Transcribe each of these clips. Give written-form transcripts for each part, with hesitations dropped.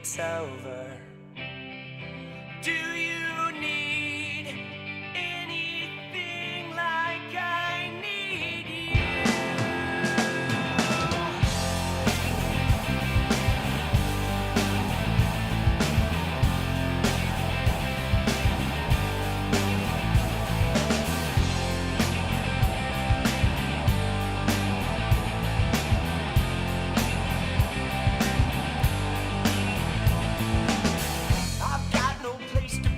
it's over. Do you need anything like I need you? I've got no place to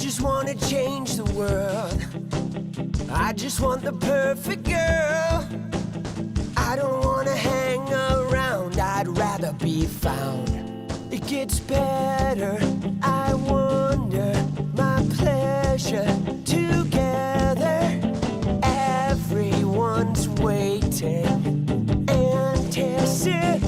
just wanna change the world. I just want the perfect girl. I don't wanna hang around, I'd rather be found. It gets better, I wonder, my pleasure together. Everyone's waiting, anticipating.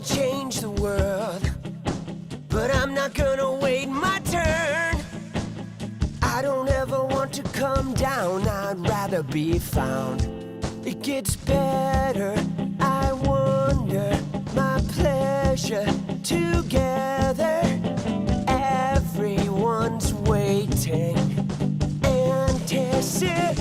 Change the world, but I'm not gonna wait my turn. I don't ever want to come down, I'd rather be found. It gets better, I wonder, my pleasure together. Everyone's waiting, anticipating.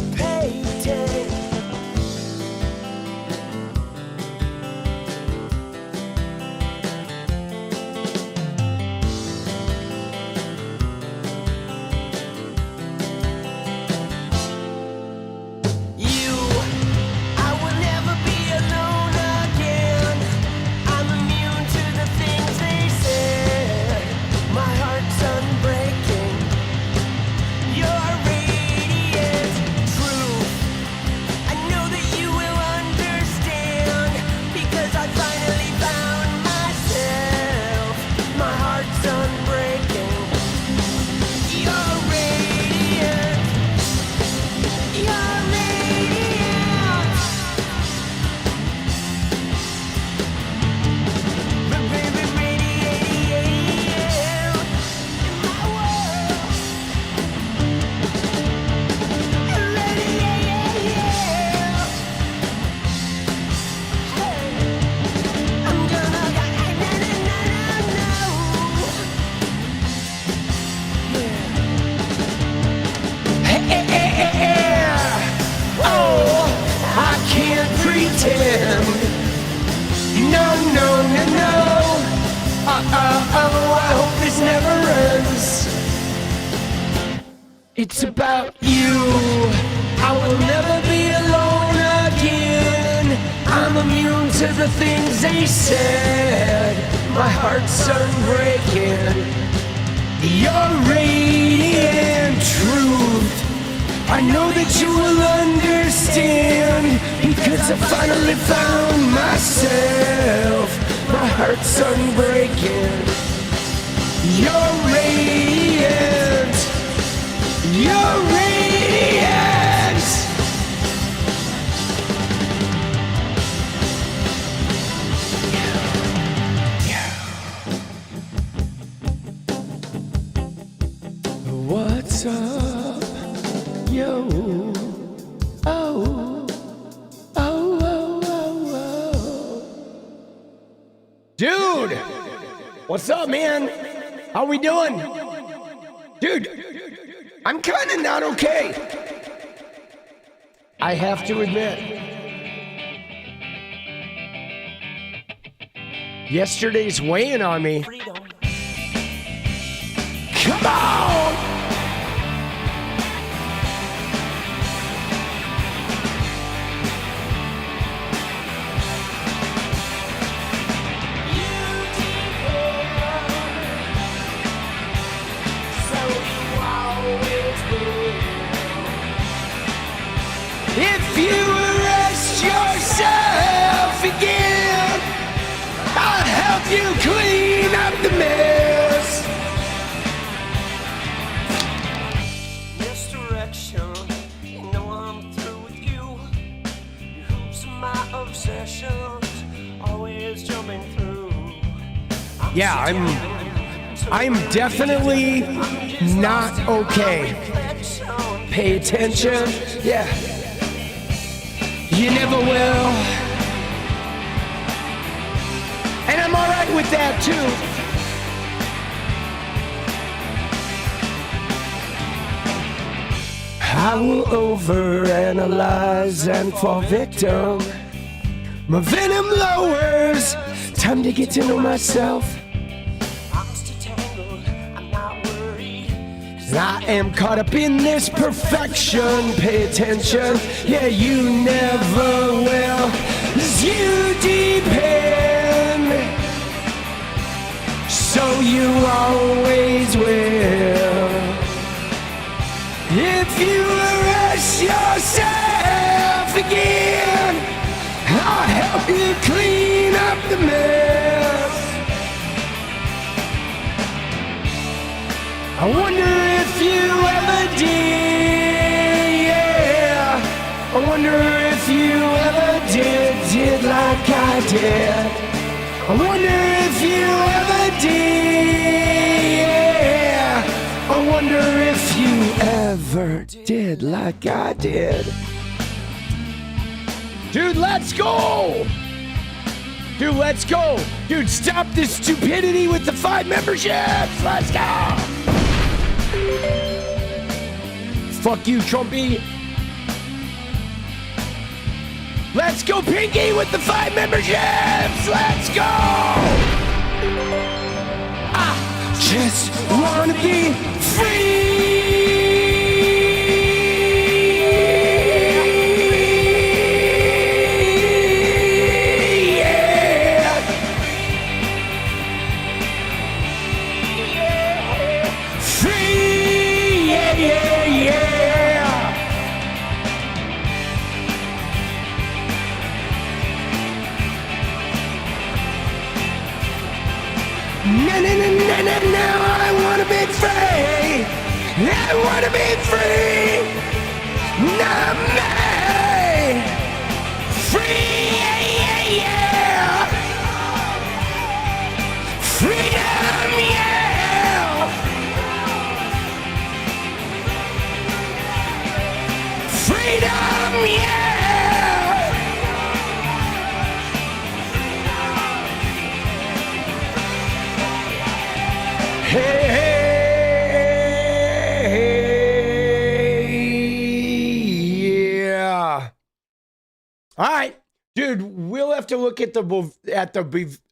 I hope this never ends. It's about you. I will never be alone again. I'm immune to the things they said. My heart's unbreaking. Your radiant truth, I know that you will understand, because I finally found myself. My heart's unbreaking. You're radiant. You're radiant. What's up, yo? Oh. Dude, what's up, man? How we doing? Dude, I'm kind of not okay. I have to admit. Yesterday's weighing on me. Come on! If you arrest yourself again, I'll help you clean up the mess. I'm definitely not okay. Pay attention. Yeah. You never will. And I'm all right with that too. I will overanalyze and fall victim. My venom lowers. Time to get to know myself. I am caught up in this perfection. Pay attention. Yeah, you never will. 'Cause you depend. So you always will. If you arrest yourself again, I'll help you clean up the mess. I wonder if you ever did, yeah. I wonder if you ever did like I did. I wonder if you ever did, yeah. I wonder if you ever did like I did. Dude, let's go! Dude, let's go! Dude, stop this stupidity with the 5 memberships! Let's go! Fuck you, Trumpy! Let's go, Pinky, with the 5 memberships! Let's go! I just wanna be free! Now I wanna be free. I wanna be free. Not me. Free, yeah, yeah. Freedom, yeah. Freedom, yeah. Yeah. All right, dude. We'll have to look at the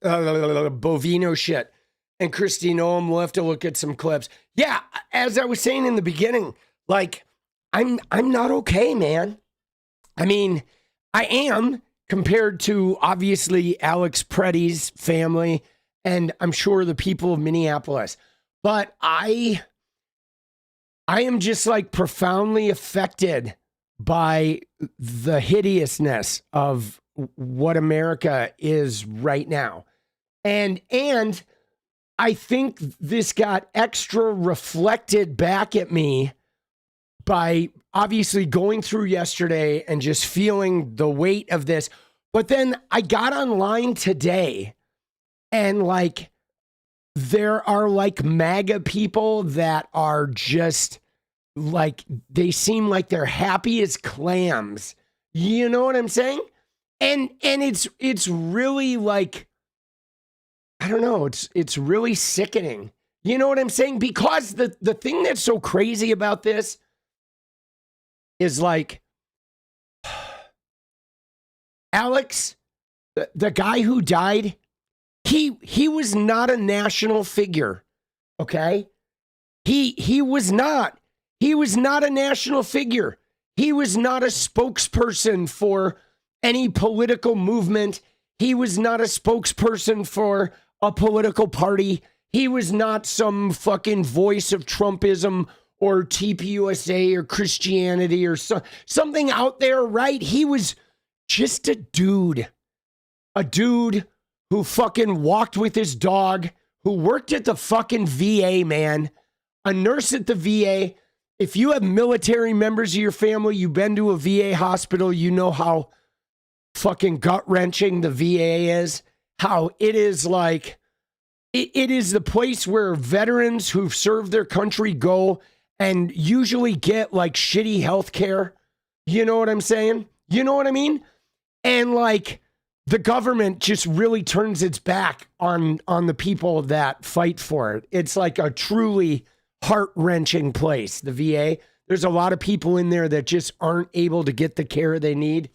Bovino shit and Kristi Noem. We'll have to look at some clips. Yeah, as I was saying in the beginning, like I'm not okay, man. I mean, I am compared to obviously Alex Preddy's family. And I'm sure the people of Minneapolis, but I am just like profoundly affected by the hideousness of what America is right now. And I think this got extra reflected back at me by obviously going through yesterday and just feeling the weight of this. But then I got online today. And like, there are like MAGA people that are just like, they seem like they're happy as clams. You know what I'm saying? And it's really like, I don't know, it's really sickening. You know what I'm saying? Because the thing that's so crazy about this is like, Alex, the guy who died, He was not a national figure, okay? He was not. He was not a national figure. He was not a spokesperson for any political movement. He was not a spokesperson for a political party. He was not some fucking voice of Trumpism or TPUSA or Christianity or something out there, right? He was just a dude. A dude who fucking walked with his dog, who worked at the fucking VA, man. A nurse at the VA. If you have military members of your family, you've been to a VA hospital, you know how fucking gut-wrenching the VA is. How it is like, it is the place where veterans who've served their country go and usually get like shitty health care. You know what I'm saying? You know what I mean? And like the government just really turns its back on the people that fight for it. It's like a truly heart-wrenching place, the VA. There's a lot of people in there that just aren't able to get the care they need.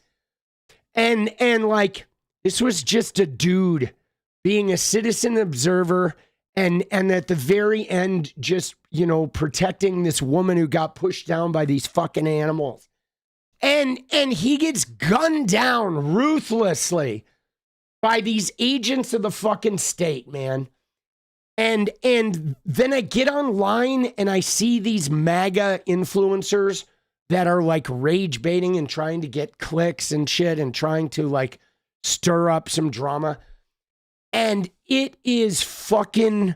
And like, this was just a dude being a citizen observer and at the very end, just, you know, protecting this woman who got pushed down by these fucking animals. And he gets gunned down ruthlessly by these agents of the fucking state, man. And then I get online and I see these MAGA influencers that are like rage baiting and trying to get clicks and shit and trying to like stir up some drama. And it is fucking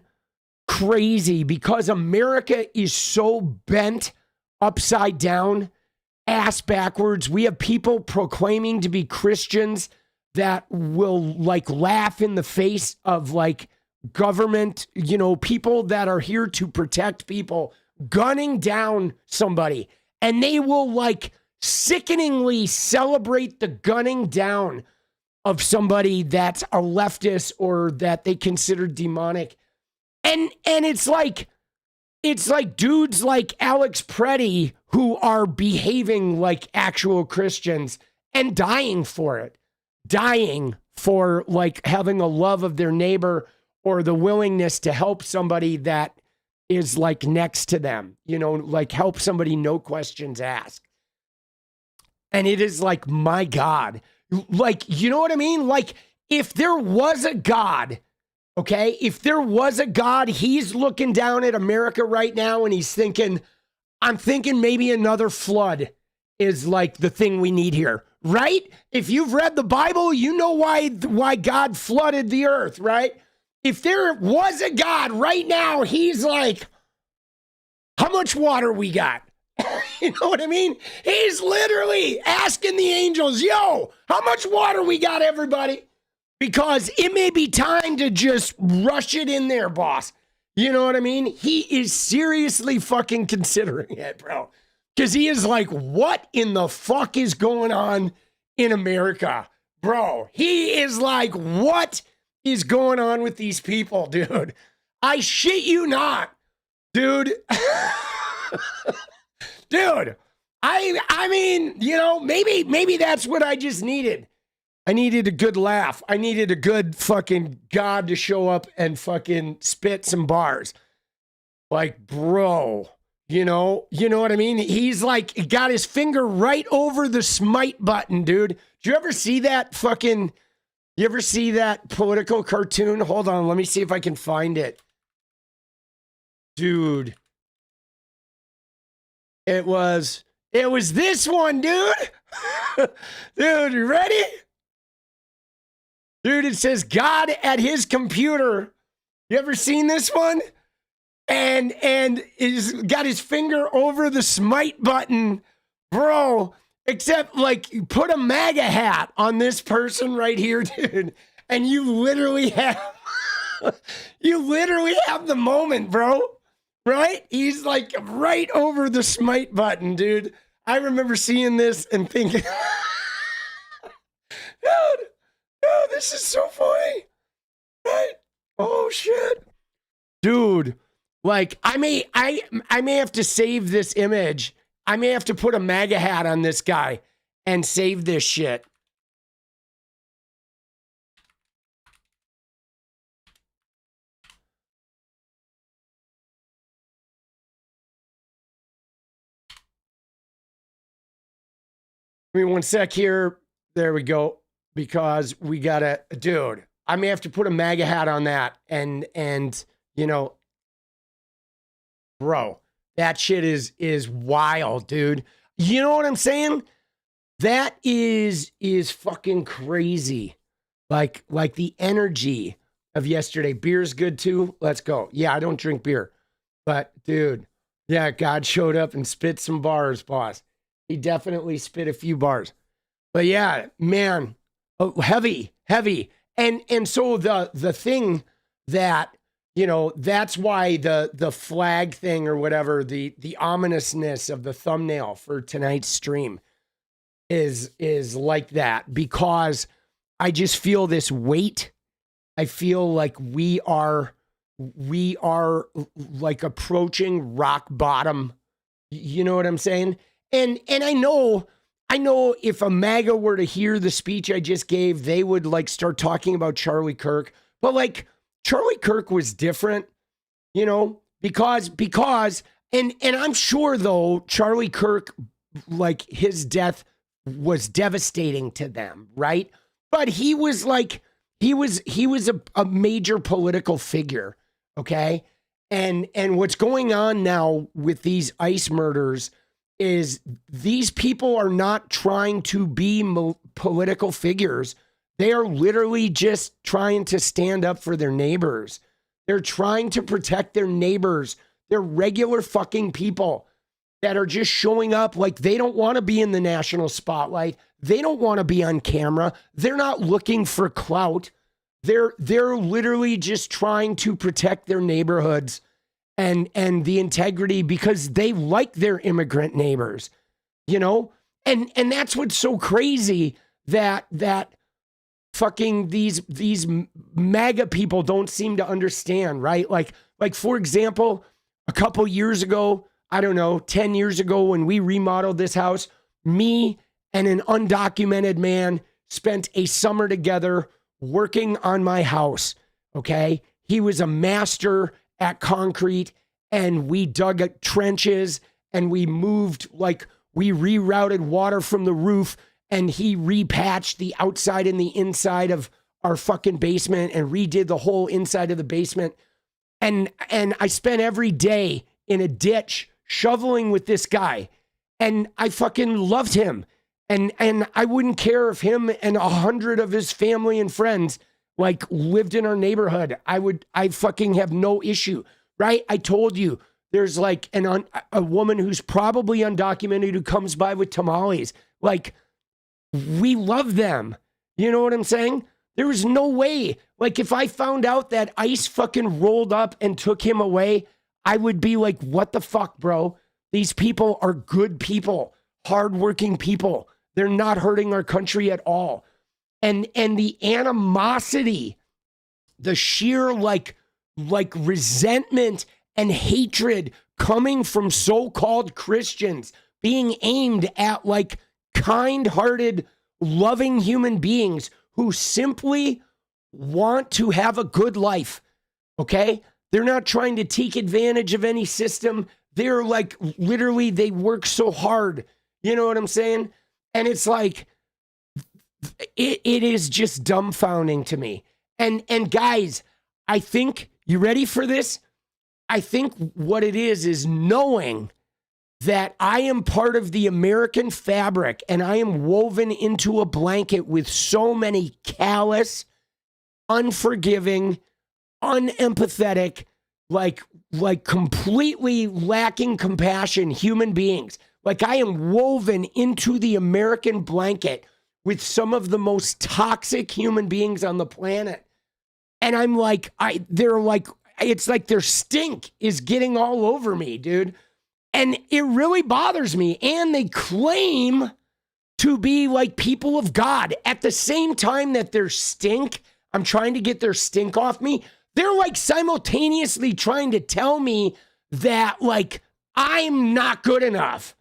crazy because America is so bent upside down, ass backwards. We have people proclaiming to be Christians that will like laugh in the face of like government, you know, people that are here to protect people, gunning down somebody. And they will like sickeningly celebrate the gunning down of somebody that's a leftist or that they consider demonic. And it's like dudes like 𝗙𝗪𝗪𝗏 who are behaving like actual Christians and dying for it. Dying for like having a love of their neighbor or the willingness to help somebody that is like next to them, you know, like help somebody, no questions asked. And it is like, my God, like, you know what I mean? Like if there was a God, okay, if there was a God, he's looking down at America right now and he's thinking, I'm thinking maybe another flood is like the thing we need here, right? If you've read the Bible, you know why God flooded the earth, right? If there was a God right now, he's like, how much water we got? You know what I mean? He's literally asking the angels, yo, how much water we got, everybody? Because it may be time to just rush it in there, boss. You know what I mean? He is seriously fucking considering it, bro. Because he is like, what in the fuck is going on in America? Bro, he is like, what is going on with these people, dude? I shit you not, dude. Dude, I mean, you know, maybe that's what I just needed. I needed a good laugh. I needed a good fucking God to show up and fucking spit some bars. Like, bro, you know what I mean? He's like, got his finger right over the smite button, dude. Did you ever see that fucking, you ever see that political cartoon? Hold on, let me see if I can find it. Dude. It was this one, dude. Dude, you ready? Dude, it says God at his computer. You ever seen this one? And he's got his finger over the smite button, bro. Except like you put a MAGA hat on this person right here, dude. And you literally have the moment, bro. Right? He's like right over the smite button, dude. I remember seeing this and thinking, dude, this is so funny. Right? Oh shit. Dude, like I may have to save this image. I may have to put a MAGA hat on this guy and save this shit. Give me one sec here. There we go. Because we gotta, dude, I may have to put a MAGA hat on that and you know, bro, that shit is wild, dude. You know what I'm saying? That is fucking crazy. Like the energy of yesterday. Beer's good too. Let's go. Yeah, I don't drink beer. But dude, yeah, God showed up and spit some bars, boss. He definitely spit a few bars. But yeah, man, heavy. And so the thing that you know, that's why the flag thing or whatever, the ominousness of the thumbnail for tonight's stream is like that, because I just feel this weight. I feel like we are like approaching rock bottom. You know what I'm saying? And I know if a MAGA were to hear the speech I just gave, they would like start talking about Charlie Kirk. But like Charlie Kirk was different, you know, because and I'm sure though Charlie Kirk, like his death was devastating to them, right? But he was like he was a major political figure, okay? And what's going on now with these ICE murders is these people are not trying to be political figures. They are literally just trying to stand up for their neighbors. They're trying to protect their neighbors. They're regular fucking people that are just showing up like they don't want to be in the national spotlight. They don't want to be on camera. They're not looking for clout. They're literally just trying to protect their neighborhoods and the integrity because they like their immigrant neighbors, you know? And that's what's so crazy that fucking these MAGA people don't seem to understand, right? Like for example, a couple years ago, I don't know, 10 years ago when we remodeled this house, me and an undocumented man spent a summer together working on my house, okay? He was a master at concrete, and we dug trenches and we moved, like we rerouted water from the roof, and he repatched the outside and the inside of our fucking basement and redid the whole inside of the basement. And I spent every day in a ditch shoveling with this guy, and I fucking loved him. And I wouldn't care if him and 100 of his family and friends like lived in our neighborhood. I fucking have no issue, right? I told you there's like a woman who's probably undocumented who comes by with tamales. Like, we love them. You know what I'm saying? There was no way. Like, if I found out that ICE fucking rolled up and took him away, I would be like, what the fuck, bro? These people are good people, hardworking people. They're not hurting our country at all. And the animosity, the sheer like resentment and hatred coming from so-called Christians being aimed at like kind-hearted, loving human beings who simply want to have a good life, okay? They're not trying to take advantage of any system. They're like, literally, they work so hard. You know what I'm saying? And it's like, it is just dumbfounding to me. And guys, I think, you ready for this? I think what it is knowing that I am part of the American fabric and I am woven into a blanket with so many callous, unforgiving, unempathetic, like completely lacking compassion human beings. Like, I am woven into the American blanket with some of the most toxic human beings on the planet. And I'm like, they're like, it's like their stink is getting all over me, dude. And it really bothers me. And they claim to be like people of God. At the same time that their stink, I'm trying to get their stink off me, they're like simultaneously trying to tell me that like I'm not good enough.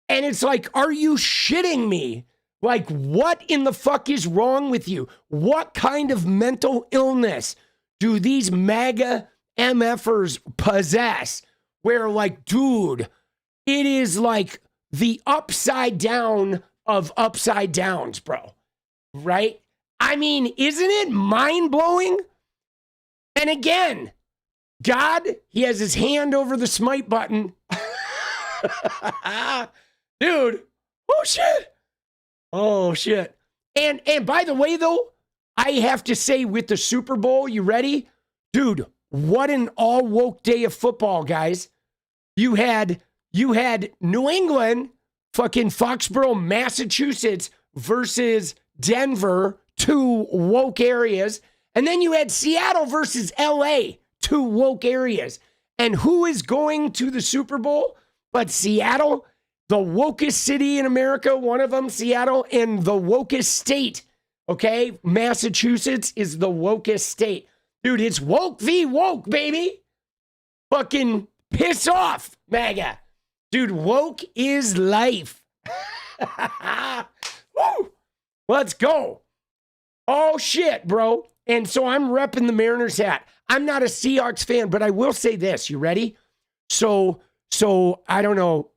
And it's like, are you shitting me? Like, what in the fuck is wrong with you? What kind of mental illness do these MAGA MFers possess? Where like, dude, it is like the upside down of upside downs, bro. Right? I mean, isn't it mind-blowing? And again, God, he has his hand over the smite button. Dude, oh shit. And by the way though, I have to say with the Super Bowl, you ready? Dude, what an all woke day of football, guys. You had New England, fucking Foxborough, Massachusetts versus Denver, two woke areas. And then you had Seattle versus LA, two woke areas. And who is going to the Super Bowl but Seattle, the wokest city in America, one of them, Seattle, and the wokest state, okay? Massachusetts is the wokest state. Dude, it's woke v. woke, baby. Fucking piss off, MAGA. Dude, woke is life. Woo! Let's go. Oh, shit, bro. And so I'm repping the Mariners hat. I'm not a Seahawks fan, but I will say this. You ready? So I don't know,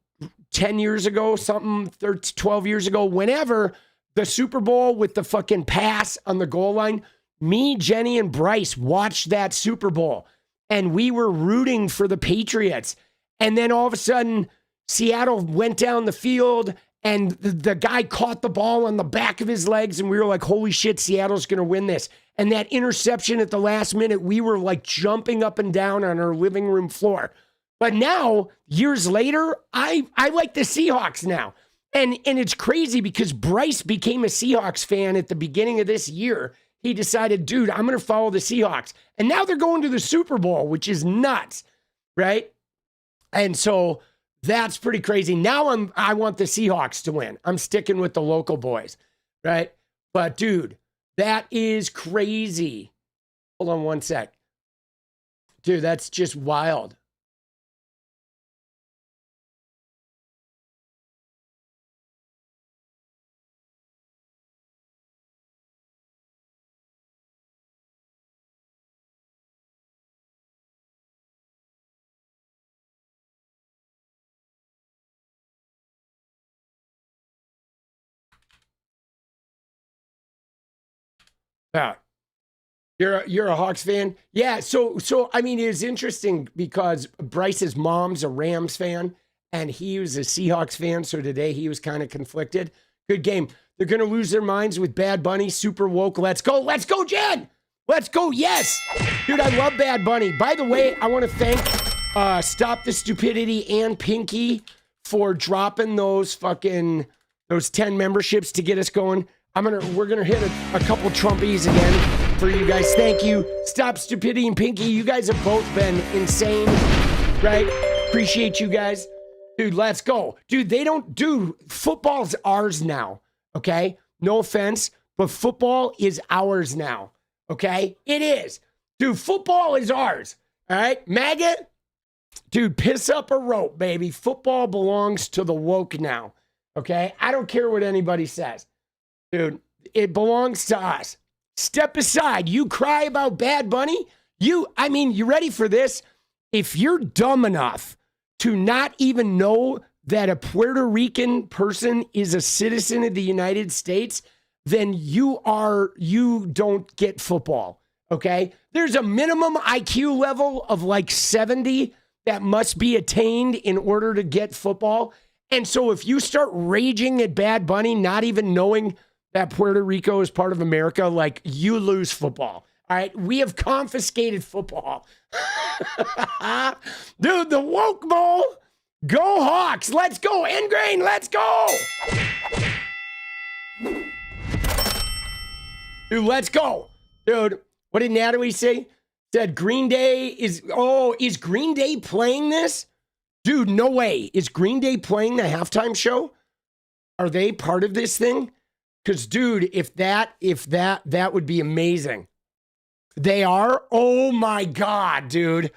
10 years ago, something, 12 years ago, whenever the Super Bowl with the fucking pass on the goal line, me, Jenny, and Bryce watched that Super Bowl, and we were rooting for the Patriots. And then all of a sudden, Seattle went down the field, and the guy caught the ball on the back of his legs, and we were like, holy shit, Seattle's going to win this. And that interception at the last minute, we were like jumping up and down on our living room floor. But now, years later, I like the Seahawks now. And it's crazy because Bryce became a Seahawks fan at the beginning of this year. He decided, dude, I'm going to follow the Seahawks. And now they're going to the Super Bowl, which is nuts, right? And so that's pretty crazy. Now I want the Seahawks to win. I'm sticking with the local boys, right? But, dude, that is crazy. Hold on one sec. Dude, that's just wild. Yeah. You're a Hawks fan? Yeah, so I mean, it's interesting because Bryce's mom's a Rams fan and he was a Seahawks fan, so today he was kind of conflicted. Good game. They're going to lose their minds with Bad Bunny, super woke. Let's go. Let's go, Jen. Let's go. Yes. Dude, I love Bad Bunny. By the way, I want to thank 𝗙cie𝗶𝗹𝗪 and Pinky for dropping those 10 memberships to get us going. We're gonna hit a couple Trumpies again for you guys. Thank you. 𝗙cie𝗶𝗹𝗪 and Pinky. You guys have both been insane, right? Appreciate you guys. Dude, let's go. Dude, football's ours now, okay? No offense, but football is ours now, okay? It is. Dude, football is ours, all right? MAGA, dude, piss up a rope, baby. Football belongs to the woke now, okay? I don't care what anybody says. Dude, it belongs to us. Step aside. You cry about Bad Bunny? You ready for this? If you're dumb enough to not even know that a Puerto Rican person is a citizen of the United States, then you don't get football, okay? There's a minimum IQ level of like 70 that must be attained in order to get football. And so if you start raging at Bad Bunny, not even knowing that Puerto Rico is part of America, like, you lose football. All right? We have confiscated football. Dude, the woke bowl. Go Hawks. Let's go. Ingrain. Let's go. Dude, let's go. Dude, what did Natalie say? Said Green Day is Green Day playing this? Dude, no way. Is Green Day playing the halftime show? Are they part of this thing? Because, dude, if that would be amazing. They are? Oh, my God, dude.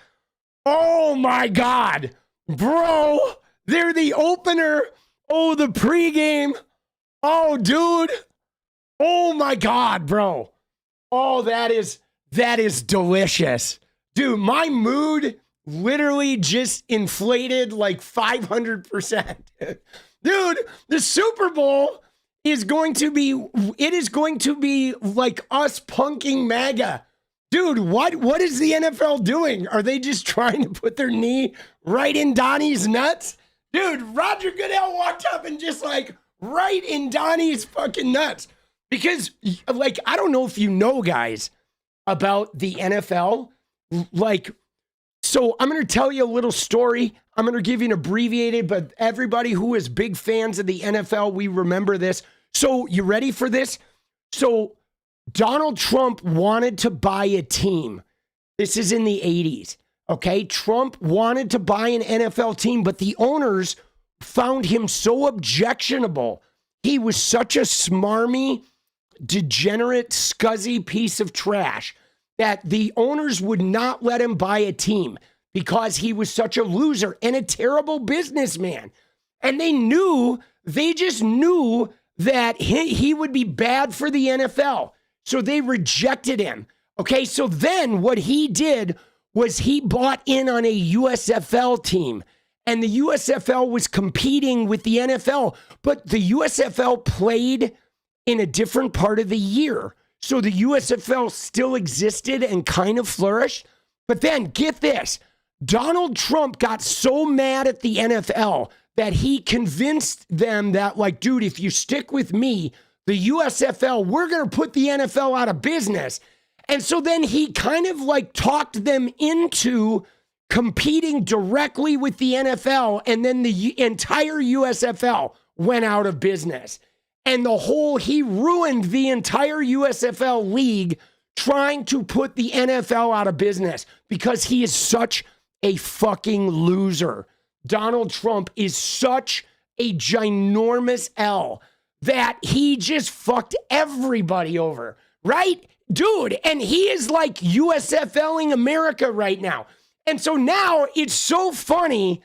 Oh, my God. Bro, they're the opener. Oh, the pregame. Oh, dude. Oh, my God, bro. Oh, that is delicious. Dude, my mood literally just inflated like 500%. Dude, the Super Bowl is going to be like us punking MAGA. Dude, what is the NFL doing? Are they just trying to put their knee right in Donnie's nuts? Dude, Roger Goodell walked up and just like right in Donnie's fucking nuts. Because like, I don't know if you know, guys, about the NFL. Like, so I'm going to tell you a little story. I'm going to give you an abbreviated, but everybody who is big fans of the NFL, we remember this. So you ready for this? So Donald Trump wanted to buy a team, This is in the 80s. Okay. Trump wanted to buy an NFL team, but the owners found him so objectionable. He was such a smarmy, degenerate, scuzzy piece of trash that the owners would not let him buy a team because he was such a loser and a terrible businessman. And they just knew that he would be bad for the NFL. So they rejected him. Okay, so then what he did was he bought in on a USFL team. And the USFL was competing with the NFL. But the USFL played in a different part of the year. So the USFL still existed and kind of flourished. But then, get this, Donald Trump got so mad at the NFL that he convinced them that, like, dude, if you stick with me, the USFL, we're going to put the NFL out of business. And so then he kind of like talked them into competing directly with the NFL. And then the entire USFL went out of business. And he ruined the entire USFL league trying to put the NFL out of business because he is such a fucking loser. Donald Trump is such a ginormous L that he just fucked everybody over, right? Dude, and he is like USFLing America right now. And so now it's so funny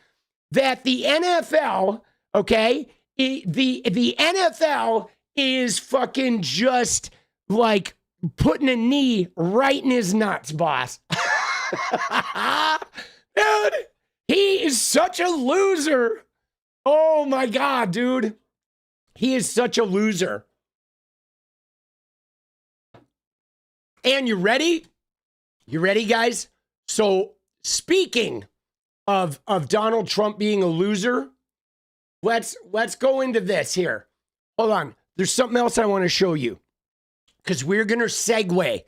that the NFL, okay, the NFL is fucking just like putting a knee right in his nuts, boss. Dude, he is such a loser. Oh my God, dude. He is such a loser. And you ready? You ready, guys? So speaking of Donald Trump being a loser, let's go into this here. Hold on. There's something else I want to show you because we're going to segue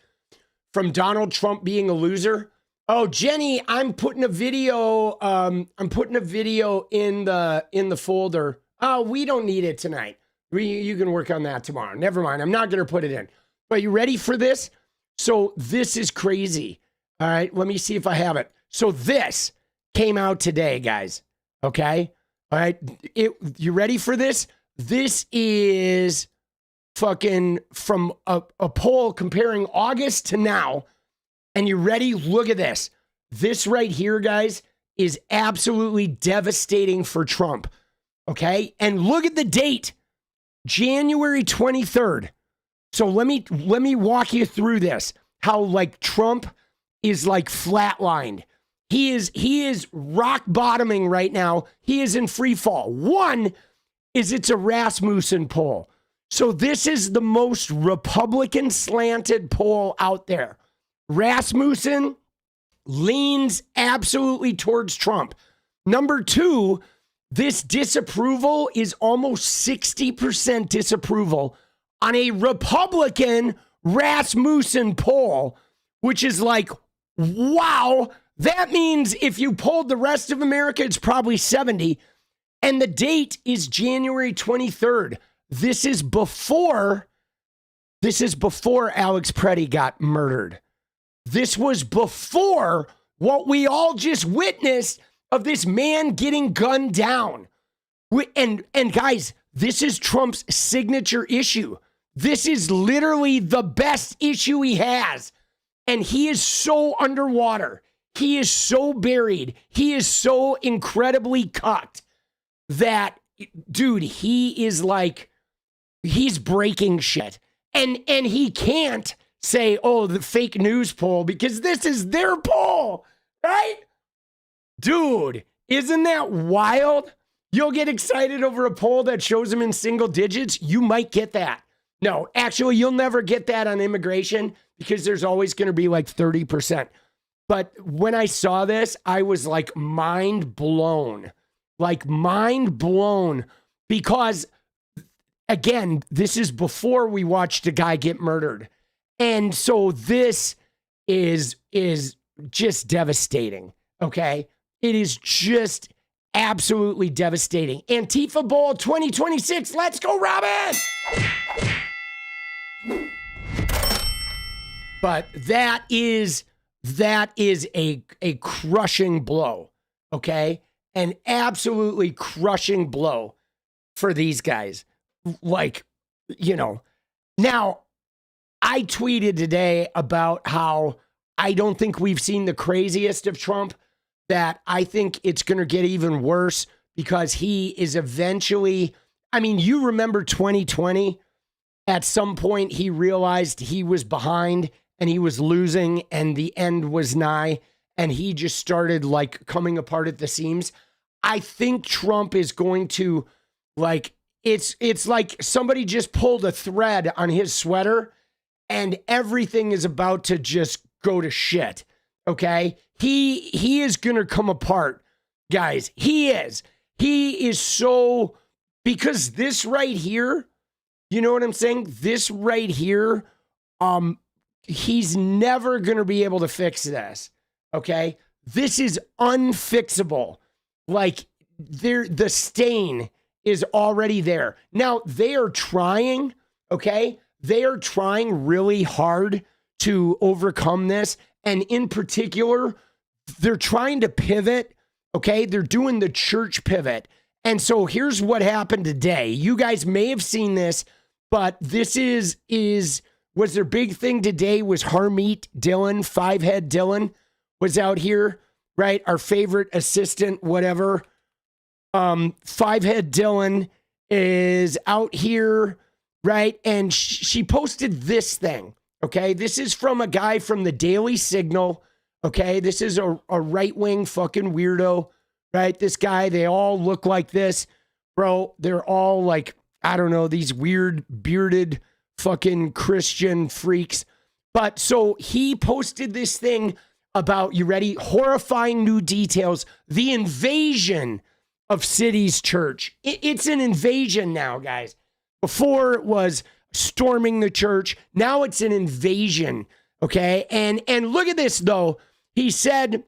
from Donald Trump being a loser. Oh, Jenny, I'm putting a video. I'm putting a video in the folder. Oh, we don't need it tonight. You can work on that tomorrow. Never mind. I'm not going to put it in. But you ready for this? So this is crazy. All right. Let me see if I have it. So this came out today, guys. Okay. All right. You ready for this? This is fucking from a poll comparing August to now. And you ready? Look at this. This right here, guys, is absolutely devastating for Trump. Okay. And look at the date, January 23rd. So let me walk you through this. How like Trump is like flatlined. He is rock bottoming right now. He is in free fall. One is it's a Rasmussen poll. So this is the most Republican slanted poll out there. Rasmussen leans absolutely towards Trump. Number two, this disapproval is almost 60% disapproval on a Republican Rasmussen poll, which is like, wow, that means if you polled the rest of America, it's probably 70. And the date is January 23rd. This is before Alex Preddy got murdered. This was before what we all just witnessed of this man getting gunned down. And guys, this is Trump's signature issue. This is literally the best issue he has. And he is so underwater. He is so buried. He is so incredibly cucked that, dude, he is like, he's breaking shit. And he can't say, oh, the fake news poll, because this is their poll, right? Dude, isn't that wild? You'll get excited over a poll that shows him in single digits. You might get that. No, actually, you'll never get that on immigration because there's always going to be like 30%. But when I saw this, I was like mind blown because, again, this is before we watched a guy get murdered. And so this is just devastating, okay? It is just absolutely devastating. Antifa Bowl 2026, let's go, Robin! But that is that is a crushing blow, okay? An absolutely crushing blow for these guys. Like, you know, now I tweeted today about how I don't think we've seen the craziest of Trump, that I think it's going to get even worse because he is eventually, I mean, you remember 2020, at some point he realized he was behind and he was losing and the end was nigh and he just started like coming apart at the seams. I think Trump is going to like, it's like somebody just pulled a thread on his sweater and everything is about to just go to shit. Okay. He is going to come apart, guys. He is so, because this right here, you know what I'm saying? This right here, he's never going to be able to fix this. Okay. This is unfixable. Like the stain is already there. Now they are trying, okay? They are trying really hard to overcome this. And in particular, they're trying to pivot, okay? They're doing the church pivot. And so here's what happened today. You guys may have seen this, but this was their big thing today was 𝗲𝗏𝗙, Five-Head Dylan was out here, right? Our favorite assistant, whatever. Five-Head Dylan is out here, right? And she posted this thing, okay? This is from a guy from the Daily Signal, okay? This is a right-wing fucking weirdo, right? This guy, they all look like this, bro. They're all like, I don't know, these weird bearded fucking Christian freaks. But so he posted this thing about, you ready? Horrifying new details. The invasion of City's church. It's an invasion now, guys. Before it was storming the church. Now it's an invasion. Okay. And look at this though. He said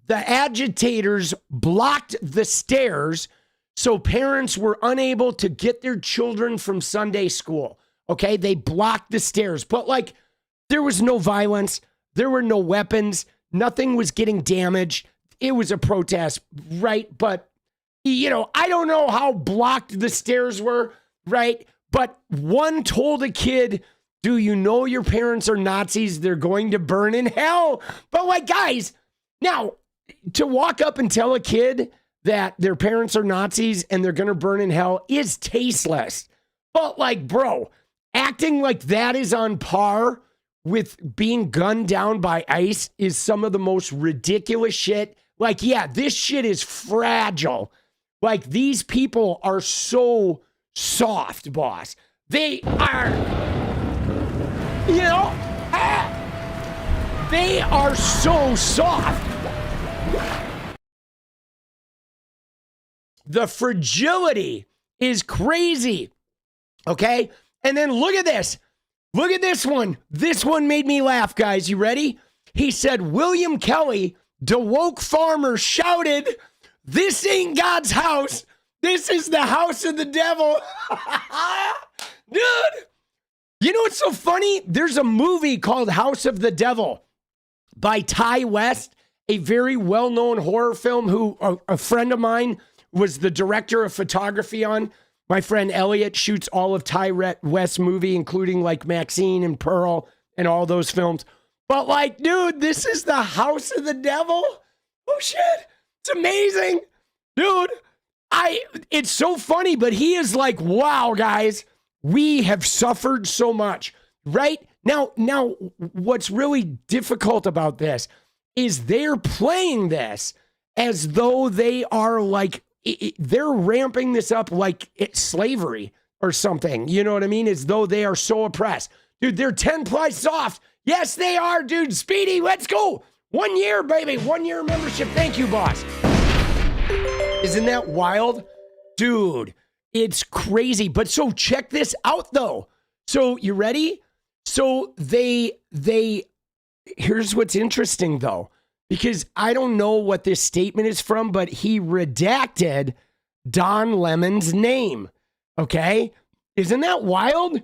the agitators blocked the stairs so parents were unable to get their children from Sunday school. Okay. They blocked the stairs, but like there was no violence. There were no weapons. Nothing was getting damaged. It was a protest, right? But you know, I don't know how blocked the stairs were, right? But one told a kid, do you know your parents are Nazis? They're going to burn in hell. But like, guys, now to walk up and tell a kid that their parents are Nazis and they're going to burn in hell is tasteless. But like, bro, acting like that is on par with being gunned down by ICE is some of the most ridiculous shit. Like, yeah, this shit is fragile. Like, these people are so soft, boss. They are, you know, they are so soft. The fragility is crazy. Okay? And then look at this. Look at this one. This one made me laugh, guys. You ready? He said, William Kelly, the woke farmer, shouted, "This ain't God's house. This is the house of the devil." Dude, you know what's so funny? There's a movie called House of the Devil by Ty West, a very well-known horror film who a friend of mine was the director of photography on. My friend Elliot shoots all of Ty West's movie, including like Maxine and Pearl and all those films. But like, dude, this is the house of the devil? Oh shit. It's amazing. Dude, it's so funny, but he is like, wow, guys, we have suffered so much, right? Now, what's really difficult about this is they're playing this as though they are like, they're ramping this up like it's slavery or something. You know what I mean? As though they are so oppressed. Dude, they're 10-ply soft. Yes, they are, dude. Speedy, let's go. 1 year, baby. 1 year membership. Thank you, boss. Isn't that wild? Dude, it's crazy. But so check this out, though. So you ready? So here's what's interesting, though, because I don't know what this statement is from, but he redacted Don Lemon's name. Okay? Isn't that wild?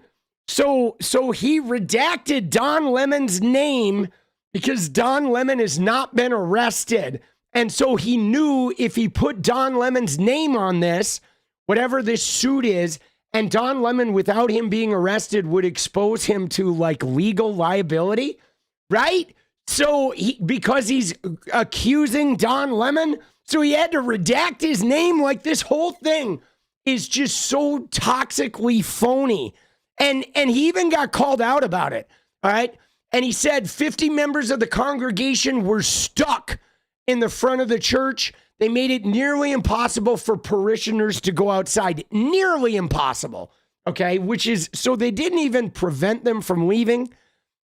So he redacted Don Lemon's name because Don Lemon has not been arrested. And so he knew if he put Don Lemon's name on this, whatever this suit is, and Don Lemon, without him being arrested, would expose him to like legal liability, right? So because he's accusing Don Lemon, so he had to redact his name. Like, this whole thing is just so toxically phony. And he even got called out about it, all right? And he said 50 members of the congregation were stuck in the front of the church. They made it nearly impossible for parishioners to go outside. Nearly impossible, okay? Which is, so they didn't even prevent them from leaving,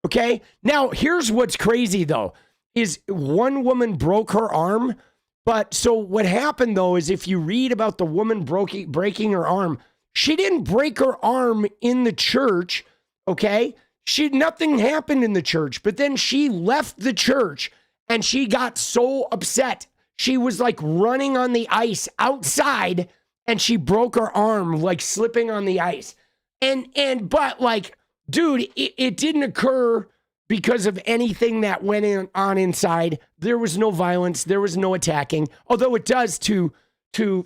okay? Now, here's what's crazy, though, is one woman broke her arm. But so what happened, though, is if you read about the woman breaking her arm, she didn't break her arm in the church, okay? Nothing happened in the church, but then she left the church and she got so upset. She was like running on the ice outside and she broke her arm, like slipping on the ice. But like, dude, it didn't occur because of anything that went on inside. There was no violence. There was no attacking. Although it does to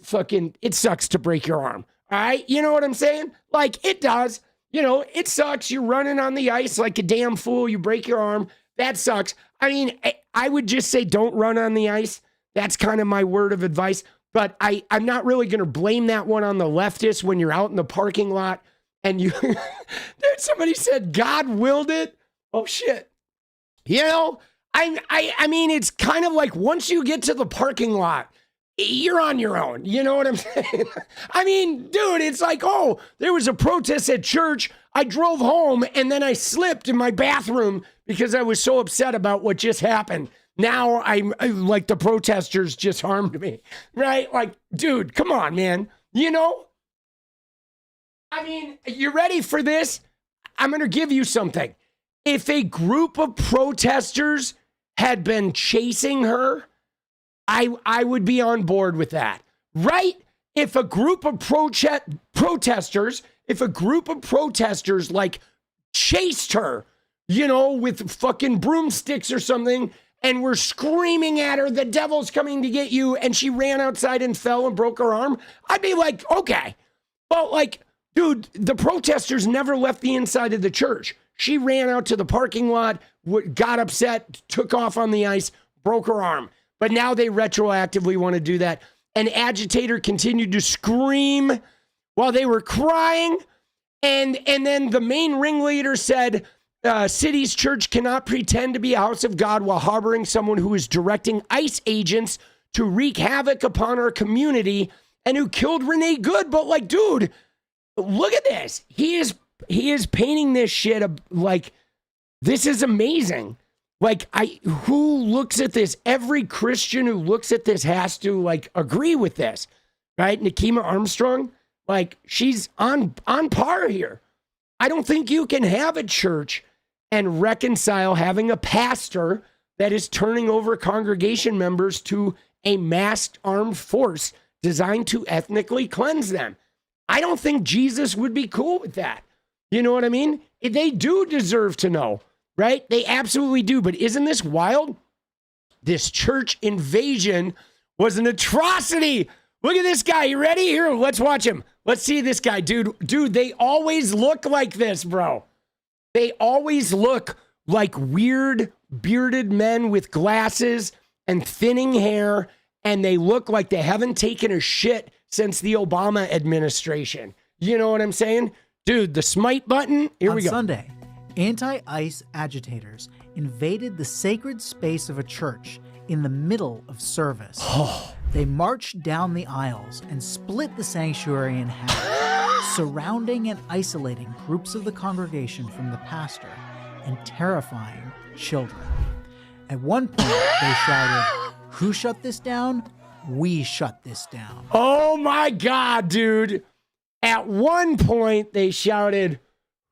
fucking, it sucks to break your arm. All right. You know what I'm saying? Like, it does. You know, it sucks. You're running on the ice like a damn fool. You break your arm. That sucks. I mean, I would just say don't run on the ice. That's kind of my word of advice. But I'm not really going to blame that one on the leftists when you're out in the parking lot and you, dude, somebody said God willed it. Oh, shit. You know, I mean, it's kind of like once you get to the parking lot, you're on your own. You know what I'm saying? I mean, dude, it's like, oh, there was a protest at church. I drove home and then I slipped in my bathroom because I was so upset about what just happened. Now I'm like, the protesters just harmed me, right? Like, dude, come on, man. You know? I mean, you ready for this? I'm going to give you something. If a group of protesters had been chasing her, I would be on board with that, right? If a group of protesters like chased her, you know, with fucking broomsticks or something, and were screaming at her, the devil's coming to get you, and she ran outside and fell and broke her arm, I'd be like, okay. But like, dude, the protesters never left the inside of the church. She ran out to the parking lot, got upset, took off on the ice, broke her arm. But now they retroactively want to do that. An agitator continued to scream while they were crying. And then the main ringleader said, City's church cannot pretend to be a house of God while harboring someone who is directing ICE agents to wreak havoc upon our community and who killed Renee Good. But like, dude, look at this. He is painting this shit like, this is amazing. Like, who looks at this? Every Christian who looks at this has to like agree with this, right? Nikema Armstrong, like, she's on par here. I don't think you can have a church and reconcile having a pastor that is turning over congregation members to a masked armed force designed to ethnically cleanse them. I don't think Jesus would be cool with that. You know what I mean? They do deserve to know, right? They absolutely do. But isn't this wild? This church invasion was an atrocity. Look at this guy. You ready? Here, let's watch him. Let's see this guy, dude. Dude, they always look like this, bro. They always look like weird bearded men with glasses and thinning hair, and they look like they haven't taken a shit since the Obama administration. You know what I'm saying? Dude, the smite button, here we go. On Sunday, anti-ICE agitators invaded the sacred space of a church in the middle of service. They marched down the aisles and split the sanctuary in half, surrounding and isolating groups of the congregation from the pastor and terrifying children. At one point, they shouted, "Who shut this down? We shut this down." Oh my God, dude. At one point, they shouted,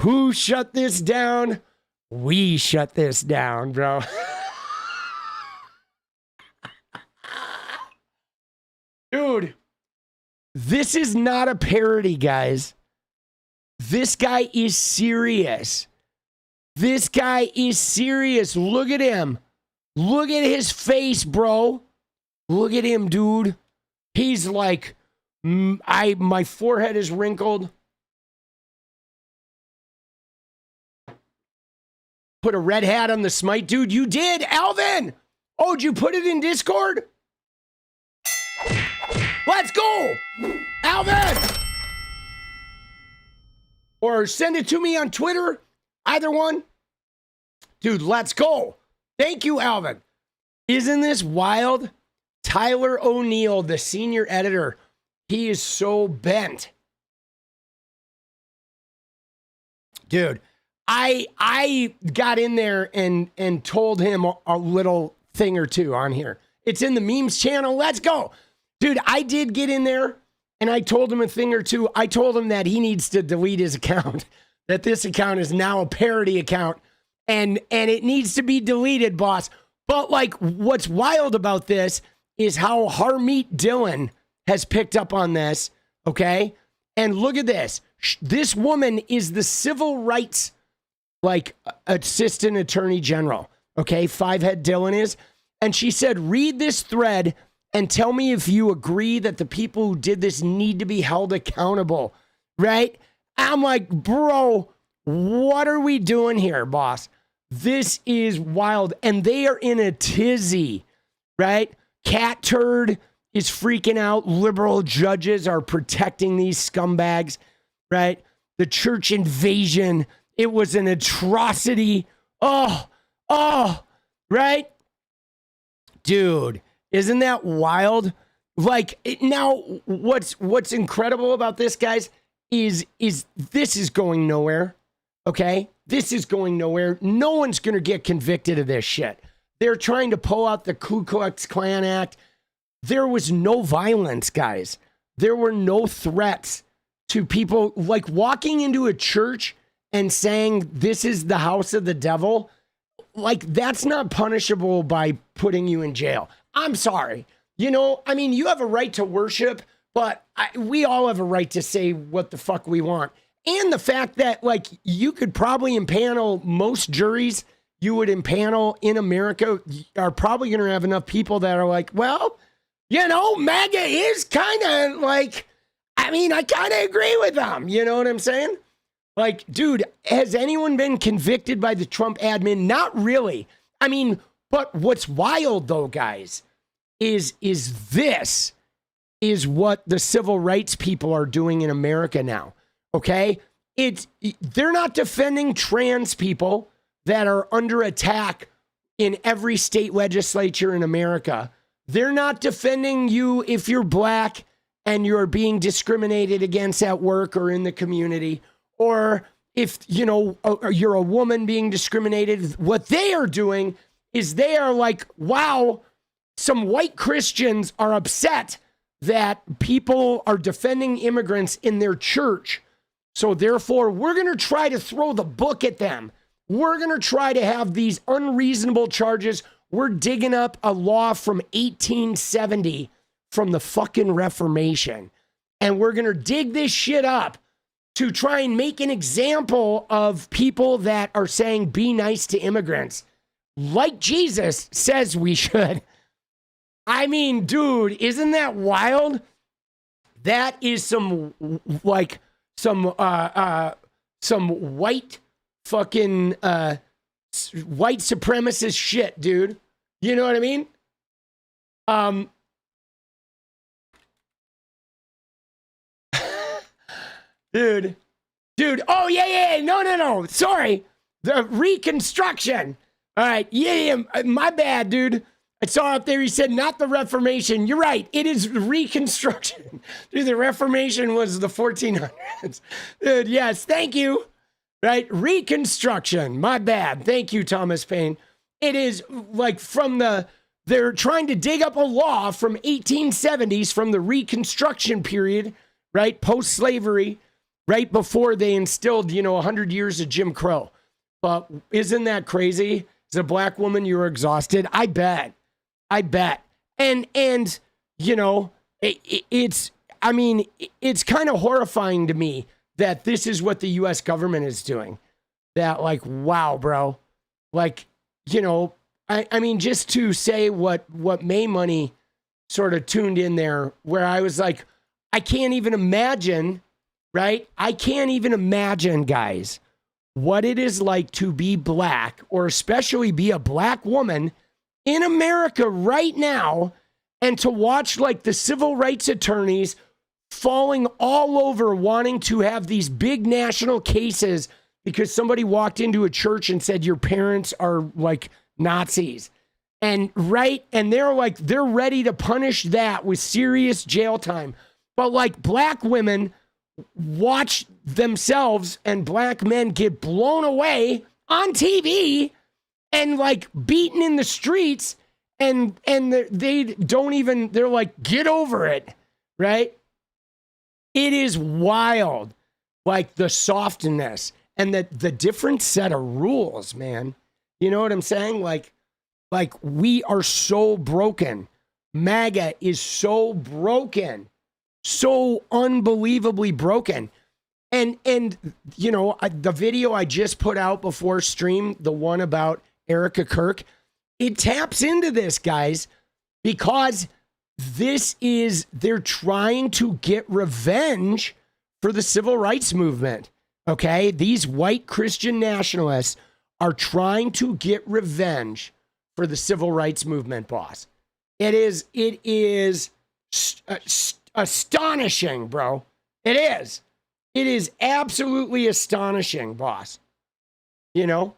"Who shut this down? We shut this down," bro. Dude, this is not a parody, guys. This guy is serious. This guy is serious. Look at him. Look at his face, bro. Look at him, dude. He's like, my forehead is wrinkled. Put a red hat on the smite. Dude, you did, Alvin. Oh, did you put it in Discord? Let's go, Alvin. Or send it to me on Twitter. Either one. Dude, let's go. Thank you, Alvin. Isn't this wild? Tyler O'Neill, the senior editor, he is so bent. Dude, I got in there and told him a little thing or two on here. It's in the memes channel. Let's go. Dude, I did get in there and I told him a thing or two. I told him that he needs to delete his account, that this account is now a parody account and it needs to be deleted, boss. But like, what's wild about this is how 𝗏𝗏 has picked up on this, okay? And look at this. This woman is the civil rights, like, assistant attorney general, okay? Fivehead Dylan is. And she said, read this thread and tell me if you agree that the people who did this need to be held accountable, right? I'm like, bro, what are we doing here, boss? This is wild. And they are in a tizzy, right? Cat Turd is freaking out. Liberal judges are protecting these scumbags, right? The church invasion, it was an atrocity. Oh, right? Dude, isn't that wild? Like, now, what's incredible about this, guys, is this is going nowhere, okay? This is going nowhere. No one's going to get convicted of this shit. They're trying to pull out the Ku Klux Klan Act. There was no violence, guys. There were no threats to people. Like walking into a church and saying, this is the house of the devil, like that's not punishable by putting you in jail. I'm sorry. You know, I mean, you have a right to worship, but we all have a right to say what the fuck we want. And the fact that, like, you could probably impanel most juries you would impanel in America are probably going to have enough people that are like, well, you know, Maga is kind of like, I mean, I kind of agree with them. You know what I'm saying? Like, dude, has anyone been convicted by the Trump admin? Not really. I mean, but what's wild though, guys, is this is what the civil rights people are doing in America now. Okay? They're not defending trans people that are under attack in every state legislature in America. They're not defending you if you're black and you're being discriminated against at work or in the community, or if, you know, you're a woman being discriminated. What they are doing is they are like, wow, some white Christians are upset that people are defending immigrants in their church. So therefore, we're going to try to throw the book at them. We're going to try to have these unreasonable charges. We're digging up a law from 1870 from the fucking Reformation. And we're going to dig this shit up to try and make an example of people that are saying, be nice to immigrants. Like Jesus says we should. I mean, dude, isn't that wild? That is some white fucking white supremacist shit, dude. You know what I mean? Dude. Oh, yeah. No. Sorry. The Reconstruction. All right. Yeah. My bad, dude. I saw up there, he said, not the Reformation. You're right. It is Reconstruction. Dude, the Reformation was the 1400s. Dude, yes. Thank you. Right? Reconstruction. My bad. Thank you, Thomas Paine. It is like they're trying to dig up a law from 1870s from the Reconstruction period, right? Post-slavery, right before they instilled, 100 years of Jim Crow. But isn't that crazy? As a black woman, you're exhausted. I bet. And it's kind of horrifying to me that this is what the U.S. government is doing. that like, wow, bro. Like, you know, I mean, just to say what May Money sort of tuned in there, where I was like, I can't even imagine, right? I can't even imagine, guys, what it is like to be black, or especially be a black woman in America right now, and to watch like the civil rights attorneys falling all over wanting to have these big national cases because somebody walked into a church and said your parents are like Nazis. And they're like, they're ready to punish that with serious jail time. But like black women watch themselves and black men get blown away on TV and like beaten in the streets, and they don't even, they're like, get over it, right? It is wild, like the softness and the different set of rules, man. You know what I'm saying? Like we are so broken. MAGA is so broken, so unbelievably broken. And you know, the video I just put out before stream, the one about Erica Kirk, it taps into this, guys, because they're trying to get revenge for the civil rights movement. Okay? These white Christian nationalists are trying to get revenge for the civil rights movement, boss. It is astonishing, bro. It is. It is absolutely astonishing, boss. You know?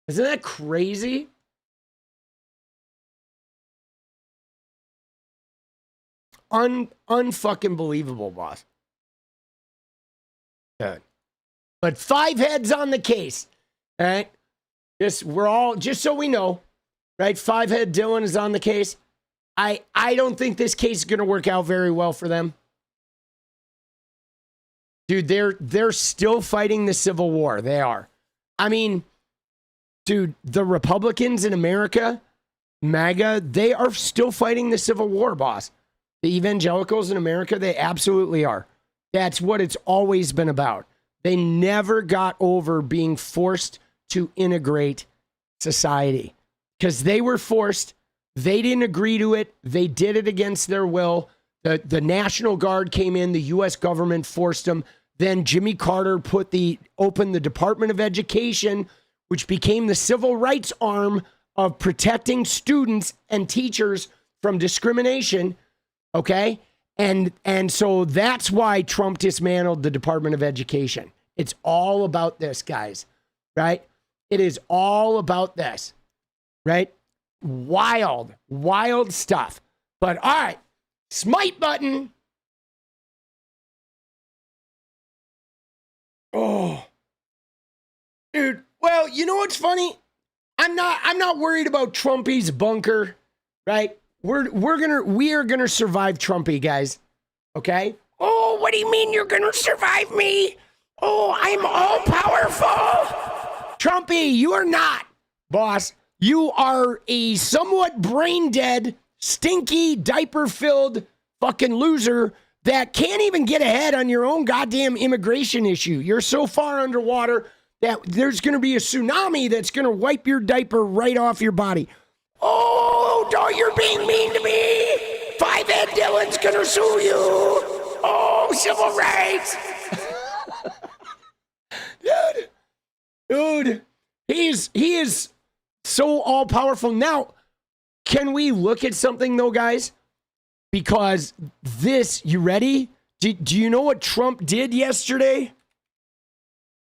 Isn't that crazy? Unfucking believable, boss. Good. But 5 heads on the case. All right? Just so we know, right? 5-head Dylan is on the case. I don't think this case is going to work out very well for them. Dude, they're still fighting the Civil War. They are. I mean, dude, the Republicans in America, MAGA, they are still fighting the Civil War, boss. The evangelicals in America, they absolutely are. That's what it's always been about. They never got over being forced to integrate society because they were forced. They didn't agree to it. They did it against their will. The National Guard came in. The U.S. government forced them. Then Jimmy Carter opened the Department of Education, which became the civil rights arm of protecting students and teachers from discrimination. Okay? And so that's why Trump dismantled the Department of Education. It's all about this, guys. Right? It is all about this. Right? Wild stuff. But all right, smite button. Oh, dude. Well, you know what's funny? I'm not worried about Trumpy's bunker, right? We are gonna survive Trumpy, guys. Okay? Oh, what do you mean you're gonna survive me? Oh, I'm all powerful. Trumpy, you are not, boss. You are a somewhat brain dead, stinky, diaper-filled fucking loser that can't even get ahead on your own goddamn immigration issue. You're so far underwater that there's going to be a tsunami that's going to wipe your diaper right off your body. Oh, dog, you're being mean to me. 5-head Dylan's going to sue you. Oh, civil rights. Dude, he is so all-powerful. Now, can we look at something, though, guys? Because this, you ready? Do you know what Trump did yesterday?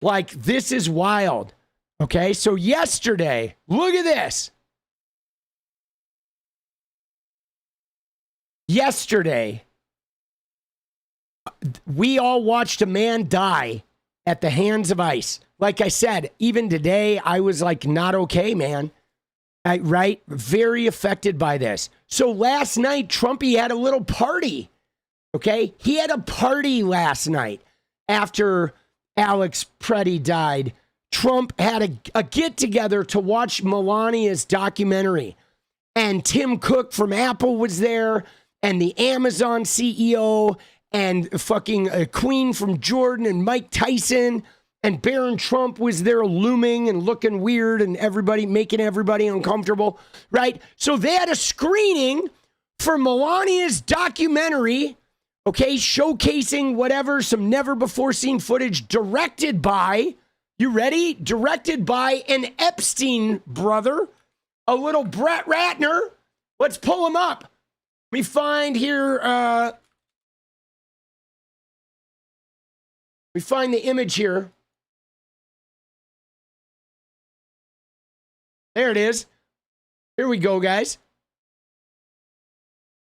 Like, this is wild. Okay, so yesterday, look at this. Yesterday, we all watched a man die at the hands of ICE. Like I said, even today, I was like, not okay, man. Right? Very affected by this. So last night, Trumpy had a little party. Okay? He had a party last night after Alex Preddy died. Trump had a get-together to watch Melania's documentary. And Tim Cook from Apple was there, and the Amazon CEO, and fucking Queen from Jordan, and Mike Tyson, and Barron Trump was there looming and looking weird and everybody making everybody uncomfortable, right? So they had a screening for Melania's documentary, okay, showcasing whatever, some never before seen footage directed by, you ready? Directed by an Epstein brother, a little Brett Ratner. Let's pull him up. Let me find here, we find the image here. There it is. Here we go, guys.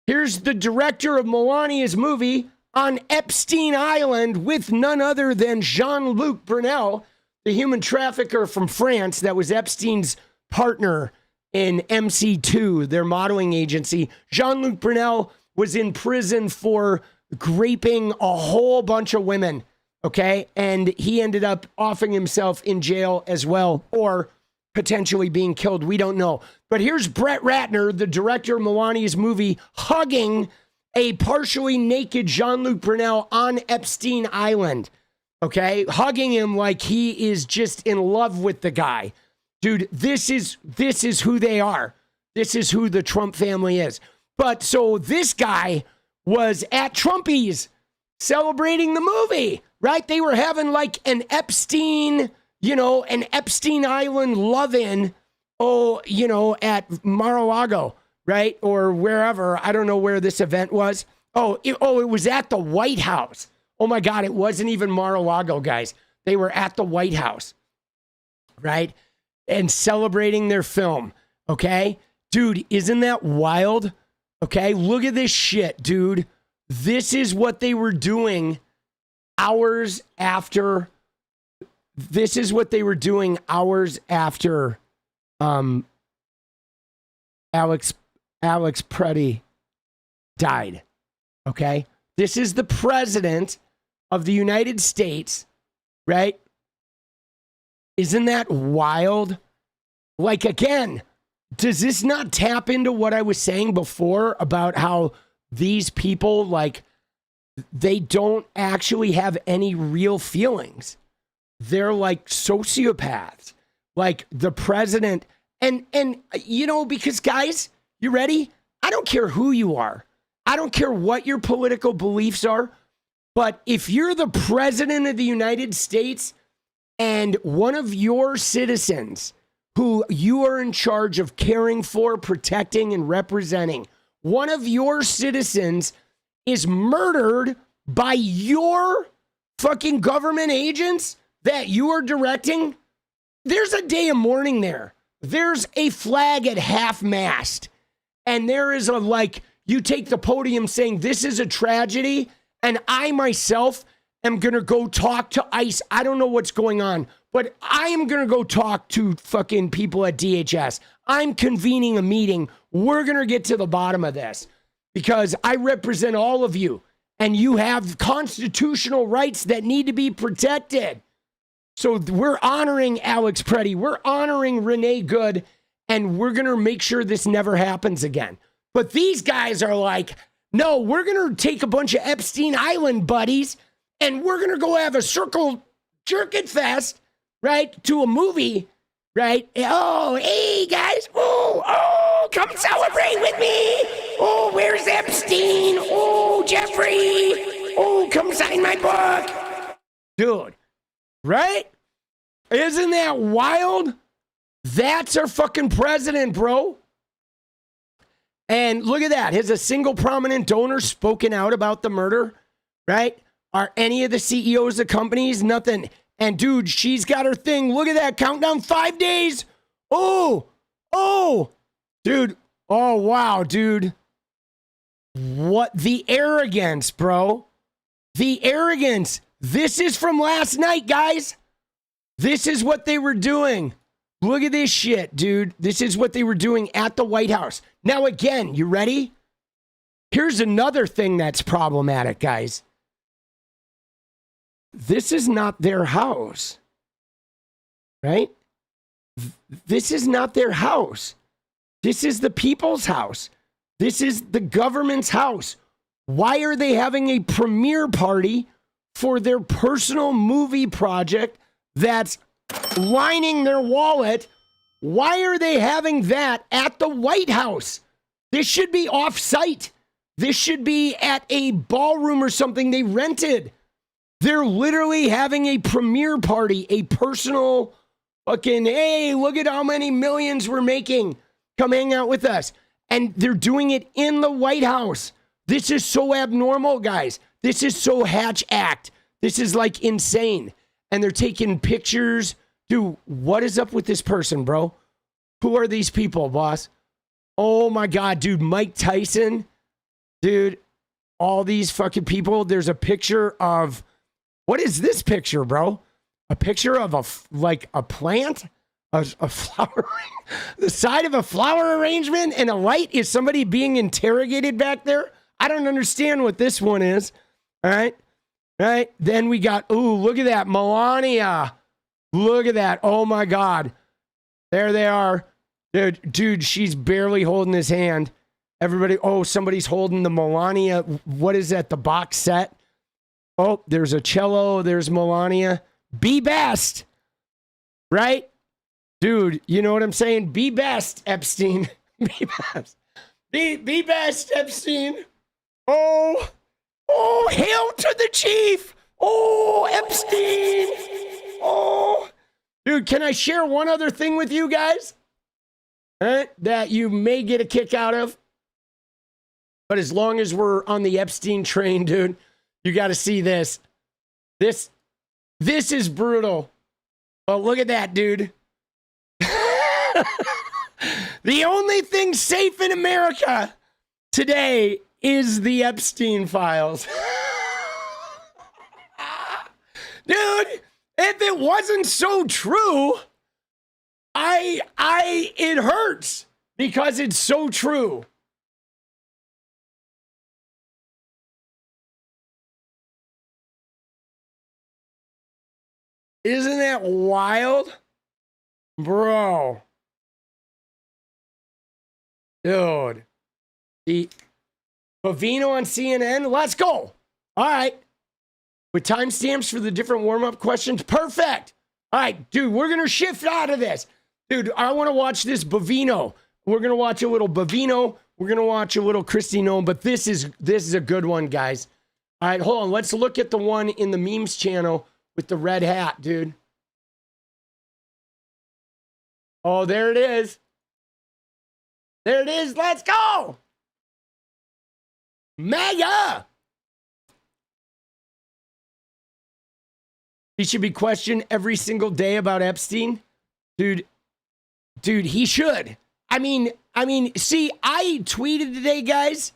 Here's the director of Melania's movie on Epstein Island with none other than Jean-Luc Brunel, the human trafficker from France that was Epstein's partner in MC2, their modeling agency. Jean-Luc Brunel was in prison for raping a whole bunch of women, okay? And he ended up offing himself in jail as well, or potentially being killed. We don't know. But here's Brett Ratner, the director of Melania's movie, hugging a partially naked Jean-Luc Brunel on Epstein Island, okay? Hugging him like he is just in love with the guy. Dude, this is who they are. This is who the Trump family is. But so this guy was at Trumpy's celebrating the movie, right? They were having like an Epstein, an Epstein Island love-in, at Mar-a-Lago, right? Or wherever. I don't know where this event was. It was at the White House. Oh my God, it wasn't even Mar-a-Lago, guys. They were at the White House, right? And celebrating their film, okay? Dude, isn't that wild? Okay, look at this shit, dude. This is what they were doing hours after. This is what they were doing hours after 𝗙𝗪𝗪𝗀 died, okay? This is the president of the United States, right? Isn't that wild? Like, again, does this not tap into what I was saying before about how these people, like, they don't actually have any real feelings? They're like sociopaths, like the president. And because guys, you ready? I don't care who you are. I don't care what your political beliefs are. But if you're the president of the United States and one of your citizens who you are in charge of caring for, protecting, and representing, one of your citizens is murdered by your fucking government agents that you are directing, there's a day of mourning there. There's a flag at half-mast. And there is you take the podium saying this is a tragedy, and I myself am going to go talk to ICE. I don't know what's going on, but I am going to go talk to fucking people at DHS. I'm convening a meeting. We're going to get to the bottom of this because I represent all of you, and you have constitutional rights that need to be protected. So we're honoring 𝗪𝗪𝗪𝗀. We're honoring Renee Good, and we're going to make sure this never happens again. But these guys are like, no, we're going to take a bunch of Epstein Island buddies, and we're going to go have a circle jerkin fest, right, to a movie, right? Oh, hey, guys. Oh, come celebrate with me. Oh, where's Epstein? Oh, Jeffrey. Oh, come sign my book. Dude. Right? Isn't that wild? That's our fucking president, bro. And look at that. Has a single prominent donor spoken out about the murder? Right? Are any of the CEOs of companies? Nothing. And dude, she's got her thing. Look at that. Countdown 5 days. Oh, dude. Oh, wow, dude. What the arrogance, bro. The arrogance. This is from last night, guys. This is what they were doing. Look at this shit, dude. This is what they were doing at the White House. Now, again, you ready? Here's another thing that's problematic, guys. This is not their house, right? This is not their house. This is the people's house. This is the government's house. Why are they having a premiere party for their personal movie project that's lining their wallet. Why are they having that at the White House? This should be off-site. This should be at a ballroom or something they rented. They're literally having a premiere party, a personal fucking, hey, look at how many millions we're making. Come hang out with us. And they're doing it in the White House. This is so abnormal, guys. This is so Hatch Act. This is like insane. And they're taking pictures. Dude, what is up with this person, bro? Who are these people, boss? Oh my God, dude, Mike Tyson. Dude, all these fucking people. There's a picture of, what is this picture, bro? A picture of a plant? A flower, the side of a flower arrangement and a light. Is somebody being interrogated back there? I don't understand what this one is. All right. All right. Then we got, ooh, look at that. Melania. Look at that. Oh my God. There they are. Dude, she's barely holding his hand. Everybody, oh, somebody's holding the Melania. What is that? The box set? Oh, there's a cello. There's Melania. Be best. Right? Dude, you know what I'm saying? Be best, Epstein. Be best. Be best, Epstein. Oh, hail to the chief. Oh, Epstein. Oh. Dude, can I share one other thing with you guys? That you may get a kick out of? But as long as we're on the Epstein train, dude, you got to see this. This is brutal. Oh, look at that, dude. The only thing safe in America today is the Epstein files. Dude, if it wasn't so true, it hurts because it's so true. Isn't that wild? Bro. Dude. The Bovino on CNN. Let's go. All right. With timestamps for the different warm-up questions. Perfect. All right, dude, we're going to shift out of this. Dude, I want to watch this Bovino. We're going to watch a little Bovino. We're going to watch a little Kristi Noem, but this is a good one, guys. All right, hold on. Let's look at the one in the memes channel with the red hat, dude. Oh, there it is. There it is. Let's go. Maga. He should be questioned every single day about Epstein. Dude, he should. I mean, see, I tweeted today, guys.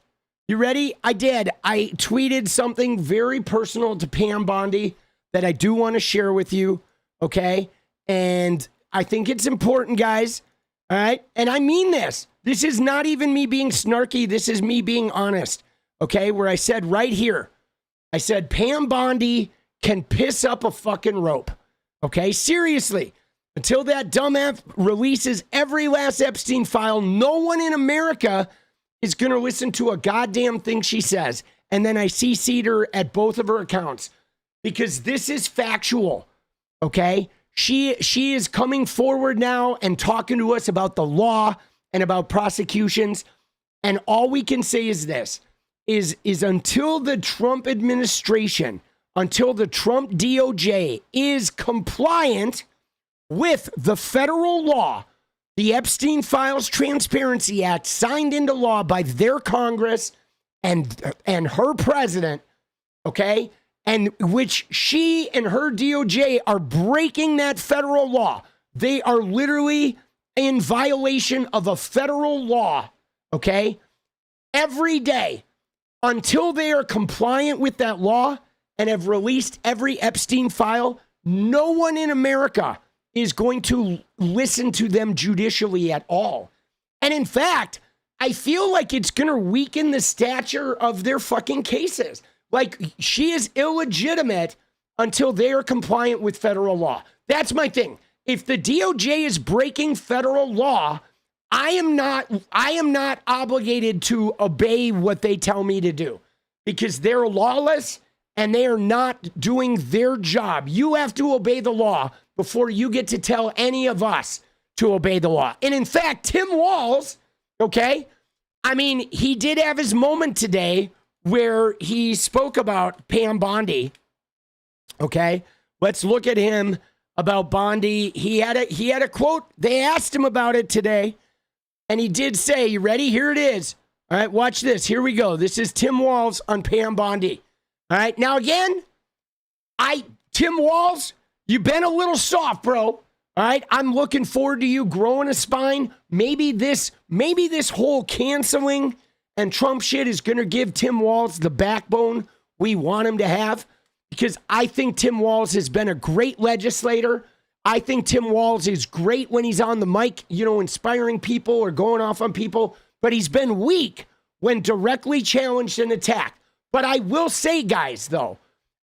You ready? I did. I tweeted something very personal to Pam Bondi that I do want to share with you, okay? And I think it's important, guys, all right? And I mean this. This is not even me being snarky. This is me being honest, okay? Where I said right here, I said Pam Bondi can piss up a fucking rope, okay? Seriously. Until that dumb F releases every last Epstein file, no one in America is going to listen to a goddamn thing she says. And then I CC'd her at both of her accounts because this is factual, okay? She is coming forward now and talking to us about the law and about prosecutions. And all we can say is this, is until the Trump administration, until the Trump DOJ is compliant with the federal law, the Epstein Files Transparency Act signed into law by their Congress and her president, okay? And which she and her DOJ are breaking that federal law. They are literally in violation of a federal law, okay? Every day until they are compliant with that law and have released every Epstein file, no one in America is going to listen to them judicially at all. And in fact, I feel like it's going to weaken the stature of their fucking cases. Like, she is illegitimate until they are compliant with federal law. That's my thing. If the DOJ is breaking federal law, I am not obligated to obey what they tell me to do because they're lawless and they are not doing their job. You have to obey the law. before you get to tell any of us to obey the law. And in fact, Tim Walz, okay, I mean, he did have his moment today where he spoke about Pam Bondi. Okay, let's look at him about Bondi. He had a quote. They asked him about it today, and he did say, "You ready? Here it is." All right, watch this. Here we go. This is Tim Walz on Pam Bondi. All right, now again, Tim Walz, you've been a little soft, bro. All right, I'm looking forward to you growing a spine. Maybe this whole canceling and Trump shit is going to give Tim Walz the backbone we want him to have, because I think Tim Walz has been a great legislator. I think Tim Walz is great when he's on the mic, inspiring people or going off on people, but he's been weak when directly challenged and attacked. But I will say, guys, though,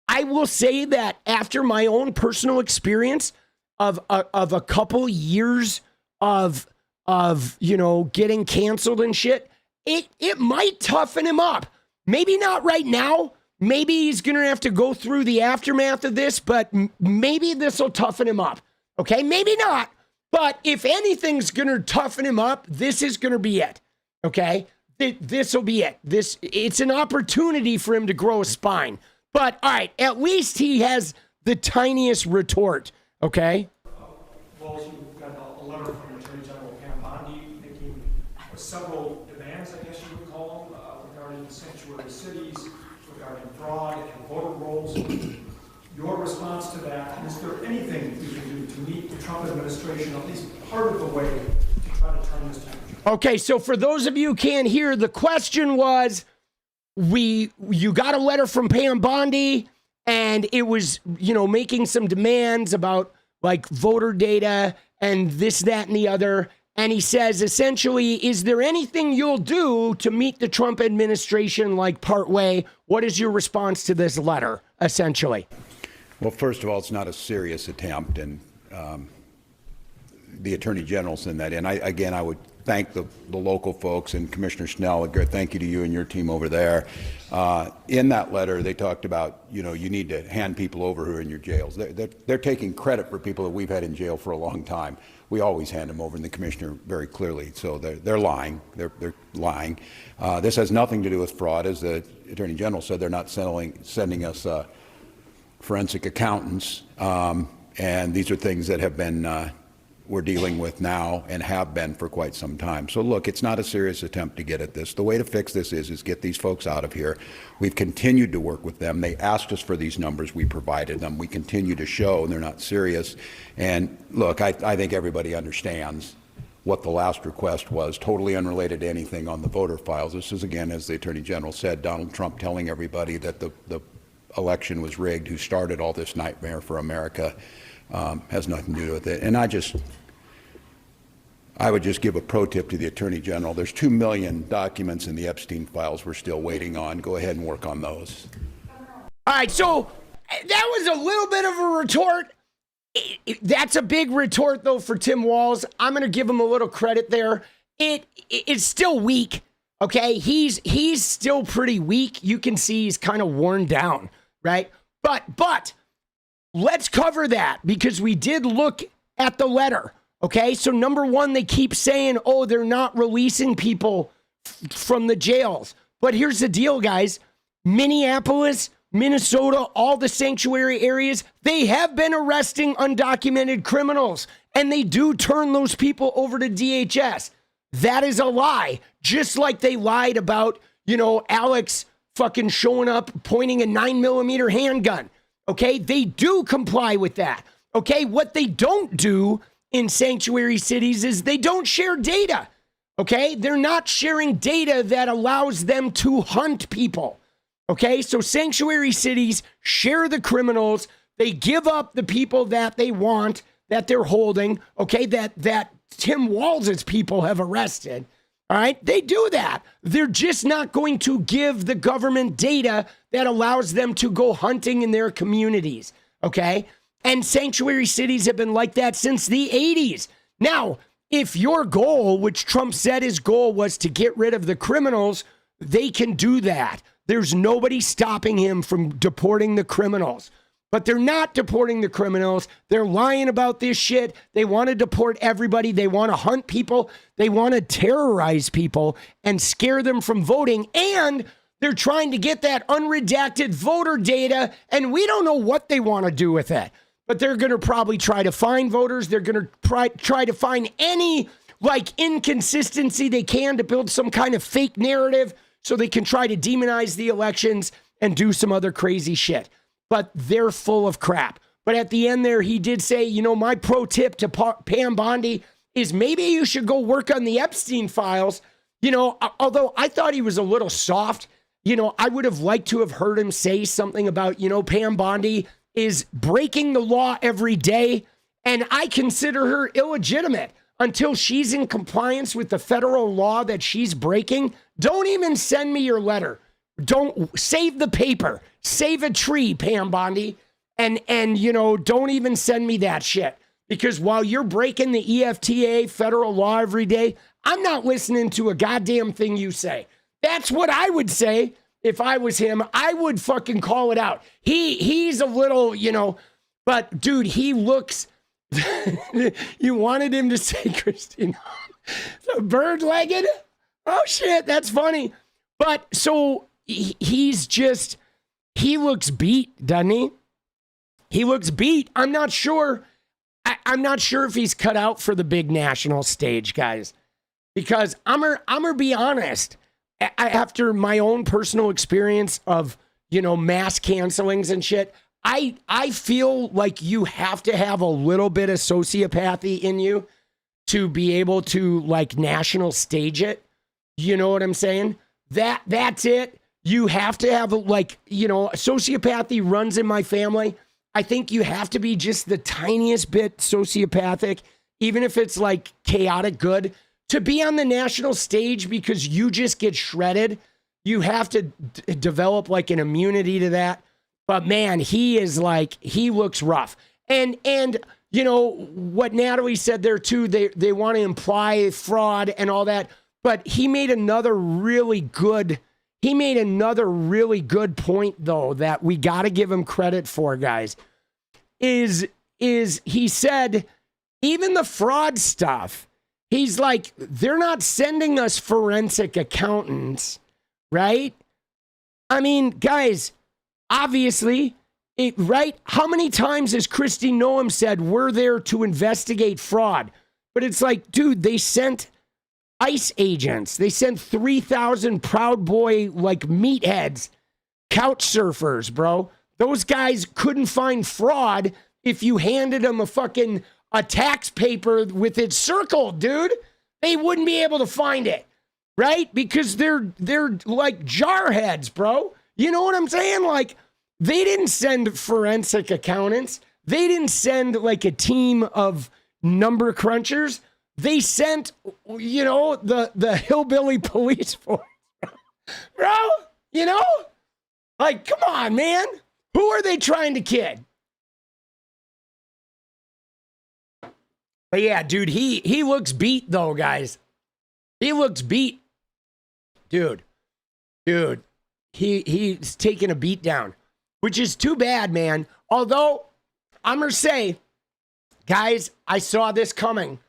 I will say that after my own personal experience of a couple years of getting canceled and shit, it might toughen him up. Maybe not right now. Maybe he's going to have to go through the aftermath of this, but maybe this will toughen him up. Okay, maybe not. But if anything's going to toughen him up, this is going to be it. Okay, this will be it. It's an opportunity for him to grow a spine. But all right, at least he has the tiniest retort. Okay. Well, you got a letter from Attorney General Pam Bondi making several demands, I guess you would call them, regarding the sanctuary cities, regarding fraud and voter rolls. Your response to that, is there anything you can do to meet the Trump administration, at least part of the way, to try to turn this temperature? Okay, so for those of you who can't hear, the question was, you got a letter from Pam Bondi, and it was, making some demands about like voter data and this, that, and the other. And he says, essentially, is there anything you'll do to meet the Trump administration like part way? What is your response to this letter, essentially? Well, first of all, it's not a serious attempt, and the Attorney General sent that in. I would thank the local folks and Commissioner 𝗙elle. Thank you to you and your team over there. In that letter, they talked about, you need to hand people over who are in your jails. They're taking credit for people that we've had in jail for a long time. We always hand them over, and the commissioner very clearly. So they're lying. They're lying. This has nothing to do with fraud, as the Attorney General said. They're not sending us forensic accountants, and these are things that have been we're dealing with now and have been for quite some time. So look, it's not a serious attempt to get at this. The way to fix this is get these folks out of here. We've continued to work with them. They asked us for these numbers. We provided them. We continue to show they're not serious. And look, I think everybody understands what the last request was, totally unrelated to anything on the voter files. This is, again, as the Attorney General said, Donald Trump telling everybody that the election was rigged, who started all this nightmare for America. Has nothing to do with it. And I would just give a pro tip to the Attorney General. There's 2 million documents in the Epstein files we're still waiting on. Go ahead and work on those. All right, so that was a little bit of a retort. That's a big retort, though, for Tim Walz. I'm going to give him a little credit there. It's still weak, okay? He's still pretty weak. You can see he's kind of worn down, right? But let's cover that, because we did look at the letter, okay? So number one, they keep saying, oh, they're not releasing people from the jails. But here's the deal, guys. Minneapolis, Minnesota, all the sanctuary areas, they have been arresting undocumented criminals, and they do turn those people over to DHS. That is a lie. Just like they lied about, Alex fucking showing up, pointing a 9mm handgun. Okay, they do comply with that. Okay, what they don't do in sanctuary cities is they don't share data. Okay, they're not sharing data that allows them to hunt people. Okay, so sanctuary cities share the criminals. They give up the people that they want, that they're holding. Okay, that Tim Walz's people have arrested. All right, they do that. They're just not going to give the government data that allows them to go hunting in their communities, okay? And sanctuary cities have been like that since the 80s. Now, if your goal, which Trump said his goal was to get rid of the criminals, they can do that. There's nobody stopping him from deporting the criminals. But they're not deporting the criminals. They're lying about this shit. They want to deport everybody. They want to hunt people. They want to terrorize people and scare them from voting. And they're trying to get that unredacted voter data, and we don't know what they want to do with it. But they're going to probably try to find voters. They're going to try to find any inconsistency they can to build some kind of fake narrative so they can try to demonize the elections and do some other crazy shit. But they're full of crap. But at the end there, he did say, my pro tip to Pam Bondi is maybe you should go work on the Epstein files. Although I thought he was a little soft, I would have liked to have heard him say something about, Pam Bondi is breaking the law every day. And I consider her illegitimate until she's in compliance with the federal law that she's breaking. Don't even send me your letter. Don't save the paper. Save a tree, Pam Bondi. And don't even send me that shit. Because while you're breaking the EFTA federal law every day, I'm not listening to a goddamn thing you say. That's what I would say if I was him. I would fucking call it out. He's a little, but dude, he looks, you wanted him to say Christine, the bird-legged? Oh shit, that's funny. But so he looks beat, doesn't he? He looks beat. I'm not sure. I'm not sure if he's cut out for the big national stage, guys. Because I'm gonna be honest. After my own personal experience of, mass cancelings and shit, I feel like you have to have a little bit of sociopathy in you to be able to national stage it. You know what I'm saying? That's it. You have to have sociopathy runs in my family. I think you have to be just the tiniest bit sociopathic, even if it's chaotic good, to be on the national stage because you just get shredded. You have to develop an immunity to that. But man, he looks rough. And what Natalie said there too, they want to imply fraud and all that. But he made another really good point though that we got to give him credit for, guys. Is he said even the fraud stuff, he's like, they're not sending us forensic accountants, right? I mean, guys, obviously, right? How many times has Kristi Noem said we're there to investigate fraud? But it's dude, they sent ICE agents. They sent 3,000 Proud Boy meatheads, couch surfers, bro. Those guys couldn't find fraud if you handed them a tax paper with it circled, dude. They wouldn't be able to find it, right? Because they're like jarheads, bro. You know what I'm saying? They didn't send forensic accountants. They didn't send a team of number crunchers. They sent, the hillbilly police force, bro. Come on, man. Who are they trying to kid? But yeah, dude, he looks beat though, guys. He looks beat. Dude, he's taking a beat down, which is too bad, man. Although, I'm gonna say, guys, I saw this coming.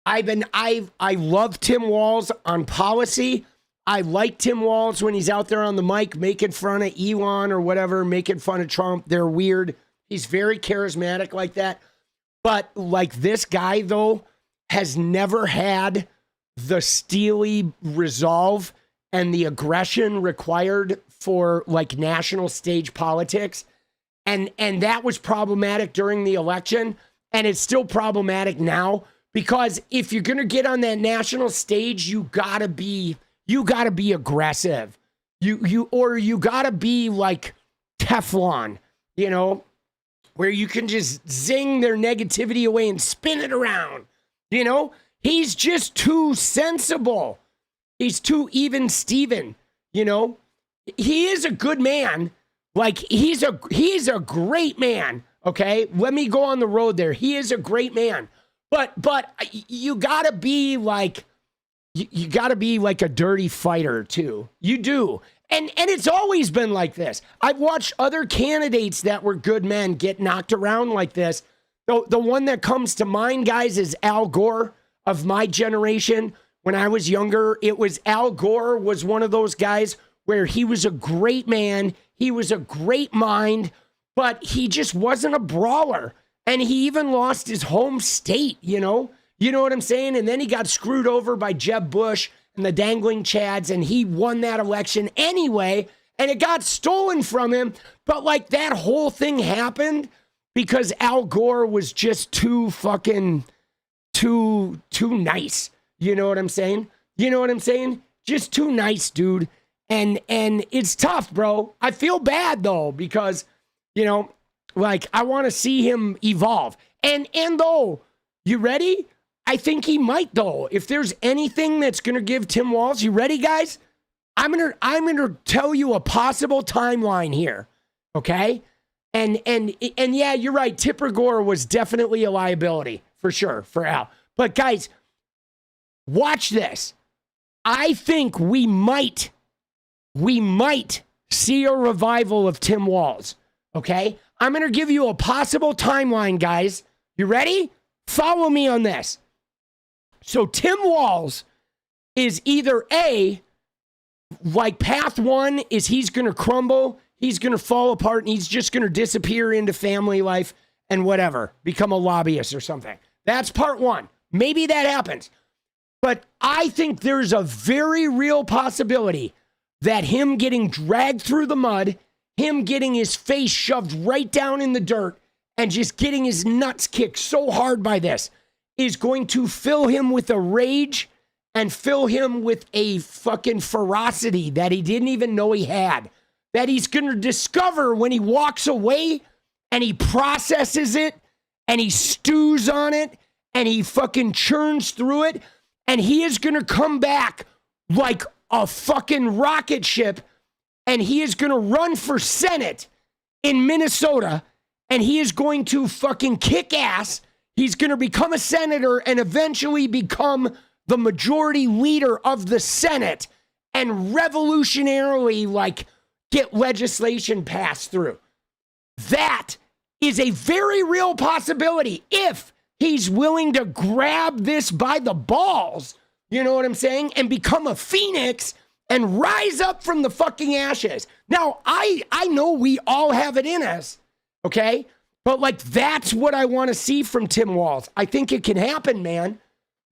I love Tim Walz on policy. I like Tim Walz when he's out there on the mic making fun of Elon or whatever, making fun of Trump. They're weird. He's very charismatic like that. But this guy, though, has never had the steely resolve and the aggression required for national stage politics. And that was problematic during the election. And it's still problematic now because if you're going to get on that national stage, you gotta be aggressive. You gotta be like Teflon, where you can just zing their negativity away and spin it around. He's just too sensible. He's too even Steven, He is a good man. He's a great man. Okay, let me go on the road there. He is a great man. But you gotta be you gotta be a dirty fighter too. You do. And it's always been like this. I've watched other candidates that were good men get knocked around like this. The one that comes to mind, guys, is Al Gore of my generation. When I was younger, it was Al Gore was one of those guys where he was a great man. He was a great mind, but he just wasn't a brawler. And he even lost his home state, you know? You know what I'm saying? And then he got screwed over by Jeb Bush and the dangling chads, and he won that election anyway, and it got stolen from him. But like that whole thing happened because Al Gore was just too nice. You know what I'm saying? You know what I'm saying? Just too nice, dude. And it's tough, bro. I feel bad though, because, you know, like I want to see him evolve. And though, you ready? I think he might though. If there's anything that's going to give Tim Walz, you ready, guys? I'm going to tell you a possible timeline here. Okay? And yeah, you're right. Tipper Gore was definitely a liability for sure for Al. But guys, watch this. I think we might see a revival of Tim Walz. Okay? I'm going to give you a possible timeline, guys. You ready? Follow me on this. So Tim Walz is either A, like path one is he's going to crumble, he's going to fall apart, and he's just going to disappear into family life and whatever, become a lobbyist or something. That's part one. Maybe that happens. But I think there's a very real possibility that him getting dragged through the mud, him getting his face shoved right down in the dirt, and just getting his nuts kicked so hard by this is going to fill him with a rage and fill him with a fucking ferocity that he didn't even know he had. That he's going to discover when he walks away and he processes it and he stews on it and he fucking churns through it. And he is going to come back like a fucking rocket ship, and he is going to run for Senate in Minnesota, and he is going to fucking kick ass. He's going to become a senator and eventually become the majority leader of the Senate and revolutionarily like get legislation passed through. That is a very real possibility if he's willing to grab this by the balls, you know what I'm saying, and become a phoenix and rise up from the fucking ashes. Now, I know we all have it in us, okay? But like, that's what I want to see from Tim Walz. I think it can happen, man.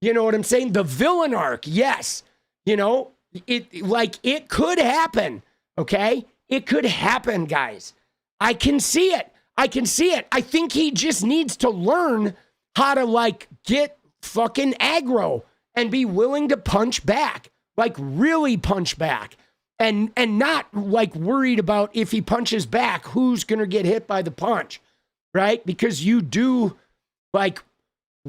You know what I'm saying? The villain arc, yes. You know, it could happen, okay? It could happen, guys. I can see it. I think he just needs to learn how to like get fucking aggro and be willing to punch back, like really punch back, and not like worried about if he punches back, who's going to get hit by the punch. Right? Because you do, like,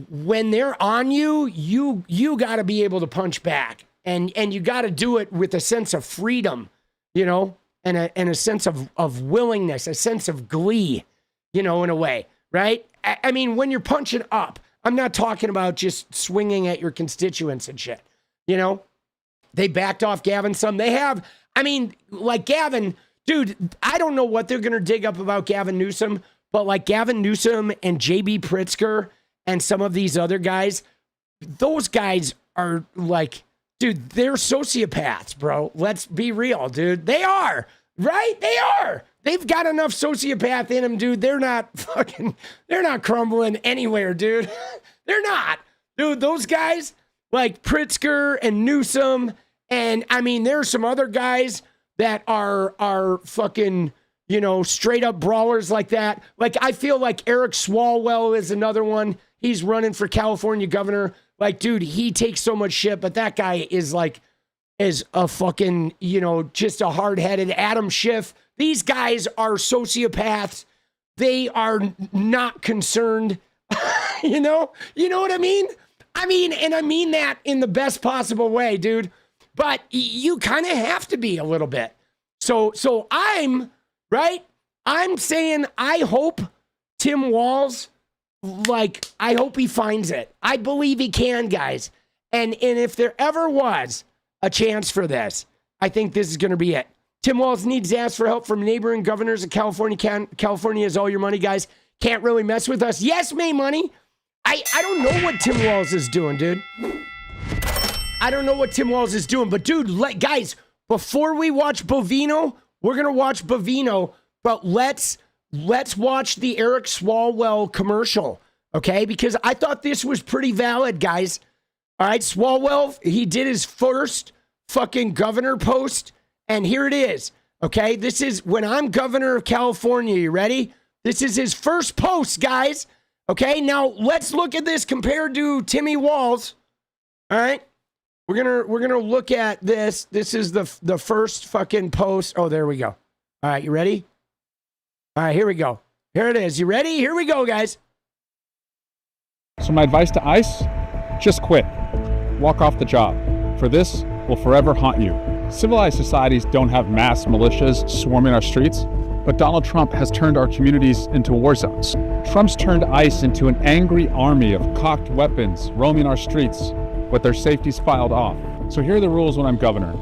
when they're on you, you got to be able to punch back. And you got to do it with a sense of freedom, you know, and a sense of willingness, a sense of glee, you know, in a way, right? I mean, when you're punching up, I'm not talking about just swinging at your constituents and shit, you know? They backed off Gavin some. They have, I mean, like Gavin, dude, I don't know what they're going to dig up about Gavin Newsom, but like Gavin Newsom and J.B. 𝗵𝗡 and some of these other guys, those guys are like, dude, they're sociopaths, bro. Let's be real, dude. They are, right? They are. They've got enough sociopath in them, dude. They're not crumbling anywhere, dude. They're not. Dude, those guys like 𝗵𝗡 and Newsom, and I mean, there's some other guys that are fucking, you know, straight up brawlers like that. Like, I feel like Eric Swalwell is another one. He's running for California governor. Like, dude, he takes so much shit, but that guy is a fucking, you know, just a hard-headed Adam Schiff. These guys are sociopaths. They are not concerned. You know what I mean? And I mean that in the best possible way, dude. But you kind of have to be a little bit. So I'm saying I hope Tim Walz, like, I hope he finds it. I believe he can, guys. And if there ever was a chance for this, I think this is going to be it. Tim Walz needs to ask for help from neighboring governors of California. California has all your money, guys. Can't really mess with us. Yes, May Money. I don't know what Tim Walz is doing, dude. I don't know what Tim Walz is doing. But, dude, guys, before we watch Bovino, we're going to watch Bovino. But let's watch the Eric Swalwell commercial, okay? Because I thought this was pretty valid, guys. All right, Swalwell, he did his first fucking governor post, and here it is, okay? This is when I'm governor of California. You ready? This is his first post, guys. Okay, now let's look at this compared to Timmy Walz. All right, we're gonna look at this. This is the first fucking post. Oh, there we go. All right, you ready? All right, here we go. Here it is. You ready? Here we go, guys. So my advice to ICE, just quit. Walk off the job. For this will forever haunt you. Civilized societies don't have mass militias swarming our streets, but Donald Trump has turned our communities into war zones. Trump's turned ICE into an angry army of cocked weapons roaming our streets with their safeties filed off. So here are the rules when I'm governor.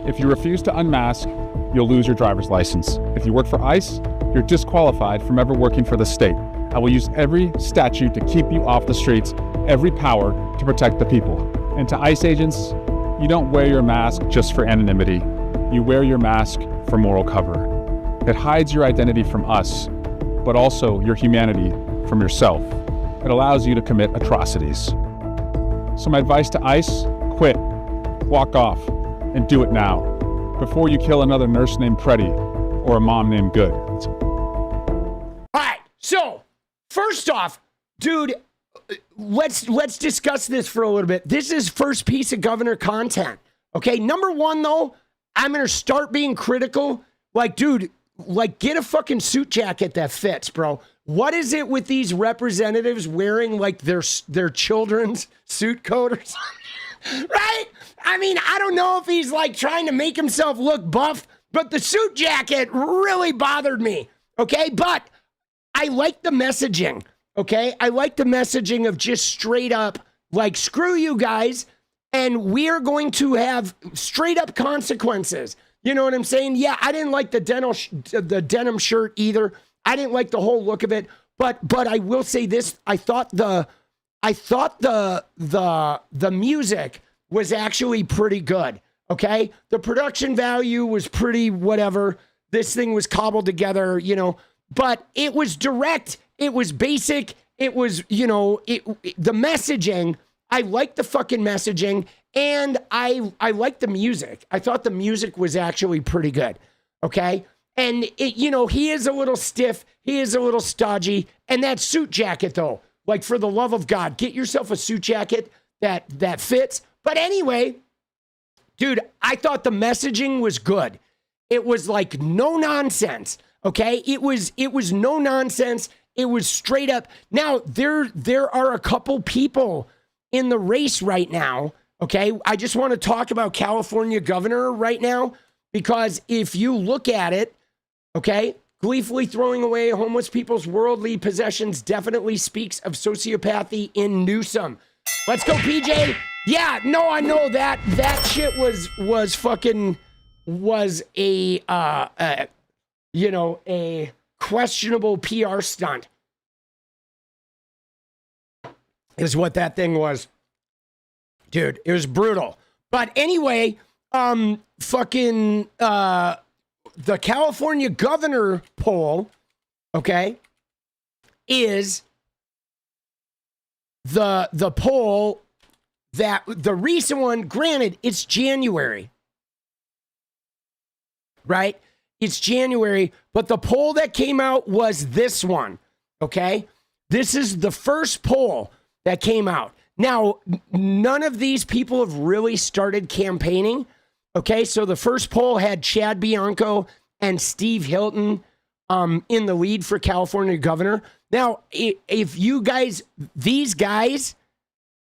If you refuse to unmask, you'll lose your driver's license. If you work for ICE, you're disqualified from ever working for the state. I will use every statute to keep you off the streets, every power to protect the people. And to ICE agents, you don't wear your mask just for anonymity. You wear your mask for moral cover. It hides your identity from us, but also your humanity from yourself. It allows you to commit atrocities. So my advice to ICE, quit, walk off, and do it now, before you kill another nurse named 𝗏 or a mom named Good. All right, so first off, dude, let's discuss this for a little bit. This is first piece of governor content. Okay, number one though, I'm gonna start being critical. Like, dude, like get a fucking suit jacket that fits, bro. What is it with these representatives wearing like their children's suit coat or something? Right? I mean, I don't know if he's like trying to make himself look buff, but the suit jacket really bothered me. Okay, but I like the messaging. Okay, I like the messaging of just straight up like screw you guys, and we are going to have straight up consequences. You know what I'm saying? Yeah, I didn't like the denim shirt either. I didn't like the whole look of it. But I will say this: I thought the music was actually pretty good. Okay, the production value was pretty whatever. This thing was cobbled together, you know. But it was direct. It was basic. It was, you know, the messaging. I liked the fucking messaging. And I like the music. I thought the music was actually pretty good. Okay. And you know, he is a little stiff. He is a little stodgy. And that suit jacket though, like for the love of God, get yourself a suit jacket that fits. But anyway, dude, I thought the messaging was good. It was like no nonsense. Okay. It was no nonsense. It was straight up. Now there are a couple people in the race right now. Okay, I just want to talk about California governor right now, because if you look at it, okay, gleefully throwing away homeless people's worldly possessions definitely speaks of sociopathy in Newsom. Let's go, PJ. Yeah, no, I know that shit was fucking a you know, a questionable PR stunt. Is what that thing was. Dude, it was brutal. But anyway, the California governor poll, okay, is the poll that the recent one, granted, it's January, right? It's January, but the poll that came out was this one, okay? This is the first poll that came out. Now, none of these people have really started campaigning. Okay, so the first poll had Chad Bianco and Steve Hilton in the lead for California governor. Now, if you guys, these guys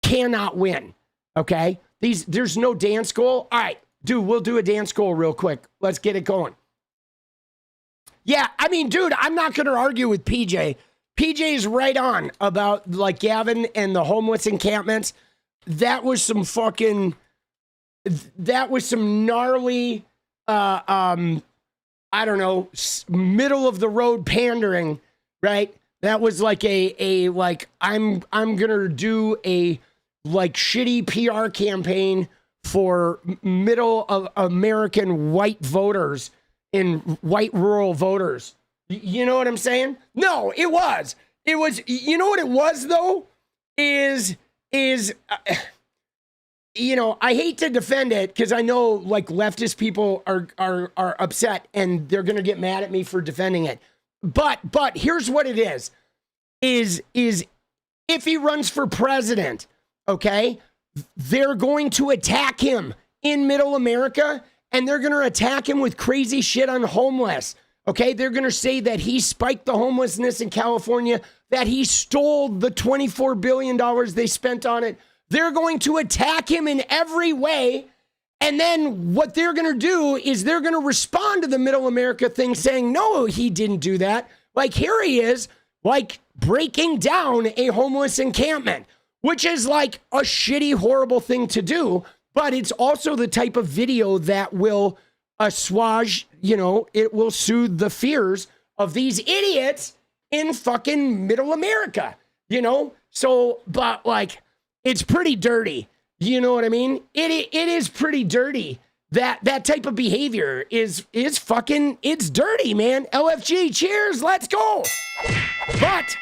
cannot win. Okay, there's no dance goal. All right, dude, we'll do a dance goal real quick. Let's get it going. Yeah, I mean, dude, I'm not going to argue with PJ. PJ's right on about like Gavin and the homeless encampments. That was some gnarly I don't know, middle of the road pandering, right? That was like a like I'm gonna do a like shitty PR campaign for middle of American white voters in white rural voters. You know what I'm saying? No, it was, you know what it was though? Is you know, I hate to defend it because I know like leftist people are upset and they're going to get mad at me for defending it. But here's what it is if he runs for president, okay, they're going to attack him in middle America and they're going to attack him with crazy shit on homeless. Okay, they're going to say that he spiked the homelessness in California, that he stole the $24 billion they spent on it. They're going to attack him in every way. And then what they're going to do is they're going to respond to the middle America thing saying, no, he didn't do that. Like here he is, like breaking down a homeless encampment, which is like a shitty, horrible thing to do. But it's also the type of video that will assuage, you know, it will soothe the fears of these idiots in fucking middle America, you know? So, but like, it's pretty dirty. You know what I mean? It is pretty dirty. That type of behavior is fucking, it's dirty, man. LFG, cheers, let's go. But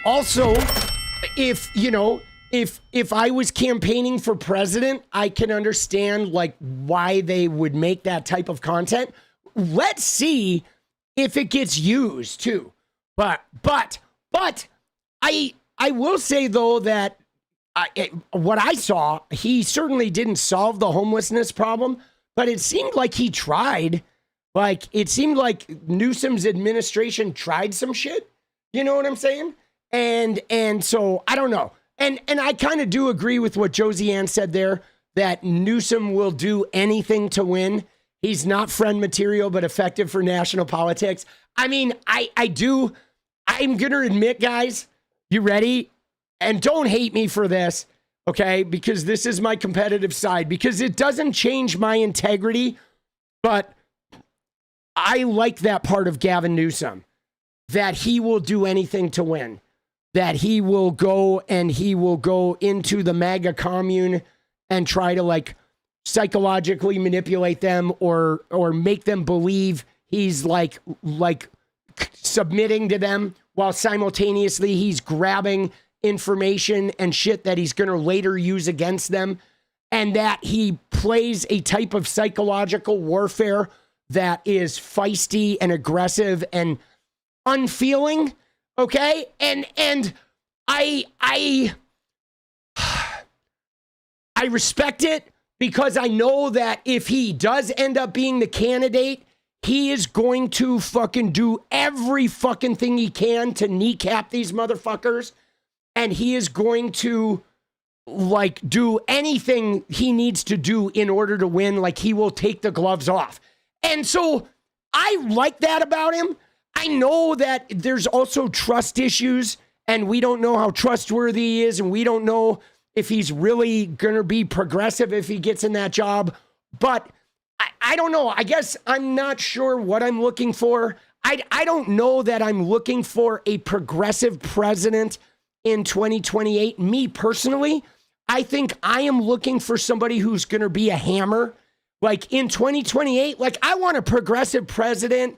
also, if, you know, if I was campaigning for president, I can understand like why they would make that type of content. Let's see if it gets used too. But I will say though that what I saw, he certainly didn't solve the homelessness problem, but it seemed like he tried. Like it seemed like Newsom's administration tried some shit. You know what I'm saying? And so I don't know. And I kind of do agree with what Josie Ann said there, that Newsom will do anything to win. He's not friend material, but effective for national politics. I mean, I do. I'm going to admit, guys, you ready? And don't hate me for this, okay? Because this is my competitive side, because it doesn't change my integrity, but I like that part of Gavin Newsom, that he will do anything to win. That he will go into the Maga commune and try to like psychologically manipulate them or make them believe he's like submitting to them while simultaneously he's grabbing information and shit that he's going to later use against them, and that he plays a type of psychological warfare that is feisty and aggressive and unfeeling. Okay. And I respect it because I know that if he does end up being the candidate, he is going to fucking do every fucking thing he can to kneecap these motherfuckers. And he is going to like do anything he needs to do in order to win. Like he will take the gloves off. And so I like that about him. I know that there's also trust issues and we don't know how trustworthy he is. And we don't know if he's really going to be progressive if he gets in that job. But I don't know. I guess I'm not sure what I'm looking for. I don't know that I'm looking for a progressive president in 2028. Me personally, I think I am looking for somebody who's going to be a hammer. Like in 2028, like I want a progressive president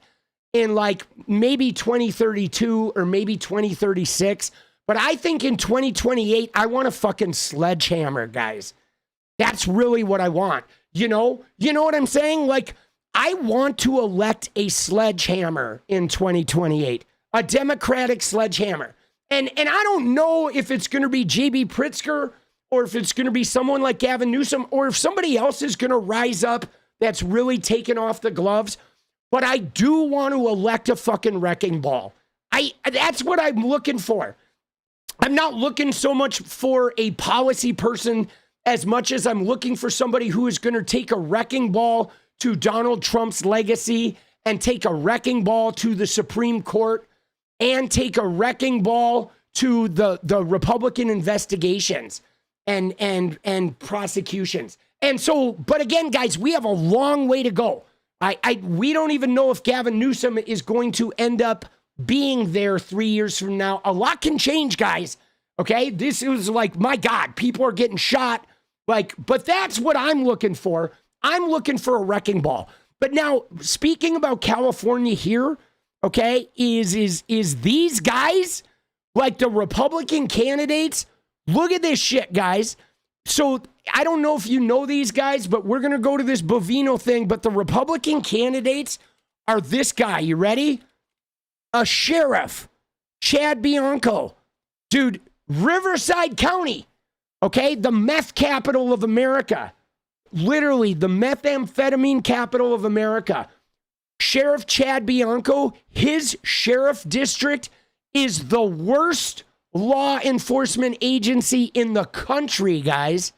in like maybe 2032 or maybe 2036. But I think in 2028, I want a fucking sledgehammer, guys. That's really what I want. You know what I'm saying? Like I want to elect a sledgehammer in 2028, a Democratic sledgehammer. And I don't know if it's going to be J.B. Pritzker or if it's going to be someone like Gavin Newsom or if somebody else is going to rise up that's really taken off the gloves. But I do want to elect a fucking wrecking ball. That's what I'm looking for. I'm not looking so much for a policy person as much as I'm looking for somebody who is going to take a wrecking ball to Donald Trump's legacy and take a wrecking ball to the Supreme Court and take a wrecking ball to the Republican investigations and prosecutions. And so, but again, guys, we have a long way to go. We don't even know if Gavin Newsom is going to end up being there 3 years from now. A lot can change, guys. Okay, this is like, my God, people are getting shot. Like, but that's what I'm looking for. I'm looking for a wrecking ball. But now, speaking about California here, okay, is these guys, like the Republican candidates, look at this shit, guys. So I don't know if you know these guys, but we're going to go to this Bovino thing. But the Republican candidates are this guy. You ready? A sheriff, 𝗙𝗵𝗍𝗀. Dude, Riverside County, okay? The meth capital of America. Literally, the methamphetamine capital of America. Sheriff 𝗙𝗵𝗍𝗀, his sheriff district is the worst law enforcement agency in the country, guys.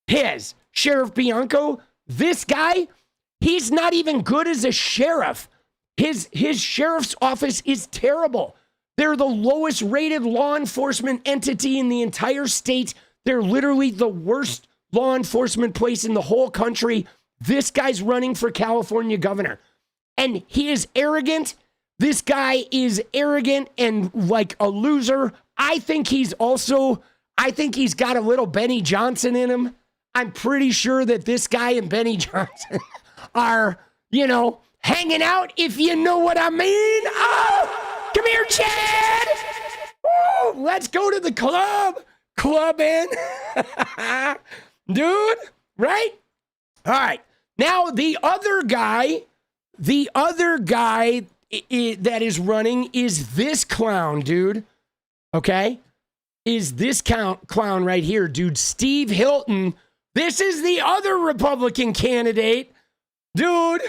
His Sheriff Bianco, this guy, he's not even good as a sheriff. His sheriff's office is terrible. They're the lowest rated law enforcement entity in the entire state. They're literally the worst law enforcement place in the whole country. This guy's running for California governor. And he is arrogant. This guy is arrogant and like a loser. I think he's got a little Benny Johnson in him. I'm pretty sure that this guy and Benny Johnson are, hanging out, if you know what I mean. Oh, come here, Chad. Oh, let's go to the club. Club in. Dude, right? All right. Now, the other guy that is running is this clown, dude. Okay? Is this clown right here, dude. Steve Hilton. This is the other Republican candidate. Dude,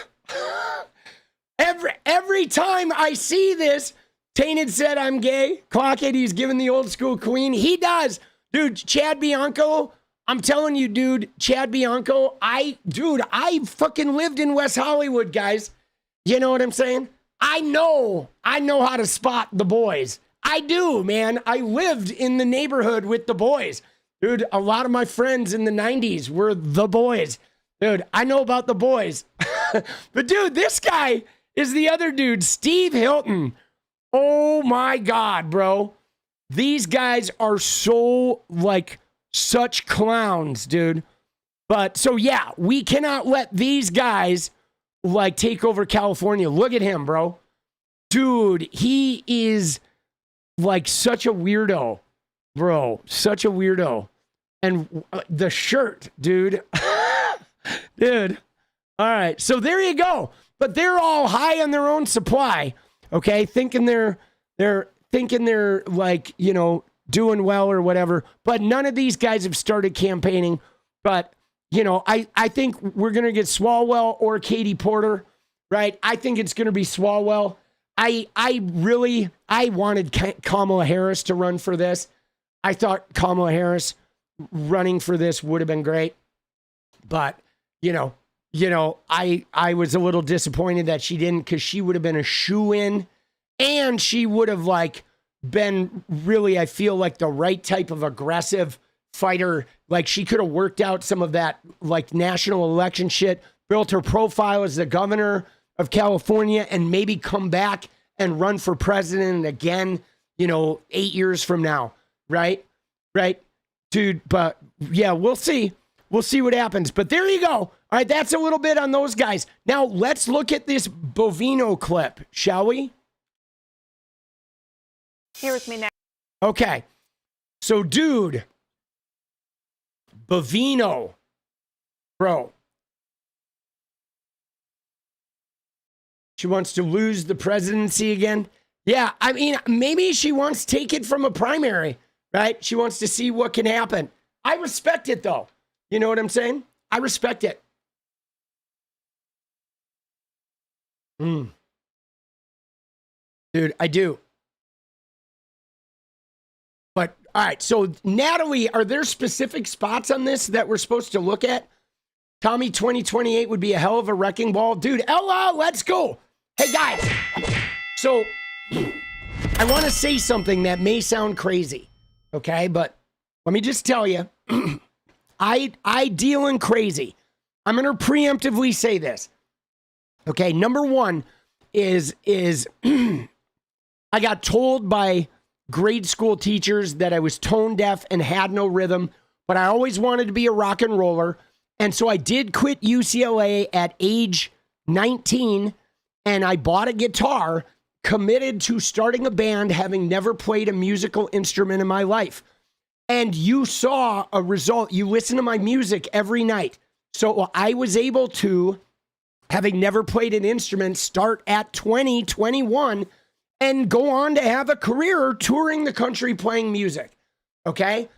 every time I see this, Tainted said I'm gay. Clock it, he's giving the old school queen. He does. Dude, 𝗙𝗵𝗍𝗀, I'm telling you, dude, 𝗙𝗵𝗍𝗀, I fucking lived in West Hollywood, guys. You know what I'm saying? I know how to spot the boys. I do, man. I lived in the neighborhood with the boys. Dude, a lot of my friends in the 90s were the boys. Dude, I know about the boys. But dude, this guy is the other dude, Steve Hilton. Oh my God, bro. These guys are so, such clowns, dude. But, so yeah, we cannot let these guys, take over California. Look at him, bro. Dude, he is, such a weirdo, bro. Such a weirdo. And the shirt, dude. Dude. All right. So there you go. But they're all high on their own supply. Okay. Thinking they're doing well or whatever. But none of these guys have started campaigning. But, I think we're going to get Swalwell or Katie Porter, right? I think it's going to be Swalwell. I wanted Kamala Harris to run for this. I thought Kamala Harris running for this would have been great. But, I was a little disappointed that she didn't, because she would have been a shoo-in, and she would have been really, I feel like, the right type of aggressive fighter. She could have worked out some of that national election shit, built her profile as the governor of California, and maybe come back and run for president again, 8 years from now. Right? Dude, but yeah, we'll see. We'll see what happens. But there you go. All right, that's a little bit on those guys. Now, let's look at this Bovino clip, shall we? Here with me now. Okay. So, dude, Bovino, bro. She wants to lose the presidency again. Yeah, I mean, maybe she wants to take it from a primary, right? She wants to see what can happen. I respect it, though. You know what I'm saying? I respect it. Dude, I do. But, all right, so, Natalie, are there specific spots on this that we're supposed to look at? Tommy 2028 would be a hell of a wrecking ball. Dude, Ella, let's go. Hey, guys. So, I want to say something that may sound crazy, okay? But let me just tell you, I deal in crazy. I'm going to preemptively say this. Okay, number one is I got told by grade school teachers that I was tone deaf and had no rhythm, but I always wanted to be a rock and roller. And so I did quit UCLA at age 19, and I bought a guitar, committed to starting a band, having never played a musical instrument in my life. And you saw a result. You listen to my music every night. So I was able to, having never played an instrument, start at 20, 21, and go on to have a career touring the country playing music. Okay?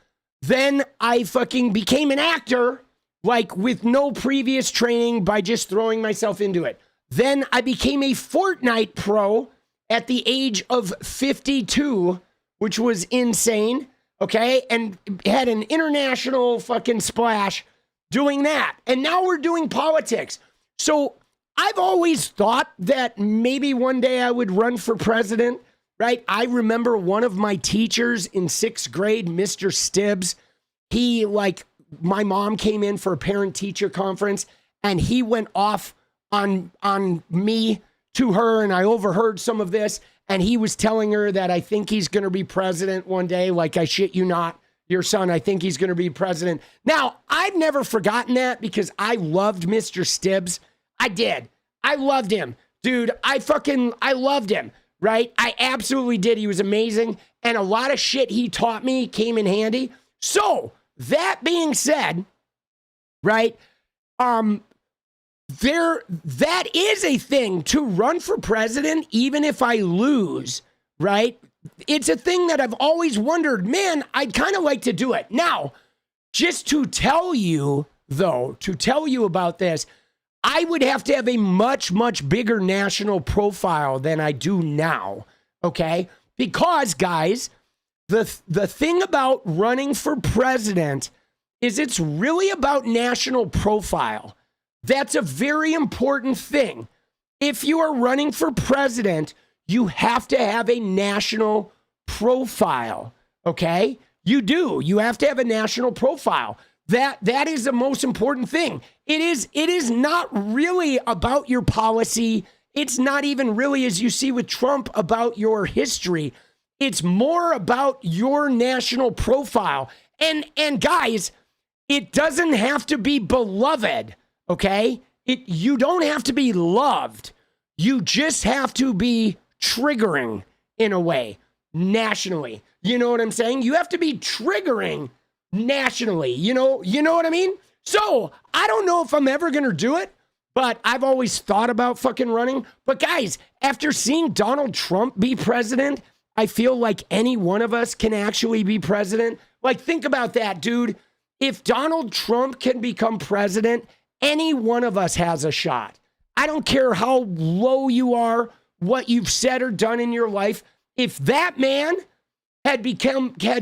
Then I fucking became an actor, like with no previous training, by just throwing myself into it. Then I became a Fortnite pro at the age of 52, which was insane. Okay? And had an international fucking splash doing that. And now we're doing politics. So I've always thought that maybe one day I would run for president, right? I remember one of my teachers in 6th grade, Mr. Stibbs, he, like, my mom came in for a parent-teacher conference, and he went off on me to her, and I overheard some of this, and he was telling her that I think he's going to be president one day, like, I shit you not, your son, I think he's going to be president. Now, I've never forgotten that because I loved Mr. Stibbs. I did. I loved him. Dude, I loved him, right? I absolutely did. He was amazing. And a lot of shit he taught me came in handy. So, that being said, right, that is a thing to run for president, even if I lose, right? It's a thing that I've always wondered, man, I'd kind of like to do it. Now, just to tell you, though, about this, I would have to have a much, much bigger national profile than I do now, okay? Because, guys, the thing about running for president is it's really about national profile. That's a very important thing. If you are running for president, you have to have a national profile, okay? You do. You have to have a national profile. That is the most important thing. It is not really about your policy. It's not even really, as you see with Trump, about your history. It's more about your national profile. And guys, it doesn't have to be beloved, okay? You don't have to be loved. You just have to be triggering in a way, nationally. You know what I'm saying? You have to be triggering nationally. You know what I mean? So I don't know if I'm ever going to do it, but I've always thought about fucking running. But guys, after seeing Donald Trump be president, I feel like any one of us can actually be president. Like, think about that, dude. If Donald Trump can become president, any one of us has a shot. I don't care how low you are, what you've said or done in your life. If that man can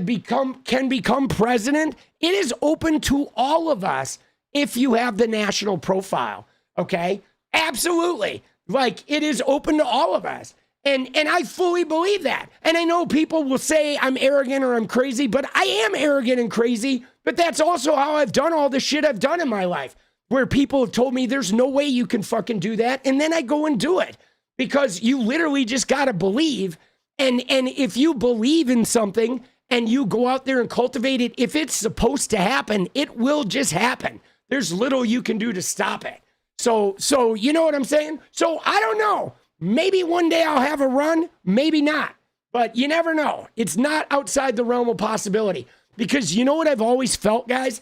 become president, it is open to all of us if you have the national profile, okay? Absolutely. Like, it is open to all of us. And I fully believe that. And I know people will say I'm arrogant or I'm crazy, but I am arrogant and crazy. But that's also how I've done all the shit I've done in my life, where people have told me there's no way you can fucking do that. And then I go and do it because you literally just got to believe. And if you believe in something and you go out there and cultivate it, if it's supposed to happen, it will just happen. There's little you can do to stop it. So you know what I'm saying? So I don't know. Maybe one day I'll have a run, maybe not. But you never know. It's not outside the realm of possibility. Because you know what I've always felt, guys?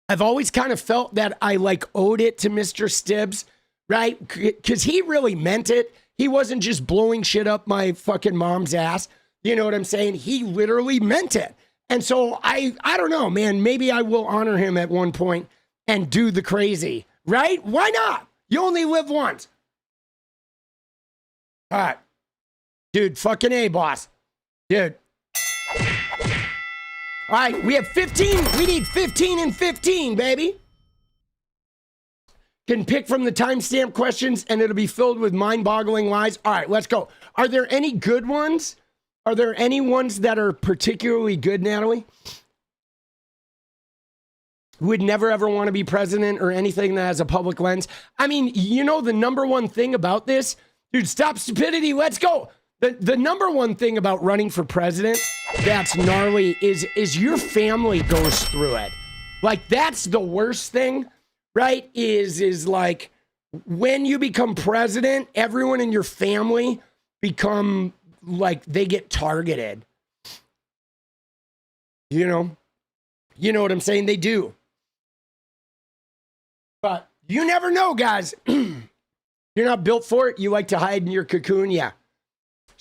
I've always kind of felt that I like owed it to Mr. Stibbs, right? Because he really meant it. He wasn't just blowing shit up my fucking mom's ass. You know what I'm saying? He literally meant it. And so I don't know, man. Maybe I will honor him at one point and do the crazy, right? Why not? You only live once. All right. Dude, fucking A, boss. Dude. All right, we have 15. We need 15 and 15, baby. Can pick from the timestamp questions, and it'll be filled with mind-boggling lies. All right, let's go. Are there any good ones? Are there any ones that are particularly good, Natalie? who would never ever want to be president or anything that has a public lens. I mean, you know, the number one thing about this, dude, stop stupidity. Let's go. The number one thing about running for president that's gnarly is your family goes through it. Like, that's the worst thing, right? Is like when you become president, everyone in your family become like they get targeted. You know what I'm saying? They do. But you never know, guys. You're not built for it. You like to hide in your cocoon. Yeah.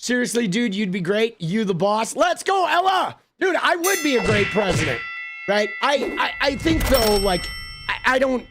Seriously, dude, you'd be great. You the boss. Let's go, Ella. Dude, I would be a great president, right? I think though, like, I don't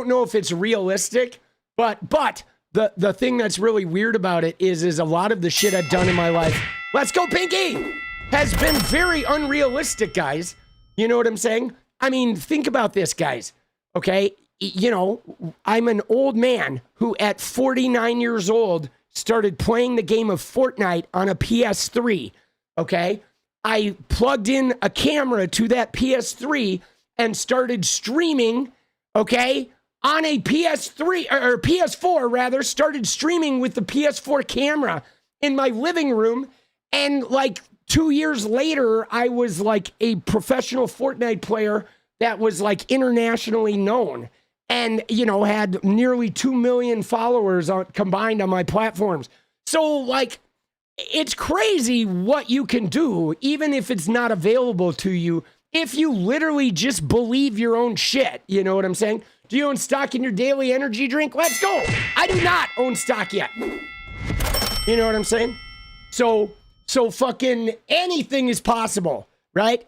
know if it's realistic, but the thing that's really weird about it is a lot of the shit I've done in my life, let's go, Pinky, has been very unrealistic, guys. You know what I'm saying? I mean, think about this, guys. Okay, you know, I'm an old man who at 49 years old started playing the game of Fortnite on a PS3, okay? I plugged in a camera to that PS3 and started streaming, okay, on a PS3, or PS4 rather, started streaming with the PS4 camera in my living room, and like 2 years later, I was like a professional Fortnite player that was like internationally known. And, you know, had nearly 2 million followers combined on my platforms. So, like, it's crazy what you can do, even if it's not available to you, if you literally just believe your own shit. You know what I'm saying? Do you own stock in your daily energy drink? Let's go. I do not own stock yet. You know what I'm saying? So fucking anything is possible, right?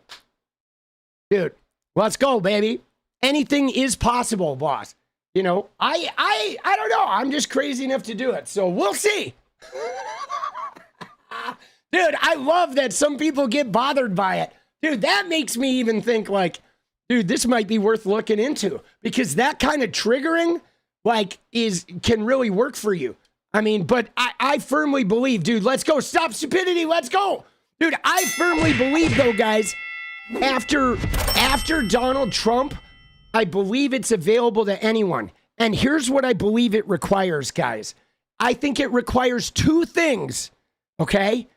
Dude, let's go, baby. Anything is possible, boss. You know, I don't know. I'm just crazy enough to do it. So we'll see. Dude, I love that some people get bothered by it. Dude, that makes me even think like, dude, this might be worth looking into, because that kind of triggering like can really work for you. I mean, but I firmly believe, dude, let's go. Stop stupidity. Let's go. Dude, I firmly believe though, guys, after Donald Trump, I believe it's available to anyone. And here's what I believe it requires, guys. I think it requires two things, okay?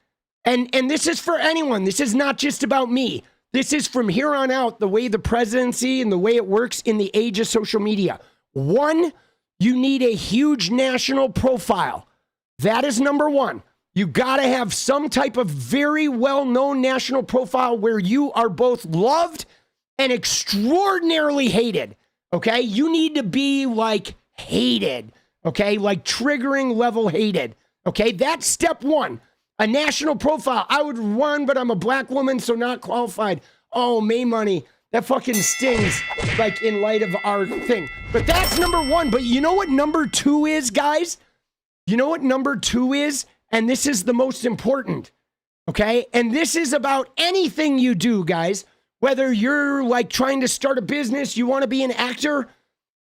And this is for anyone. This is not just about me. This is from here on out, the way the presidency and the way it works in the age of social media. One, you need a huge national profile. That is number one. You got to have some type of very well-known national profile where you are both loved and extraordinarily hated, okay? You need to be, like, hated, okay? Like, triggering level hated, okay? That's step one. A national profile. I would run, but I'm a black woman, so not qualified. Oh, May money. That fucking stings, like, in light of our thing. But that's number one. But you know what number two is, guys? You know what number two is? And this is the most important, okay? And this is about anything you do, guys. Whether you're like trying to start a business, you want to be an actor,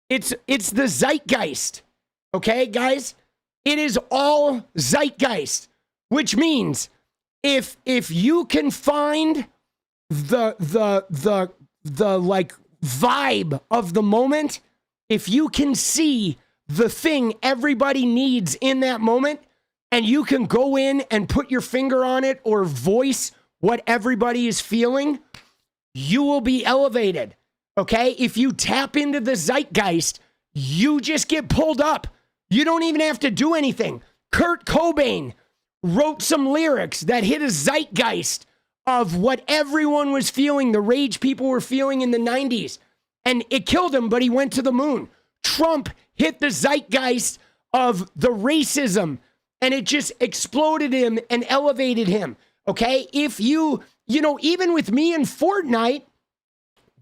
it's the zeitgeist. Okay, guys? It is all zeitgeist, which means if you can find the like vibe of the moment, if you can see the thing everybody needs in that moment, and you can go in and put your finger on it or voice what everybody is feeling, you will be elevated, okay? If you tap into the zeitgeist, you just get pulled up. You don't even have to do anything. Kurt Cobain wrote some lyrics that hit a zeitgeist of what everyone was feeling, the rage people were feeling in the 90s. And it killed him, but he went to the moon. Trump hit the zeitgeist of the racism, and it just exploded him and elevated him, okay? If you know, even with me in Fortnite,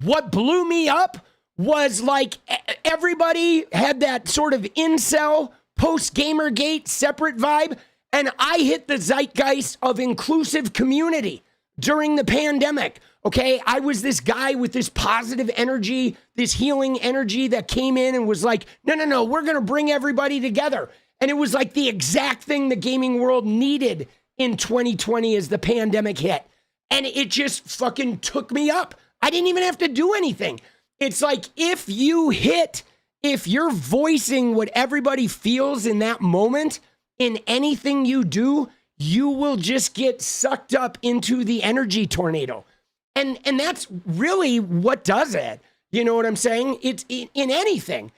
what blew me up was like everybody had that sort of incel, post-Gamergate, separate vibe, and I hit the zeitgeist of inclusive community during the pandemic, okay? I was this guy with this positive energy, this healing energy that came in and was like, no, we're going to bring everybody together. And it was like the exact thing the gaming world needed in 2020 as the pandemic hit. And it just fucking took me up. I didn't even have to do anything. It's like if you're voicing what everybody feels in that moment in anything you do, you will just get sucked up into the energy tornado. And that's really what does it. You know what I'm saying? It's in anything.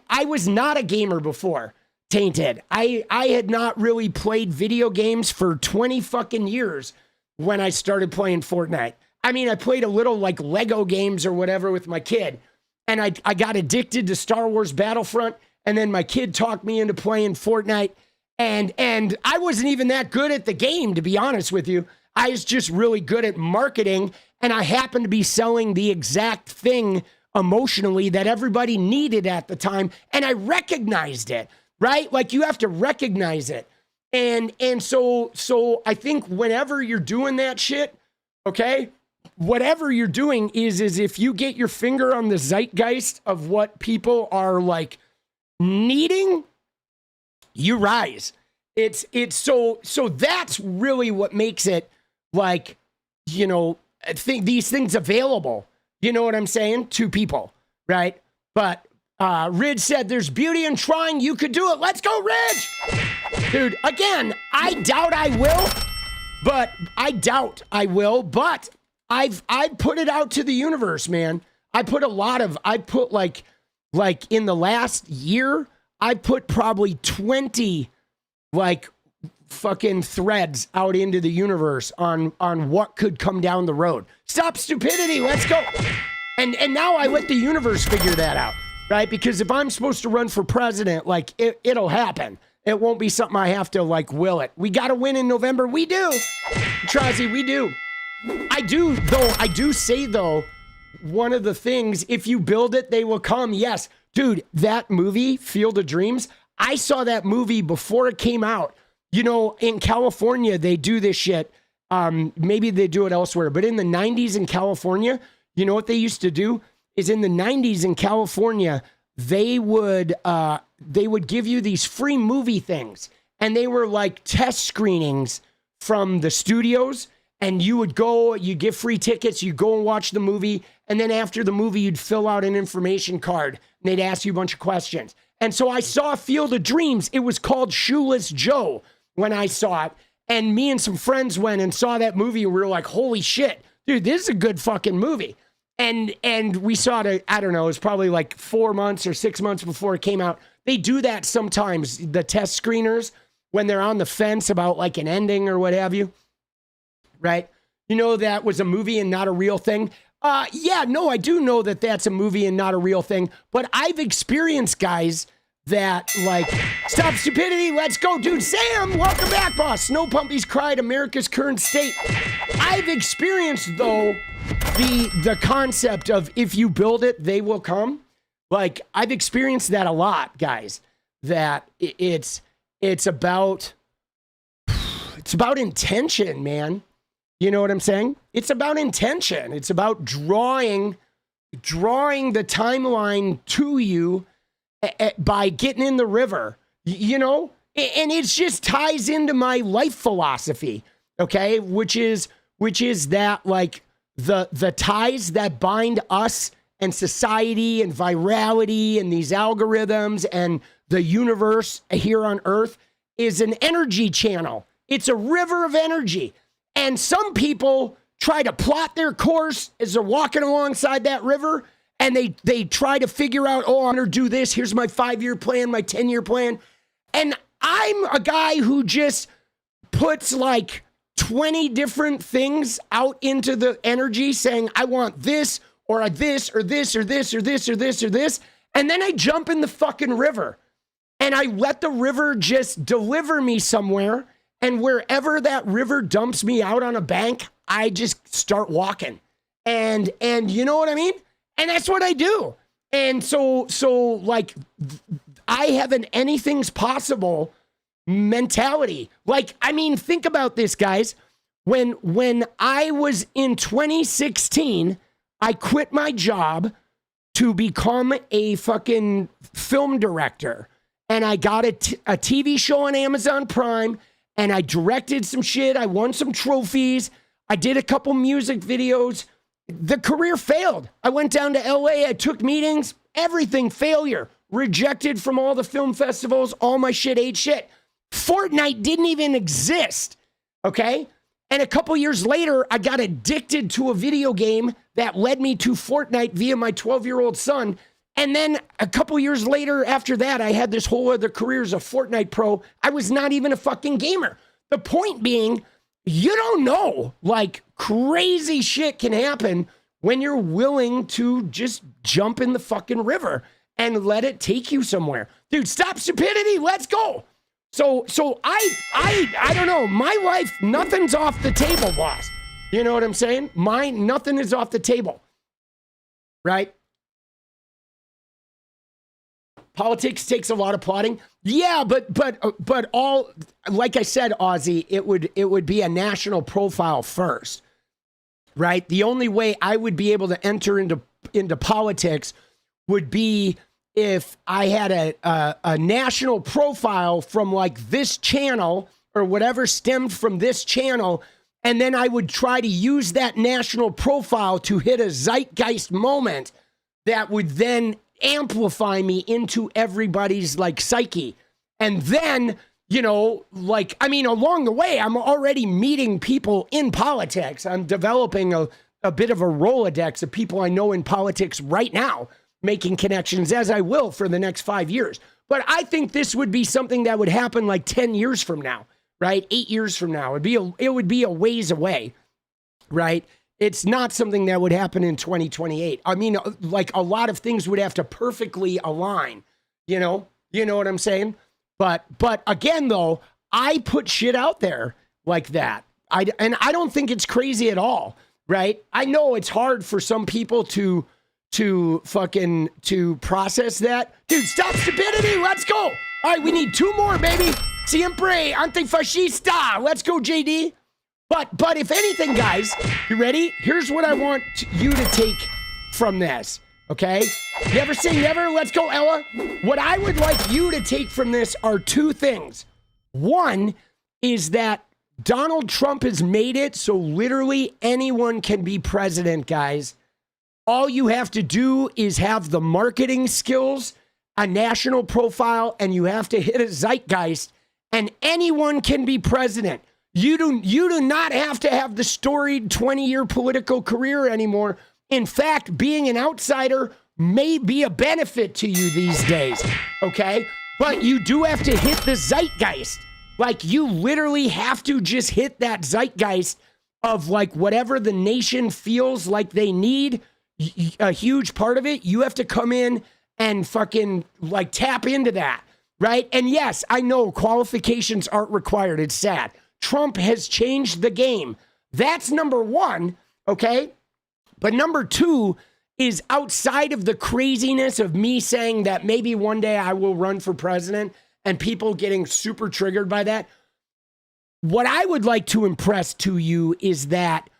I was not a gamer before, Tainted. I had not really played video games for 20 fucking years when I started playing Fortnite. I mean, I played a little like Lego games or whatever with my kid. And I got addicted to Star Wars Battlefront. And then my kid talked me into playing Fortnite. And I wasn't even that good at the game, to be honest with you. I was just really good at marketing. And I happened to be selling the exact thing emotionally that everybody needed at the time. And I recognized it, right? Like you have to recognize it. And so I think whenever you're doing that shit, okay, whatever you're doing is if you get your finger on the zeitgeist of what people are like needing, you rise. It's so that's really what makes it like, you know, I think these things available, you know what I'm saying, to people, right? But Ridge said there's beauty in trying. You could do it. Let's go, Ridge. Dude, again, I doubt I will, but I've put it out to the universe, man. I put like in the last year, I put probably 20 like fucking threads out into the universe on what could come down the road. Stop stupidity. Let's go. And now I let the universe figure that out, right? Because if I'm supposed to run for president, like it'll happen. It won't be something I have to like will it. We got to win in November. We do. 𝗙𝗪𝗓, we do. I do say though, one of the things, if you build it, they will come. Yes. Dude, that movie, Field of Dreams, I saw that movie before it came out. You know, in California, they do this shit. Maybe they do it elsewhere, but in the 90s in California, you know what they used to do? Is in the 90s in California, they would give you these free movie things. And they were like test screenings from the studios. And you would go, you get free tickets, you go and watch the movie. And then after the movie, you'd fill out an information card. And they'd ask you a bunch of questions. And so I saw Field of Dreams. It was called Shoeless Joe when I saw it. And me and some friends went and saw that movie. And we were like, holy shit, dude, this is a good fucking movie. And we saw it, I don't know, it was probably like 4 months or 6 months before it came out. They do that sometimes, the test screeners, when they're on the fence about like an ending or what have you. Right? You know, that was a movie and not a real thing. Yeah, no, I do know that that's a movie and not a real thing. But I've experienced guys that like, stop stupidity, let's go. Dude, Sam, welcome back, boss. Snow Pumpies cried America's current state. I've experienced, though, the concept of if you build it, they will come. Like, I've experienced that a lot, guys. That it's about intention, man. You know what I'm saying? It's about intention. It's about drawing the timeline to you by getting in the river, you know? And it just ties into my life philosophy, okay? Which is that like the ties that bind us and society and virality and these algorithms and the universe here on Earth is an energy channel. It's a river of energy. And some people try to plot their course as they're walking alongside that river, and they try to figure out, oh, I'm going to do this. Here's my 5-year plan, my 10-year plan. And I'm a guy who just puts like 20 different things out into the energy saying, I want this or this or this or this or this or this or this. And then I jump in the fucking river and I let the river just deliver me somewhere. And wherever that river dumps me out on a bank, I just start walking. And you know what I mean? And that's what I do. And so like I have an anything's possible mentality. Like, I mean, think about this, guys. When I was in 2016, I quit my job to become a fucking film director. And I got a TV show on Amazon Prime. And I directed some shit. I won some trophies. I did a couple music videos. the career failed. I went down to LA, I took meetings, everything failure. Rejected from all the film festivals, all my shit ate shit. Fortnite didn't even exist, okay? And a couple years later, I got addicted to a video game that led me to Fortnite via my 12-year-old son. And then a couple years later after that, I had this whole other career as a Fortnite pro. I was not even a fucking gamer. The point being, you don't know, like crazy shit can happen when you're willing to just jump in the fucking river and let it take you somewhere. Dude, stop stupidity. Let's go. So I don't know. My life, nothing's off the table, boss. You know what I'm saying? Nothing is off the table. Right? Politics takes a lot of plotting. Yeah, but all, like I said, Ozzy, it would be a national profile first. Right? The only way I would be able to enter into politics would be if I had a national profile from like this channel or whatever stemmed from this channel, and then I would try to use that national profile to hit a zeitgeist moment that would then amplify me into everybody's like psyche. And then, you know, like, I mean, along the way, I'm already meeting people in politics. I'm developing a bit of a Rolodex of people I know in politics right now, making connections, as I will for the next 5 years. But I think this would be something that would happen like 10 years from now, right? 8 years from now. It would be a ways away, right? It's not something that would happen in 2028. I mean, like a lot of things would have to perfectly align, you know what I'm saying? But again, though, I put shit out there like that. And I don't think it's crazy at all, right? I know it's hard for some people to process that. Dude, stop stupidity. Let's go. All right, we need 2 more, baby. 𝗙cie𝗶𝗋𝗧𝗏. Let's go, JD. But if anything, guys, you ready? Here's what I want you to take from this, okay? Never say never. Let's go, Ella. What I would like you to take from this are 2 things. One is that Donald Trump has made it so literally anyone can be president, guys. All you have to do is have the marketing skills, a national profile, and you have to hit a zeitgeist, and anyone can be president. You do not have to have the storied 20-year political career anymore. In fact, being an outsider may be a benefit to you these days, okay? But you do have to hit the zeitgeist. Like, you literally have to just hit that zeitgeist of, like, whatever the nation feels like they need. A huge part of it, you have to come in and fucking like tap into that, right? And yes, I know qualifications aren't required. It's sad. Trump has changed the game. That's number 1, okay? But number 2 is outside of the craziness of me saying that maybe one day I will run for president and people getting super triggered by that. What I would like to impress to you is that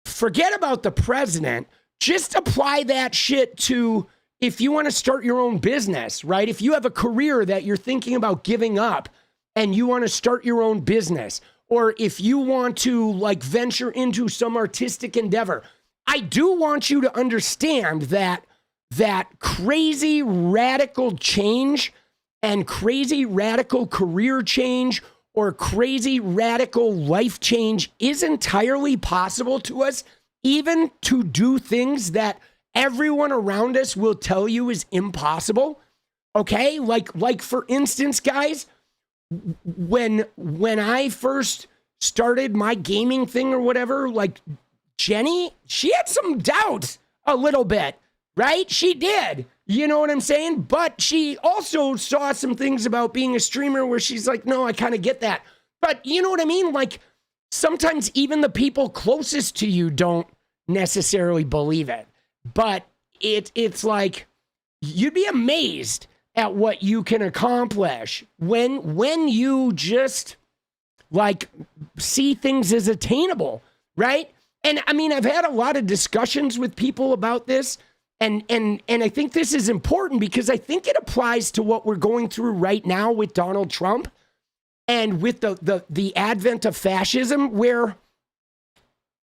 forget about the president. Just apply that shit to if you want to start your own business, right? If you have a career that you're thinking about giving up and you want to start your own business, or if you want to like venture into some artistic endeavor, I do want you to understand that crazy radical change and crazy radical career change or crazy radical life change is entirely possible to us. Even to do things that everyone around us will tell you is impossible, okay? Like for instance, guys, when I first started my gaming thing or whatever, like Jenny, she had some doubts a little bit, right? She did, you know what I'm saying? But she also saw some things about being a streamer where she's like, no, I kind of get that. But you know what I mean? Like sometimes even the people closest to you don't necessarily believe it, but it's like you'd be amazed at what you can accomplish when you just like see things as attainable, right? And I mean, I've had a lot of discussions with people about this, and I think this is important because I think it applies to what we're going through right now with Donald Trump and with the advent of fascism, where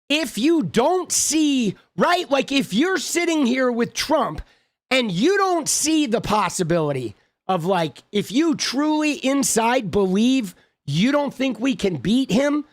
if you don't see, right? Like if you're sitting here with Trump and you don't see the possibility of like, if you truly inside believe you don't think we can beat him,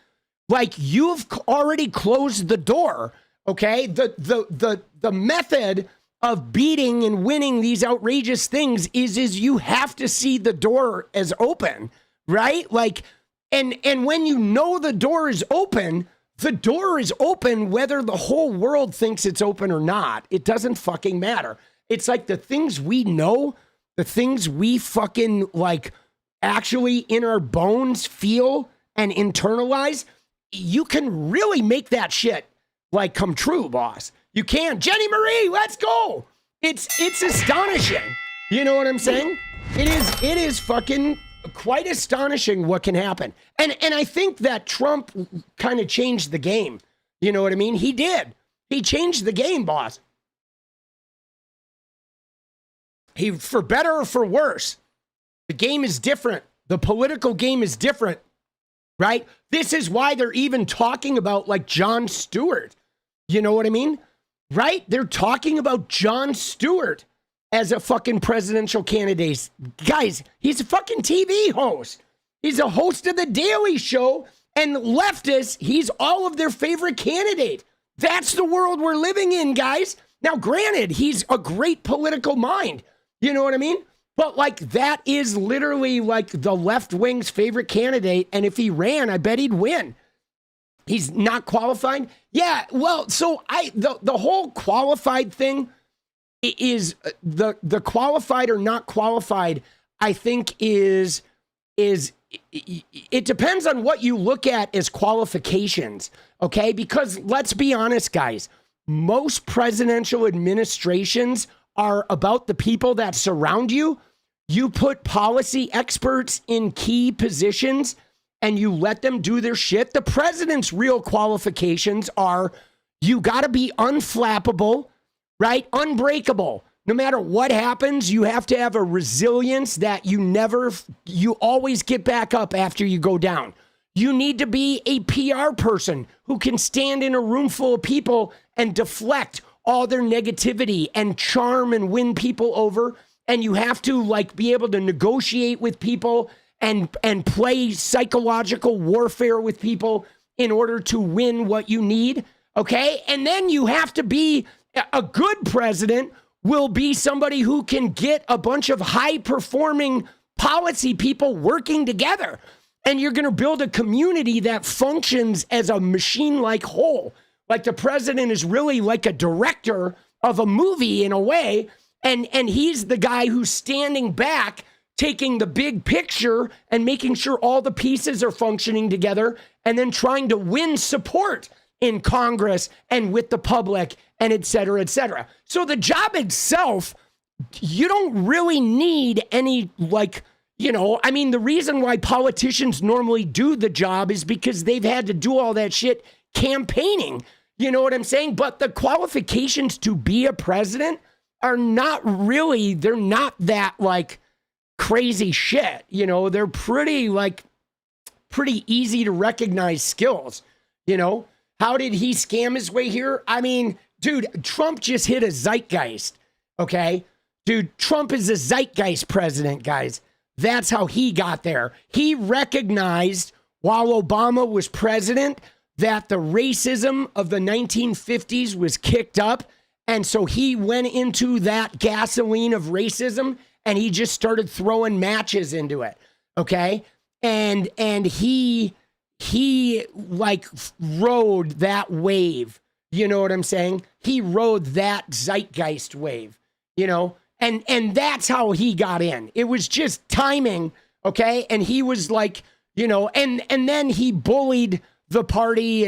like you've already closed the door, okay? The method of beating and winning these outrageous things is you have to see the door as open, right? Like, and when you know the door is open whether the whole world thinks it's open or not. It doesn't fucking matter. It's like the things we know, the things we fucking like actually in our bones feel and internalize, you can really make that shit like come true, boss. You can. Jenny Marie, let's go. It's astonishing. You know what I'm saying? It is fucking quite astonishing what can happen. And I think that Trump kind of changed the game. You know what I mean? He did. He changed the game, boss. He, for better or for worse, the game is different. The political game is different, right? This is why they're even talking about like Jon Stewart. You know what I mean? Right? They're talking about Jon Stewart as a fucking presidential candidate. Guys, he's a fucking TV host. He's a host of The Daily Show, and leftists, he's all of their favorite candidate. That's the world we're living in, guys. Now, granted, he's a great political mind. You know what I mean? But like that is literally like the left wing's favorite candidate. And if he ran, I bet he'd win. He's not qualified. Yeah. Well, so the whole qualified thing is the qualified or not qualified, I think is it depends on what you look at as qualifications. Okay. Because let's be honest, guys, most presidential administrations are about the people that surround you. You put policy experts in key positions and you let them do their shit. The president's real qualifications are you got to be unflappable, right? Unbreakable. No matter what happens, you have to have a resilience that you always get back up after you go down. You need to be a PR person who can stand in a room full of people and deflect all their negativity and charm and win people over. And you have to like be able to negotiate with people and play psychological warfare with people in order to win what you need. Okay. And then you have to be a good president will be somebody who can get a bunch of high performing policy people working together. And you're going to build a community that functions as a machine-like whole. Like the president is really like a director of a movie in a way. And he's the guy who's standing back, taking the big picture and making sure all the pieces are functioning together and then trying to win support in Congress and with the public and et cetera, et cetera. So the job itself, you don't really need any like, you know, I mean, the reason why politicians normally do the job is because they've had to do all that shit campaigning. You know what I'm saying? But the qualifications to be a president are not really, they're not that like crazy shit. You know, they're pretty easy to recognize skills. You know, how did he scam his way here? I mean, dude, Trump just hit a zeitgeist. Okay. Dude, Trump is a zeitgeist president, guys. That's how he got there. He recognized while Obama was president that the racism of the 1950s was kicked up. And so he went into that gasoline of racism and he just started throwing matches into it. Okay. And he like rode that wave. You know what I'm saying? He rode that zeitgeist wave, you know, and that's how he got in. It was just timing. Okay. And he was like, you know, and then he bullied the party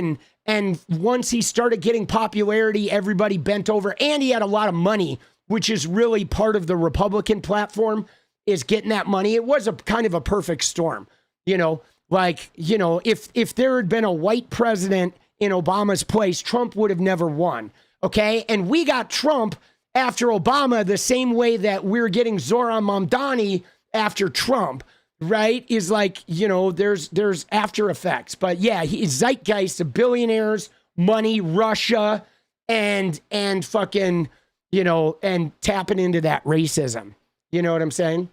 and once he started getting popularity, everybody bent over and he had a lot of money, which is really part of the Republican platform is getting that money. It was a kind of a perfect storm, you know, like, you know, if there had been a white president in Obama's place, Trump would have never won. Okay. And we got Trump after Obama the same way that we're getting Zoran Mamdani after Trump. Right, is like, you know, there's after effects. But yeah, he's zeitgeist of billionaires, money, Russia, and fucking, and tapping into that racism. You know what I'm saying?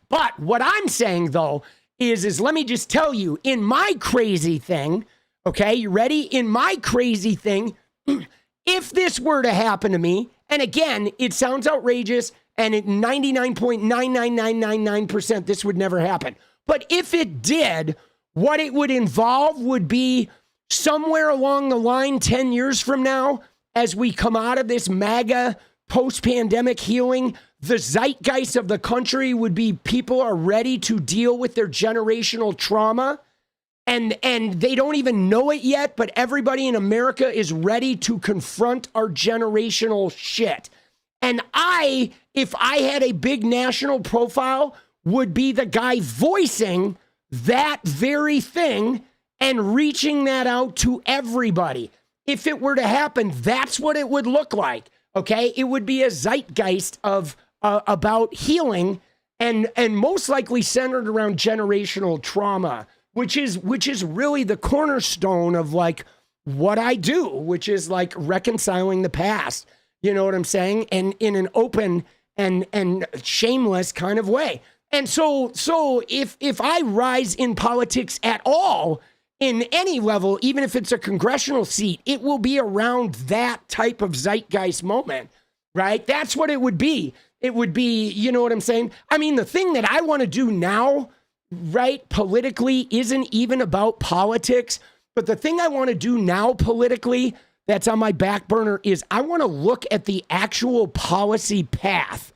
But what I'm saying, though, is let me just tell you, in my crazy thing, okay, you ready? In my crazy thing, if this were to happen to me, and again, it sounds outrageous, and at 99.99999%, this would never happen. But if it did, what it would involve would be somewhere along the line 10 years from now, as we come out of this MAGA post-pandemic healing, the zeitgeist of the country would be people are ready to deal with their generational trauma. And they don't even know it yet, but everybody in America is ready to confront our generational shit. And if I had a big national profile, would be the guy voicing that very thing and reaching that out to everybody. If it were to happen, that's what it would look like. Okay, it would be a zeitgeist of about healing and most likely centered around generational trauma, which is really the cornerstone of like what I do, which is like reconciling the past. You know what I'm saying? And in an open and shameless kind of way. And so if I rise in politics at all, in any level, even if it's a congressional seat, it will be around that type of zeitgeist moment, right? That's what it would be. It would be, you know what I'm saying? I mean, the thing that I want to do now, right, politically, isn't even about politics. But the thing I want to do now politically that's on my back burner is I want to look at the actual policy path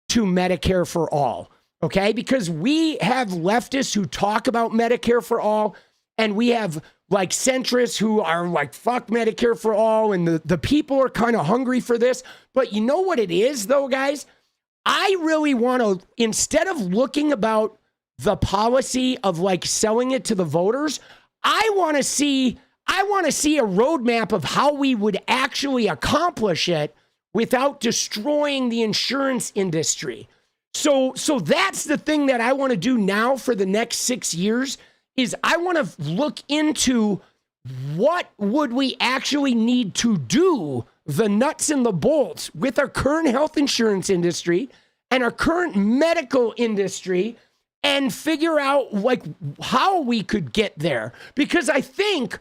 to Medicare for all, okay? Because we have leftists who talk about Medicare for all, and we have like centrists who are like, fuck Medicare for all, and the people are kind of hungry for this. But you know what it is, though, guys? I really want to, instead of looking about the policy of like selling it to the voters, I want to see a roadmap of how we would actually accomplish it without destroying the insurance industry. So that's the thing that I want to do now for the next 6 years is I want to look into what would we actually need to do, the nuts and the bolts with our current health insurance industry and our current medical industry, and figure out like how we could get there. Because I think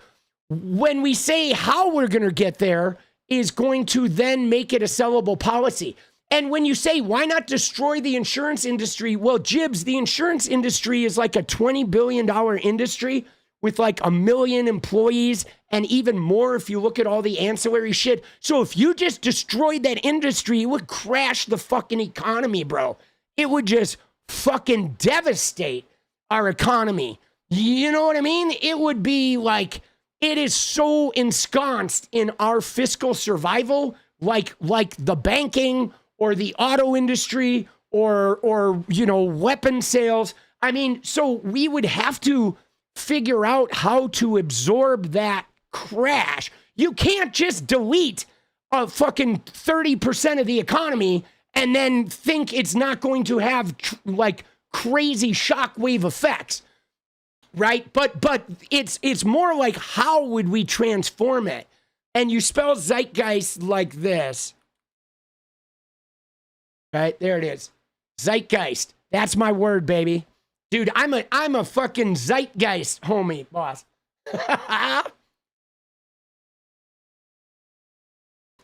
when we say how we're going to get there is going to then make it a sellable policy. And when you say, why not destroy the insurance industry? Well, Jibs, the insurance industry is like a $20 billion industry with like 1 million employees and even more if you look at all the ancillary shit. So if you just destroyed that industry, it would crash the fucking economy, bro. It would just fucking devastate our economy. You know what I mean? It would be like, it is so ensconced in our fiscal survival, like the banking or the auto industry or you know, weapon sales. I mean, so we would have to figure out how to absorb that crash. You can't just delete a fucking 30% of the economy and then think it's not going to have like crazy shockwave effects, right? But it's more like, how would we transform it? And you spell zeitgeist like this. Right, there it is. Zeitgeist. That's my word, baby. Dude, I'm a fucking zeitgeist, homie, boss.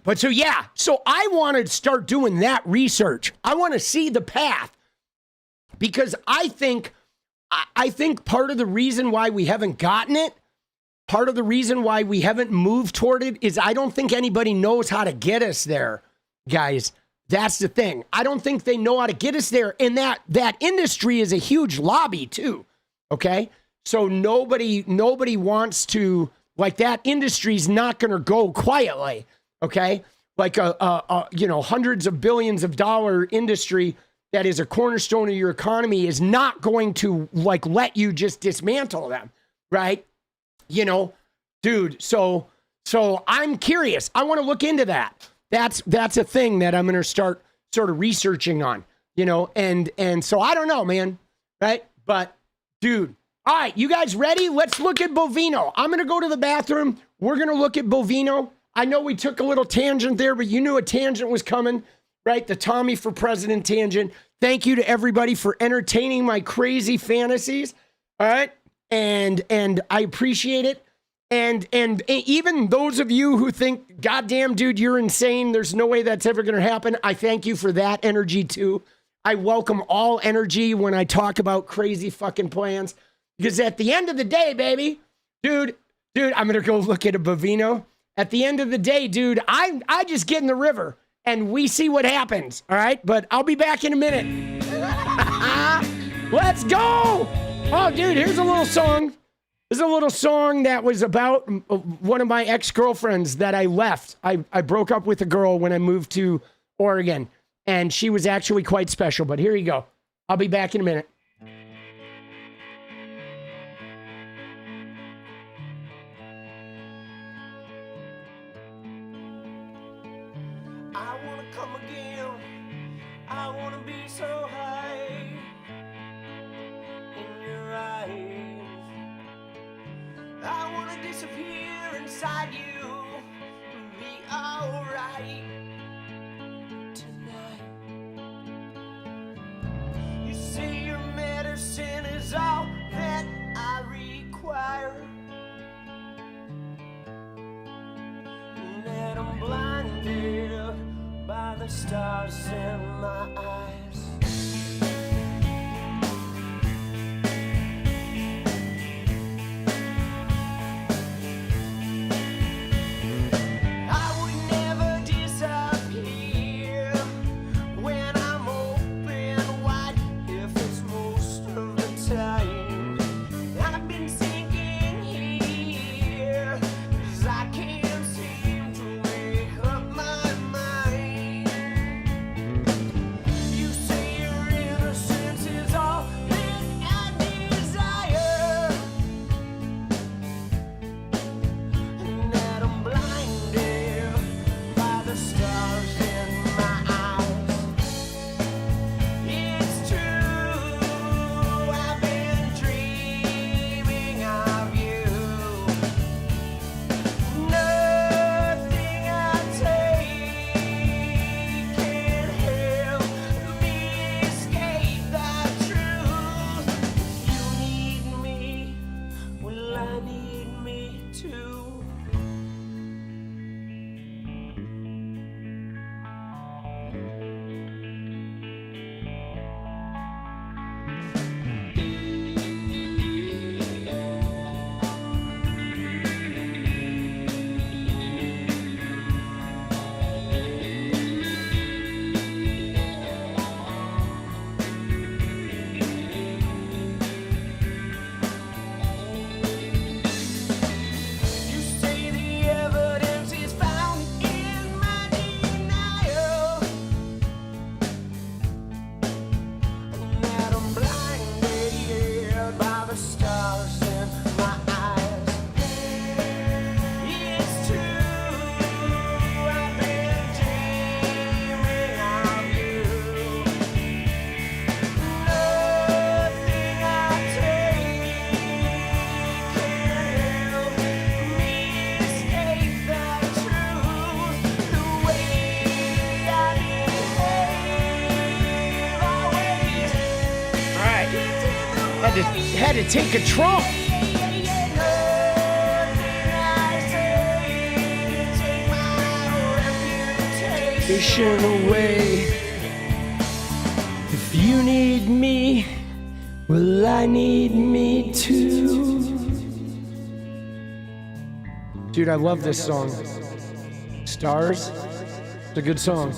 But so yeah, so I want to start doing that research. I want to see the path, because I think part of the reason why we haven't gotten it, part of the reason why we haven't moved toward it is I don't think anybody knows how to get us there, guys. That's the thing. I don't think they know how to get us there. And that industry is a huge lobby too. Okay. So nobody wants to, like, that industry's not going to go quietly. Okay. Like you know, hundreds of billions of dollar industry that is a cornerstone of your economy is not going to like let you just dismantle them. Right. You know, dude. So I'm curious. I want to look into that. That's a thing that I'm going to start sort of researching on, you know, and so I don't know, man, right? But dude, All right, you guys ready? Let's look at Bovino. I'm going to go to the bathroom. We're going to look at Bovino. I know we took a little tangent there, but you knew a tangent was coming, right? The Tommy for President tangent. Thank you to everybody for entertaining my crazy fantasies. All right? And I appreciate it. And even those of you who think, goddamn, dude, you're insane. There's no way that's ever going to happen. I thank you for that energy, too. I welcome all energy when I talk about crazy fucking plans. Because at the end of the day, baby, dude, I'm going to go look at a Bovino. At the end of the day, dude, I just get in the river and we see what happens. All right. But I'll be back in a minute. Let's go. Oh, dude, here's a little song. This is a little song that was about one of my ex-girlfriends that I left. I broke up with a girl when I moved to Oregon, and she was actually quite special. But here you go. I'll be back in a minute. I wanna come again. I wanna be so high in your eyes. I wanna disappear inside you and be alright tonight. You say your medicine is all that I require, and that I'm blinded by the stars in my eyes. I would never disappear when I'm open wide, if it's most of the time. I've been sinking here, 'cause I can't seem to make up my mind. You say your innocence is all that I desire, and that I'm blinded by the stars in my eyes. It's true, I've been dreaming of you. Nothing I take can help me escape that truth. You need me, well, I need me too. You say the evidence is found in my denial, and that I'm blinded by the stars in my eyes. It's true, I've been dreaming of you. Nothing I take can help me escape that truth. The way I behave, always. All right. Had to take a Trump. Nothing I say can take my reputation Fishing away. If you need me, well, I need me too. Dude, I love this song. Stars. It's a good song.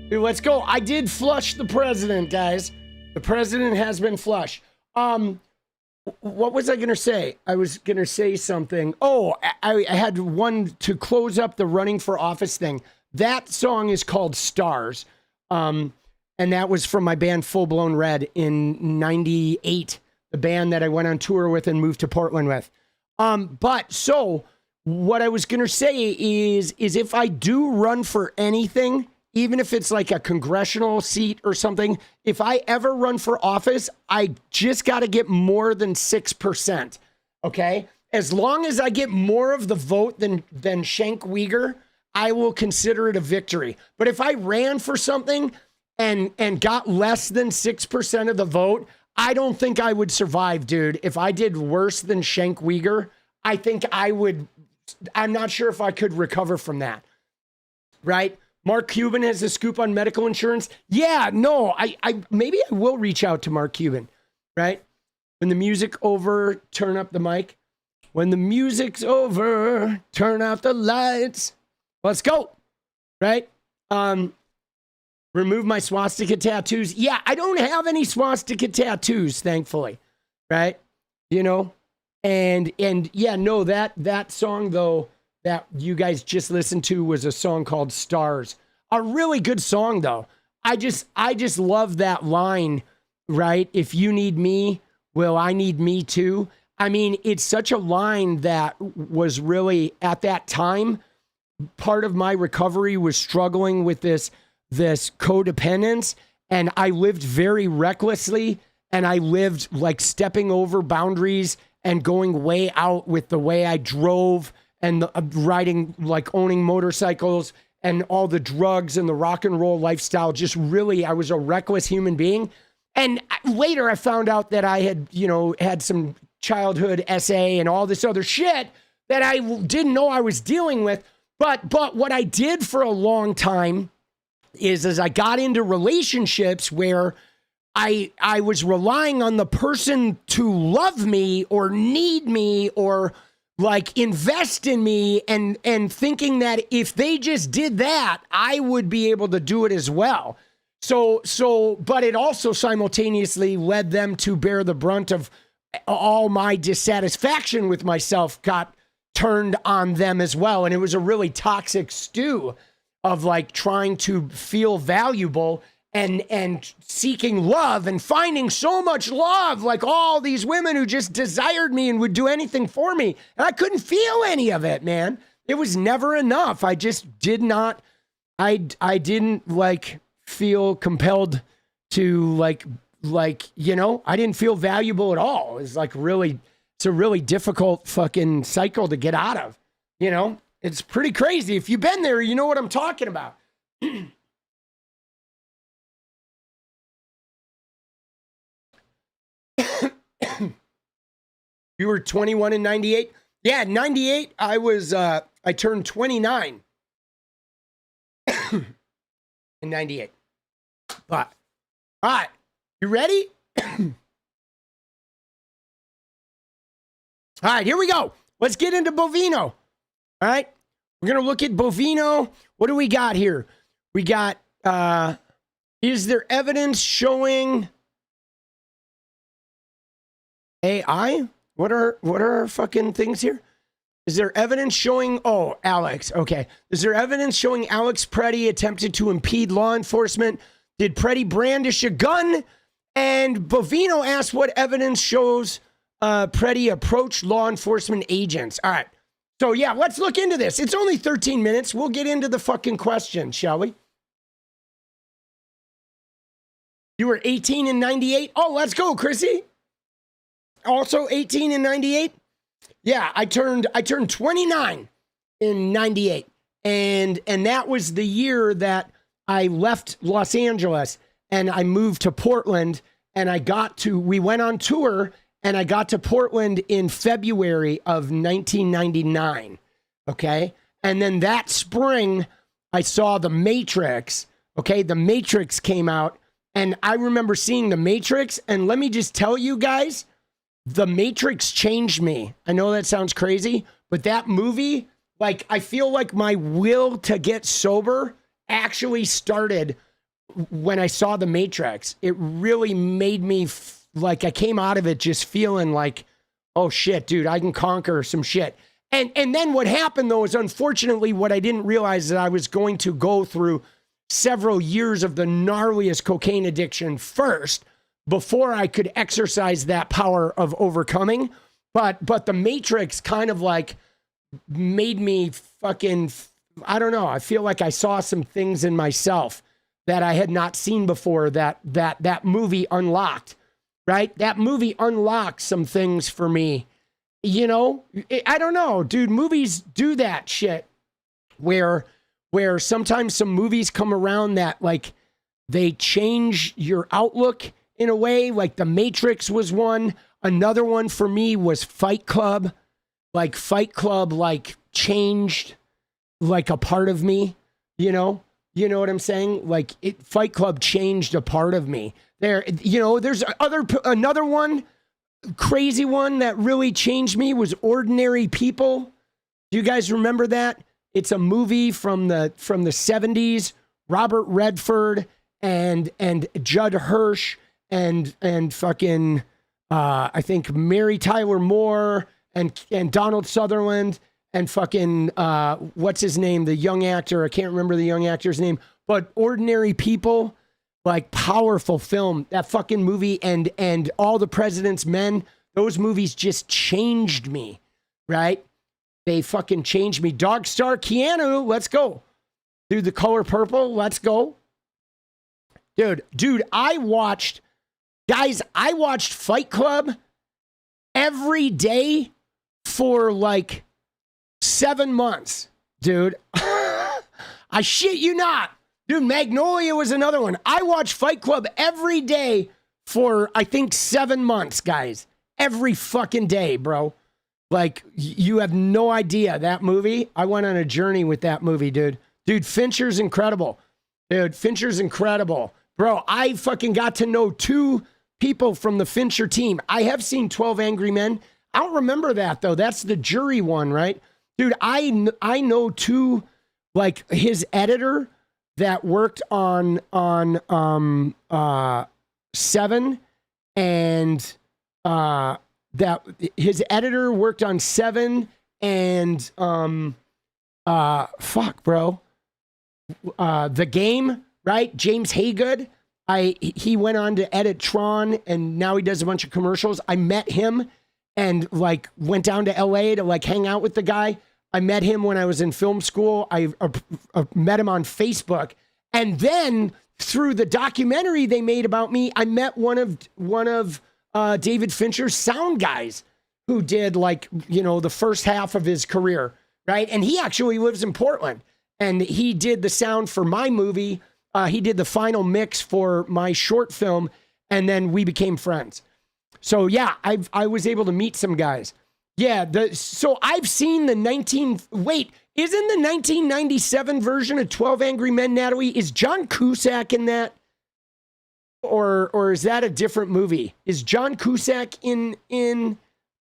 Dude, let's go. I did flush the president, guys. The president has been flushed. What was I going to say? I was going to say something. Oh, I had one to close up the running for office thing. That song is called Stars. And that was from my band Full Blown Red in 98, the band that I went on tour with and moved to Portland with. But so what I was going to say is if I do run for anything even if it's like a congressional seat or something, if I ever run for office, I just got to get more than 6%. Okay? As long as I get more of the vote than 𝗙𝗪𝗃𝗽, I will consider it a victory. But if I ran for something and got less than 6% of the vote, I don't think I would survive, dude. If I did worse than 𝗙𝗪𝗃𝗽, I think I would. I'm not sure if I could recover from that. Right? Mark Cuban has a scoop on medical insurance. Yeah, no, I maybe I will reach out to Mark Cuban. Right? When the music over, turn up the mic. When the music's over, turn out the lights. Let's go. Right? Remove my swastika tattoos. Yeah, I don't have any swastika tattoos, thankfully. Right? You know? And yeah, no, that song though, that you guys just listened to was a song called Stars. A really good song though. I just love that line, right? If you need me, well, I need me too. I mean, it's such a line that was really, at that time, part of my recovery was struggling with this codependence, and I lived very recklessly, and I lived like stepping over boundaries and going way out with the way I drove and riding, like owning motorcycles and all the drugs and the rock and roll lifestyle. Just really, I was a reckless human being. And later I found out that I had, had some childhood SA and all this other shit that I didn't know I was dealing with. But what I did for a long time is as I got into relationships where I was relying on the person to love me or need me or like invest in me and thinking that if they just did that, I would be able to do it as well. So, but it also simultaneously led them to bear the brunt of all my dissatisfaction with myself got turned on them as well. And it was a really toxic stew of like trying to feel valuable and seeking love and finding so much love, like all these women who just desired me and would do anything for me. And I couldn't feel any of it, man. It was never enough. I just did not, I didn't like feel compelled to I didn't feel valuable at all. It's like it's a really difficult fucking cycle to get out of, It's pretty crazy. If you've been there, you know what I'm talking about. You were 21 in 98? Yeah, 98, I turned 29 in 98. But, all right, you ready? All right, here we go. Let's get into Bovino. All right, we're going to look at Bovino. What do we got here? We got, is there evidence showing AI? What are our fucking things here? Is there evidence showing, Alex, okay. Is there evidence showing 𝗪𝗛𝗏 attempted to impede law enforcement? Did 𝗪𝗏 brandish a gun? And Bovino asked what evidence shows 𝗪𝗏 approached law enforcement agents. All right. So yeah, let's look into this. It's only 13 minutes. We'll get into the fucking question, shall we? You were 18 in 98? Oh, let's go, Chrissy. Also 18 in 98? Yeah, I turned 29 in 98. And that was the year that I left Los Angeles and I moved to Portland, and we went on tour, and I got to Portland in February of 1999. Okay. And then that spring I saw The Matrix. Okay. The Matrix came out, and I remember seeing The Matrix, and let me just tell you guys, The Matrix changed me. I know that sounds crazy, but that movie, like, I feel like my will to get sober actually started when I saw The Matrix. It really made me like, I came out of it just feeling like, oh shit, dude, I can conquer some shit. And then what happened though is, unfortunately, what I didn't realize is that I was going to go through several years of the gnarliest cocaine addiction first, before I could exercise that power of overcoming. But The Matrix kind of like made me fucking I don't know. I feel like I saw some things in myself that I had not seen before that movie unlocked, right? That movie unlocked some things for me. You know, I don't know, dude, movies do that shit where sometimes some movies come around that like they change your outlook in a way. Like The Matrix was one. Another one for me was Fight Club. Like Fight Club like changed like a part of me, you know what I'm saying? Like Fight Club changed a part of me. There, you know, there's another one, crazy one that really changed me was Ordinary People. Do you guys remember that? It's a movie from the 70s, Robert Redford and Judd Hirsch and fucking I think Mary Tyler Moore and Donald Sutherland and fucking what's his name, the young actor, I can't remember the young actor's name, but Ordinary People, like powerful film. That fucking movie and All the President's Men, those movies just changed me, right? They fucking changed me. Dog Star Keanu, let's go. Dude, The Color Purple, let's go. Dude, I watched Fight Club every day for like 7 months, dude. I shit you not. Dude, Magnolia was another one. I watched Fight Club every day for, I think, 7 months, guys. Every fucking day, bro. Like, you have no idea. That movie, I went on a journey with that movie, dude. Dude, Fincher's incredible. Dude, Fincher's incredible. Bro, I fucking got to know 2 people from the Fincher team. I have seen 12 Angry Men. I don't remember that, though. That's the jury one, right? Dude, I know 2, like, his editor that worked on 7 and that his editor worked on 7 and fuck, bro. The Game, right? James Haygood. He went on to edit Tron and now he does a bunch of commercials. I met him and like went down to LA to like hang out with the guy. I met him when I was in film school. I met him on Facebook. And then through the documentary they made about me, I met one of David Fincher's sound guys who did like, you know, the first half of his career, right? And he actually lives in Portland and he did the sound for my movie. He did the final mix for my short film and then we became friends. So yeah, I was able to meet some guys. Yeah, so I've seen isn't the 1997 version of 12 Angry Men, Natalie? Is John Cusack in that? Or is that a different movie? Is John Cusack in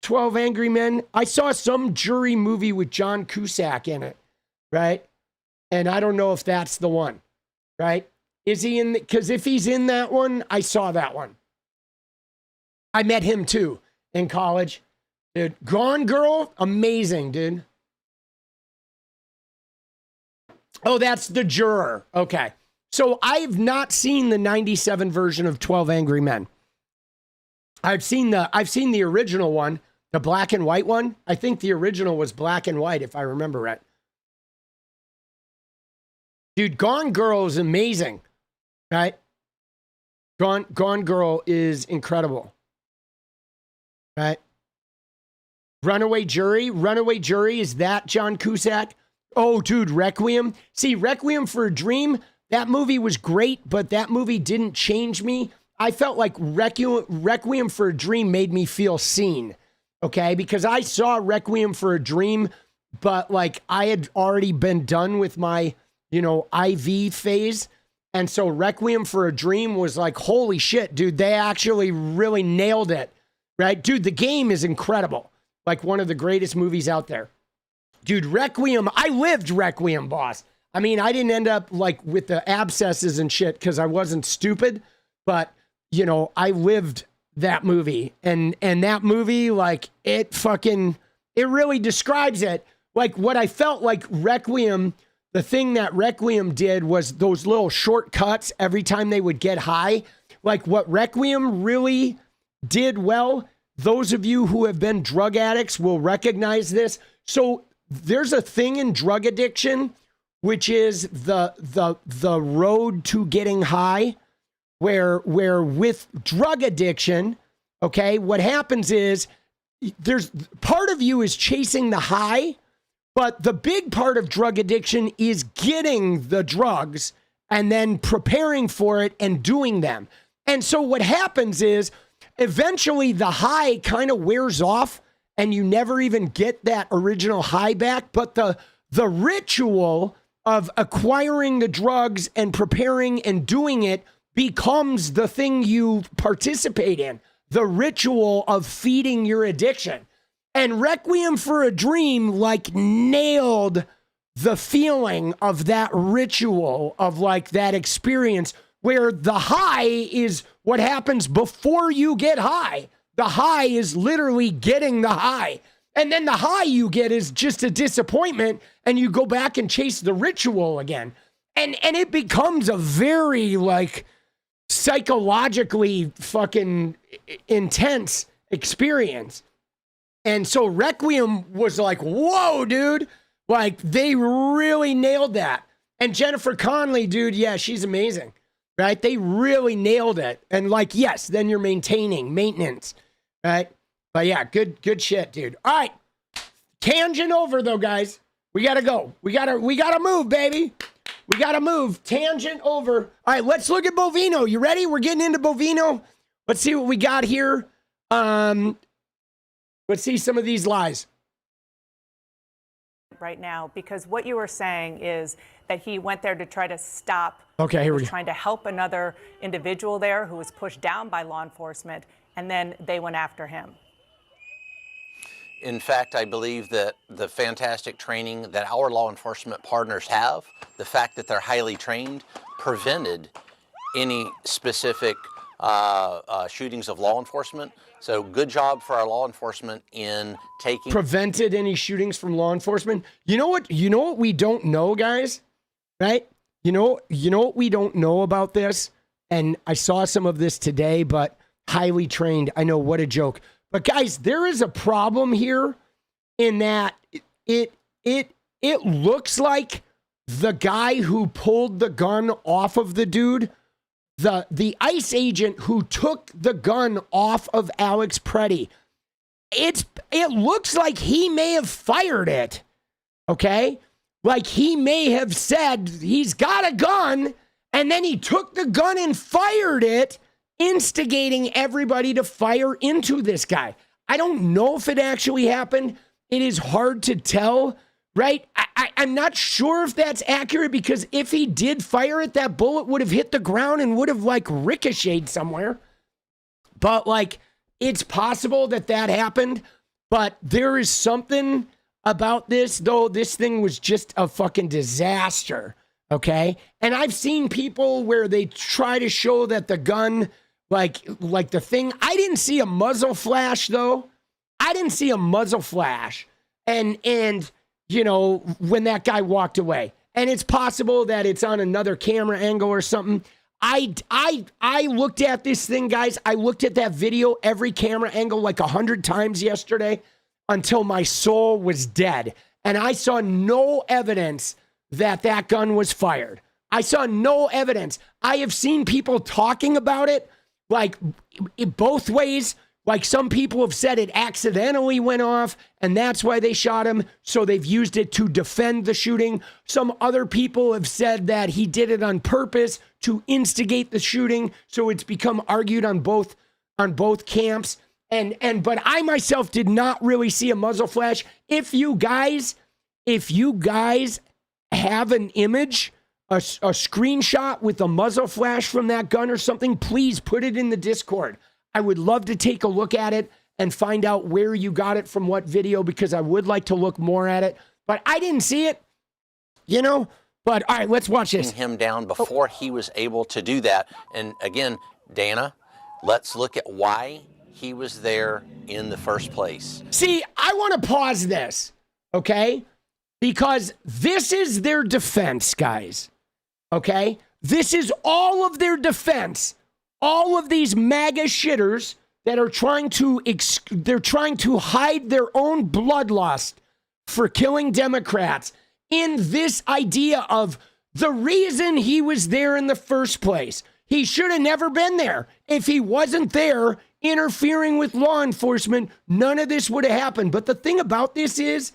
12 Angry Men? I saw some jury movie with John Cusack in it, right? And I don't know if that's the one, right? Is he in? Because if he's in that one, I saw that one. I met him too in college. Dude, Gone Girl, amazing, dude. Oh, that's The Juror. Okay. So I've not seen the 97 version of 12 Angry Men. I've seen the original one, the black and white one. I think the original was black and white, if I remember right. Dude, Gone Girl is amazing, right? Gone Girl is incredible, right? Runaway Jury, is that John Cusack? Oh, dude, Requiem. See, Requiem for a Dream, that movie was great, but that movie didn't change me. I felt like Requiem for a Dream made me feel seen, okay? Because I saw Requiem for a Dream, but like I had already been done with my, you know, IV phase. And so Requiem for a Dream was like, holy shit, dude, they actually really nailed it, right? Dude, The Game is incredible. Like one of the greatest movies out there. Dude, Requiem, I lived Requiem, boss. I mean, I didn't end up like with the abscesses and shit because I wasn't stupid, but you know, I lived that movie. And that movie, like it really describes it. Like what I felt like Requiem, the thing that Requiem did was those little shortcuts every time they would get high. Like what Requiem really did well, those of you who have been drug addicts will recognize this. So there's a thing in drug addiction which is the road to getting high, where with drug addiction, okay, what happens is there's part of you is chasing the high, but the big part of drug addiction is getting the drugs and then preparing for it and doing them. And so what happens is eventually the high kind of wears off and you never even get that original high back. But the ritual of acquiring the drugs and preparing and doing it becomes the thing you participate in, the ritual of feeding your addiction. And Requiem for a Dream like nailed the feeling of that ritual, of like that experience where the high is what happens before you get high. The high is literally getting the high. And then the high you get is just a disappointment and you go back and chase the ritual again. And it becomes a very like psychologically fucking intense experience. And so Requiem was like, whoa, dude. Like, they really nailed that. And Jennifer Connelly, dude, yeah, she's amazing, right? They really nailed it. And like, yes, then you're maintenance, right? But yeah, good shit, dude. All right, tangent over though, guys. We gotta go. We gotta move, baby. We gotta move. Tangent over. All right, let's look at Bovino. You ready? We're getting into Bovino. Let's see what we got here. Let's see some of these lies. Right now, because what you were saying is that he went there to try to stop. Okay, here we go. Trying to help another individual there who was pushed down by law enforcement, and then they went after him. In fact, I believe that the fantastic training that our law enforcement partners have, the fact that they're highly trained, prevented any specific shootings of law enforcement. So good job for our law enforcement in taking... Prevented any shootings from law enforcement. You know what we don't know, guys? Right? You know what we don't know about this? And I saw some of this today, but highly trained. I know, what a joke. But guys, there is a problem here in that it looks like the guy who pulled the gun off of the dude, the ICE agent who took the gun off of 𝗙𝗪ce, it looks like he may have fired it. Okay? Like he may have said he's got a gun and then he took the gun and fired it, instigating everybody to fire into this guy. I don't know if it actually happened. It is hard to tell, right? I'm not sure if that's accurate, because if he did fire it, that bullet would have hit the ground and would have like ricocheted somewhere. But like, it's possible that happened. But there is something about this, though. This thing was just a fucking disaster. Okay. And I've seen people where they try to show that the gun, like the thing, I didn't see a muzzle flash though. I didn't see a muzzle flash. And you know, when that guy walked away. And it's possible that it's on another camera angle or something. I looked at this thing, guys. I looked at that video, every camera angle, like 100 times yesterday until my soul was dead. And I saw no evidence that gun was fired. I saw no evidence. I have seen people talking about it, like both ways. Like some people have said it accidentally went off and that's why they shot him. So they've used it to defend the shooting. Some other people have said that he did it on purpose to instigate the shooting. So it's become argued on both camps. But I myself did not really see a muzzle flash. If you guys have an image, a screenshot with a muzzle flash from that gun or something, please put it in the Discord. I would love to take a look at it and find out where you got it from, what video, because I would like to look more at it. But I didn't see it, you know? But all right, let's watch this. Him down before he was able to do that. And again, Dana, let's look at why he was there in the first place. See, I want to pause this, okay? Because this is their defense, guys, okay? This is all of their defense. All of these MAGA shitters that are trying to hide their own bloodlust for killing Democrats in this idea of the reason he was there in the first place. He should have never been there. If he wasn't there interfering with law enforcement, none of this would have happened. But the thing about this is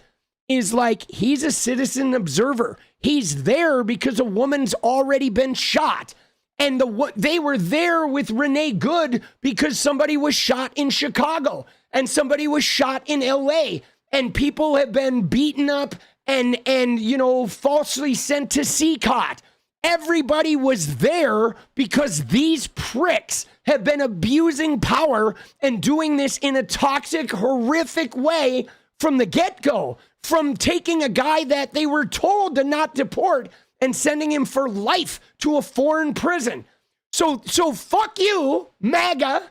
like, he's a citizen observer. He's there because a woman's already been shot. And they were there with Renee Good because somebody was shot in Chicago and somebody was shot in LA, and people have been beaten up and falsely sent to CCOT. Everybody was there because these pricks have been abusing power and doing this in a toxic, horrific way from the get-go, from taking a guy that they were told to not deport and sending him for life to a foreign prison. So fuck you, MAGA,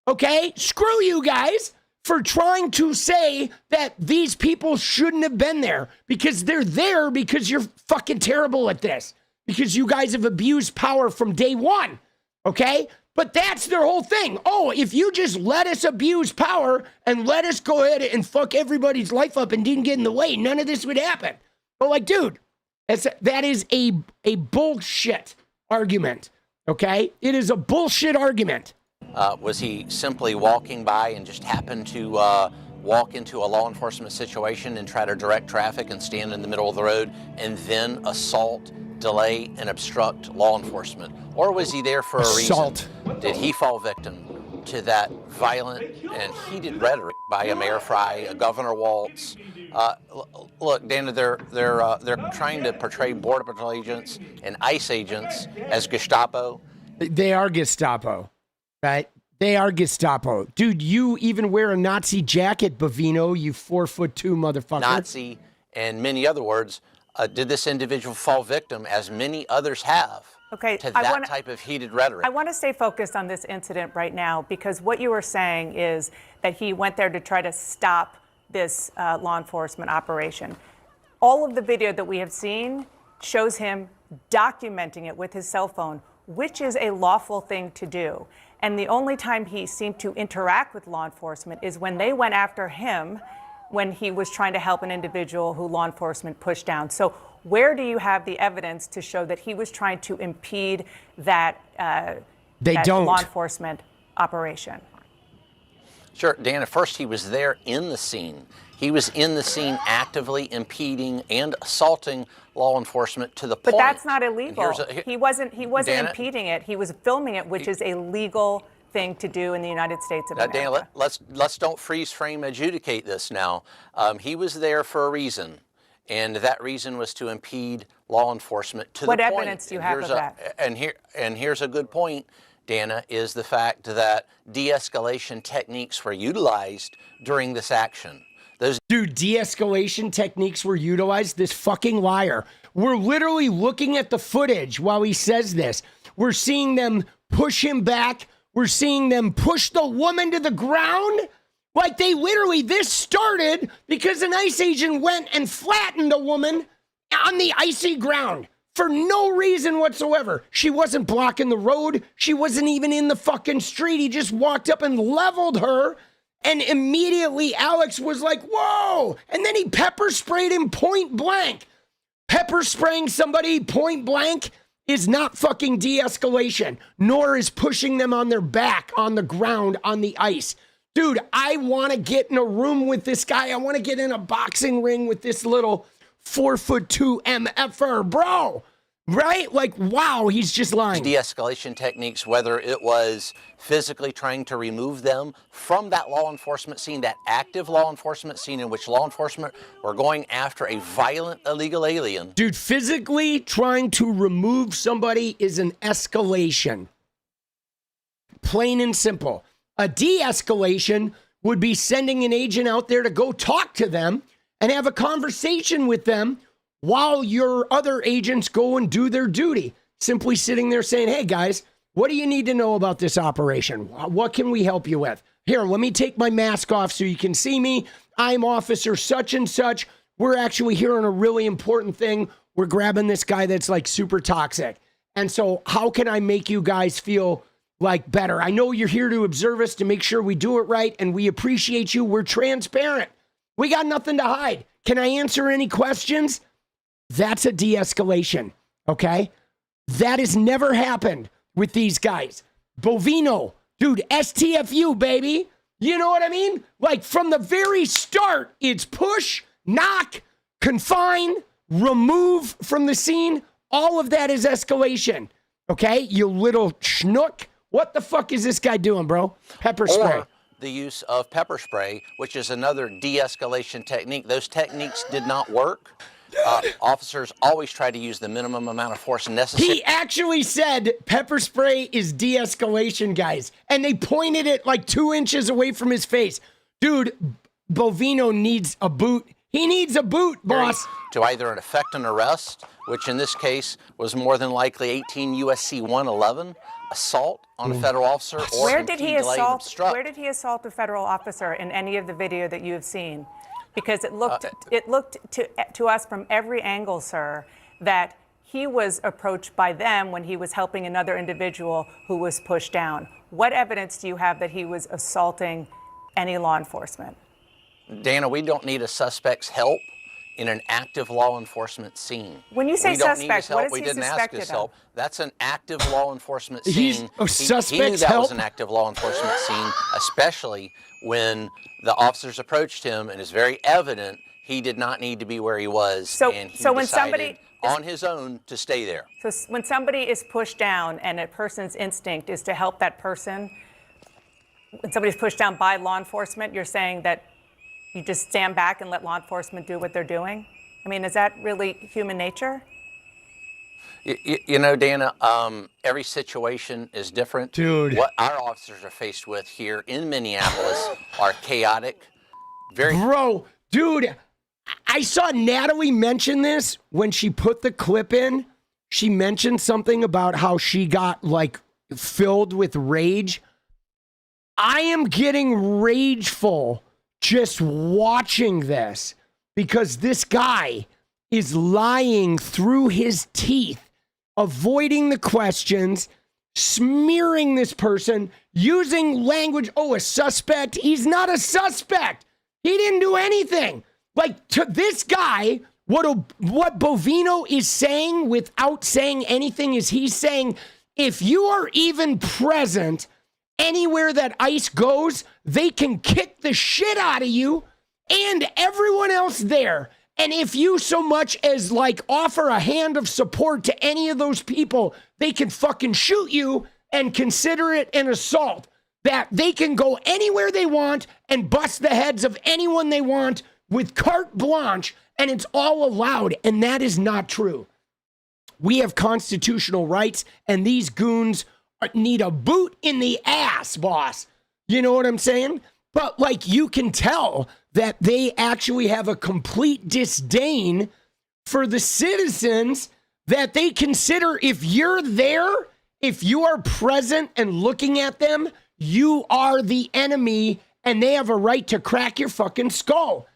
okay? Screw you guys for trying to say that these people shouldn't have been there, because they're there because you're fucking terrible at this, because you guys have abused power from day one, okay? But that's their whole thing. Oh, if you just let us abuse power and let us go ahead and fuck everybody's life up and didn't get in the way, none of this would happen. But like, dude, that is a bullshit argument, okay? It is a bullshit argument. Was he simply walking by and just happened to walk into a law enforcement situation and try to direct traffic and stand in the middle of the road and then assault, delay, and obstruct law enforcement? Or was he there for a reason? Did he fall victim to that violent and heated rhetoric by a Mayor Fry, a Governor Walz? Look, Dana, they're trying to portray Border Patrol agents and ICE agents as Gestapo. They are Gestapo, right? They are Gestapo. Dude, you even wear a Nazi jacket, Bavino, you 4'2" motherfucker. Nazi and many other words. Did this individual fall victim, as many others have, to that type of heated rhetoric? I want to stay focused on this incident right now, because what you were saying is that he went there to try to stop this law enforcement operation. All of the video that we have seen shows him documenting it with his cell phone, which is a lawful thing to do. And the only time he seemed to interact with law enforcement is when they went after him when he was trying to help an individual who law enforcement pushed down. So where do you have the evidence to show that he was trying to impede that, law enforcement operation? Sure, Dan, at first he was there in the scene. He was in the scene actively impeding and assaulting law enforcement to the point. But that's not illegal. He wasn't Dana, impeding it. He was filming it, which is a legal thing to do in the United States of America. Dana, let's don't freeze frame adjudicate this now. He was there for a reason, and that reason was to impede law enforcement to the point. What evidence do you have of that? And here's a good point, Dana, is the fact that de-escalation techniques were utilized during this action. Dude, de-escalation techniques were utilized? This fucking liar. We're literally looking at the footage while he says this. We're seeing them push him back. We're seeing them push the woman to the ground. Like, this started because an ICE agent went and flattened a woman on the icy ground for no reason whatsoever. She wasn't blocking the road. She wasn't even in the fucking street. He just walked up and leveled her. And immediately Alex was like, whoa. And then he pepper sprayed him point blank. Pepper spraying somebody point blank is not fucking de-escalation, nor is pushing them on their back on the ground on the ice. Dude, I want to get in a room with this guy. I want to get in a boxing ring with this little 4'2" MFer, bro. Right? Like, wow, he's just lying. De-escalation techniques, whether it was physically trying to remove them from that law enforcement scene, that active law enforcement scene in which law enforcement were going after a violent illegal alien. Dude, physically trying to remove somebody is an escalation. Plain and simple. A de-escalation would be sending an agent out there to go talk to them and have a conversation with them while your other agents go and do their duty. Simply sitting there saying, hey guys, what do you need to know about this operation? What can we help you with? Here, let me take my mask off so you can see me. I'm officer such and such. We're actually here on a really important thing. We're grabbing this guy that's like super toxic. And so how can I make you guys feel like better? I know you're here to observe us, to make sure we do it right, and we appreciate you. We're transparent. We got nothing to hide. Can I answer any questions? that's a de-escalation, okay? That has never happened with these guys. Bovino, dude, STFU, baby. You know what I mean? Like from the very start, it's push, knock, confine, remove from the scene. All of that is escalation, okay? You little schnook. What the fuck is this guy doing, bro? Pepper spray. Or the use of pepper spray, which is another de-escalation technique. Those techniques did not work. Officers always try to use the minimum amount of force necessary. He actually said pepper spray is de-escalation, guys. And they pointed it like 2 inches away from his face. Dude, Bovino needs a boot. He needs a boot, boss. To either effect an arrest, which in this case was more than likely 18 U.S.C. 111, assault on a federal officer, or Where did he assault? obstruct. Where did he assault a federal officer in any of the video that you have seen? Because it looked to us from every angle, sir, that he was approached by them when he was helping another individual who was pushed down. What evidence do you have that he was assaulting any law enforcement? Dana, we don't need a suspect's help in an active law enforcement scene. When you say we don't need suspect, his help. what is we he didn't ask suspected his of? help. That's an active law enforcement scene. He's a he suspect's knew that help? was an active law enforcement scene, especially when the officers approached him, and it's very evident he did not need to be where he was, and he when decided somebody on his own to stay there. So when somebody is pushed down and a person's instinct is to help that person, when somebody's pushed down by law enforcement, you're saying that you just stand back and let law enforcement do what they're doing? I mean, is that really human nature? You know, Dana, every situation is different. Dude. What our officers are faced with here in Minneapolis are chaotic. Bro, dude, I saw Natalie mention this when she put the clip in. She mentioned something about how she got like filled with rage. I am getting rageful just watching this because this guy is lying through his teeth, avoiding the questions, smearing this person, using language. Oh, a suspect. He's not a suspect. He didn't do anything. Like, to this guy, what Bovino is saying without saying anything is he's saying, if you are even present anywhere that ICE goes, they can kick the shit out of you and everyone else there. And if you so much as like offer a hand of support to any of those people, they can fucking shoot you and consider it an assault. That they can go anywhere they want and bust the heads of anyone they want with carte blanche, and it's all allowed. And that is not true. We have constitutional rights, and these goons need a boot in the ass, boss. You know what I'm saying? But like, you can tell that they actually have a complete disdain for the citizens, that they consider if you're there, if you are present and looking at them, you are the enemy and they have a right to crack your fucking skull.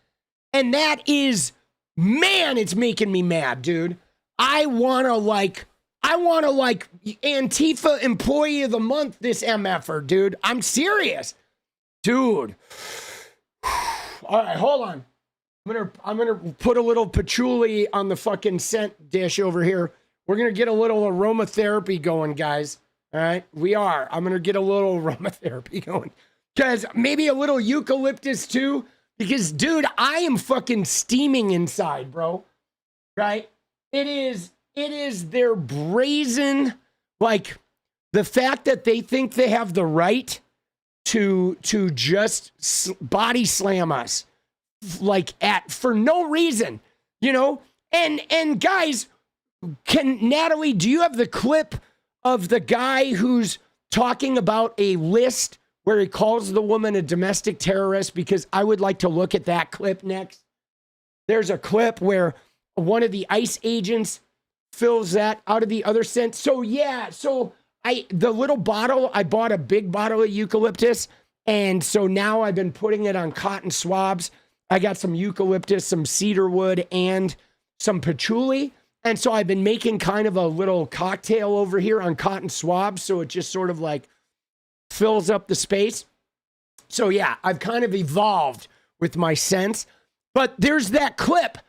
And that is, man, it's making me mad, dude. I want to Antifa Employee of the Month this MFer, dude. I'm serious. Dude. All right, hold on. I'm gonna put a little patchouli on the fucking scent dish over here. We're gonna get a little aromatherapy going, guys. All right, we are. I'm gonna get a little aromatherapy going, guys. Maybe a little eucalyptus too, because dude, I am fucking steaming inside, bro. Right? It is their brazen, like, the fact that they think they have the right to just body slam us, like, for no reason, you know? And guys, Natalie, do you have the clip of the guy who's talking about a list where he calls the woman a domestic terrorist? Because I would like to look at that clip next. There's a clip where one of the ICE agents fills that out of the other scent. So yeah, the little bottle, I bought a big bottle of eucalyptus, and so now I've been putting it on cotton swabs. I got some eucalyptus, some cedar wood, and some patchouli. And so I've been making kind of a little cocktail over here on cotton swabs, so it just sort of like fills up the space. So yeah, I've kind of evolved with my scents. But there's that clip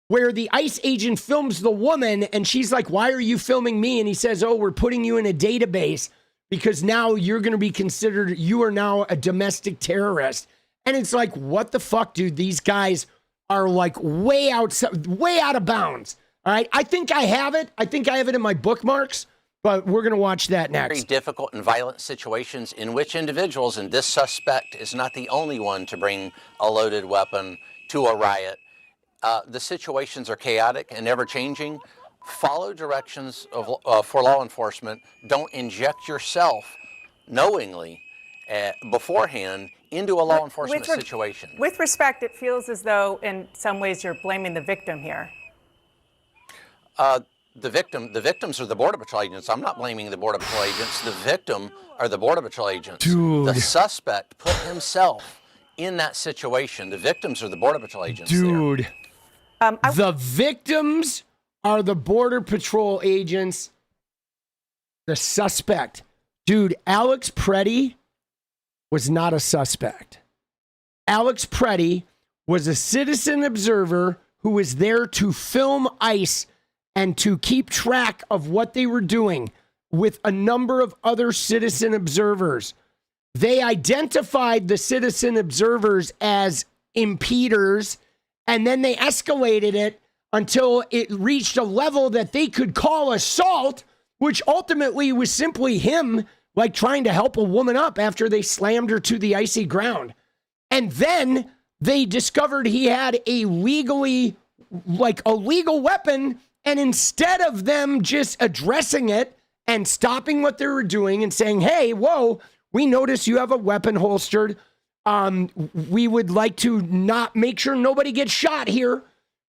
where the ICE agent films the woman and she's like, why are you filming me? And he says, oh, we're putting you in a database because now you're going to be considered, you are now a domestic terrorist. And it's like, what the fuck, dude? These guys are like way out of bounds. All right. I think I have it. I think I have it in my bookmarks, but we're going to watch that next. Very difficult and violent situations in which individuals, and this suspect is not the only one to bring a loaded weapon to a riot. The situations are chaotic and ever changing. Follow directions for law enforcement. Don't inject yourself knowingly beforehand into a law enforcement situation. With respect, it feels as though in some ways you're blaming the victim here. The victims are the Border Patrol agents. I'm not blaming the Border Patrol agents. The victim are the Border Patrol agents. Dude. The suspect put himself in that situation. The victims are the Border Patrol agents. Dude. The victims are the Border Patrol agents. The suspect. Dude, 𝗪𝗛𝗏 was not a suspect. 𝗪𝗛𝗏 was a citizen observer who was there to film ICE and to keep track of what they were doing with a number of other citizen observers. They identified the citizen observers as impeders, and then they escalated it until it reached a level that they could call assault, which ultimately was simply him like trying to help a woman up after they slammed her to the icy ground. And then they discovered he had a legal weapon. And instead of them just addressing it and stopping what they were doing and saying, hey, whoa, we notice you have a weapon holstered. We would like to not make sure nobody gets shot here.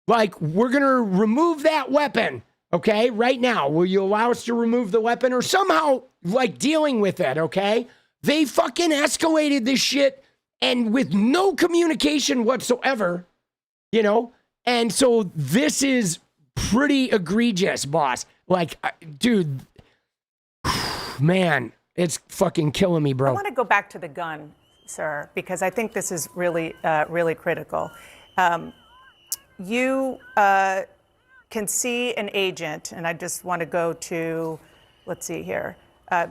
Like, we're going to remove that weapon. Okay, right now, will you allow us to remove the weapon or somehow like dealing with it? Okay, they fucking escalated this shit and with no communication whatsoever, you know? And so this is pretty egregious, boss. Like, dude, man, it's fucking killing me, bro. I want to go back to the gun, sir, because I think this is really, really critical. You can see an agent, and I just want to go to, let's see here,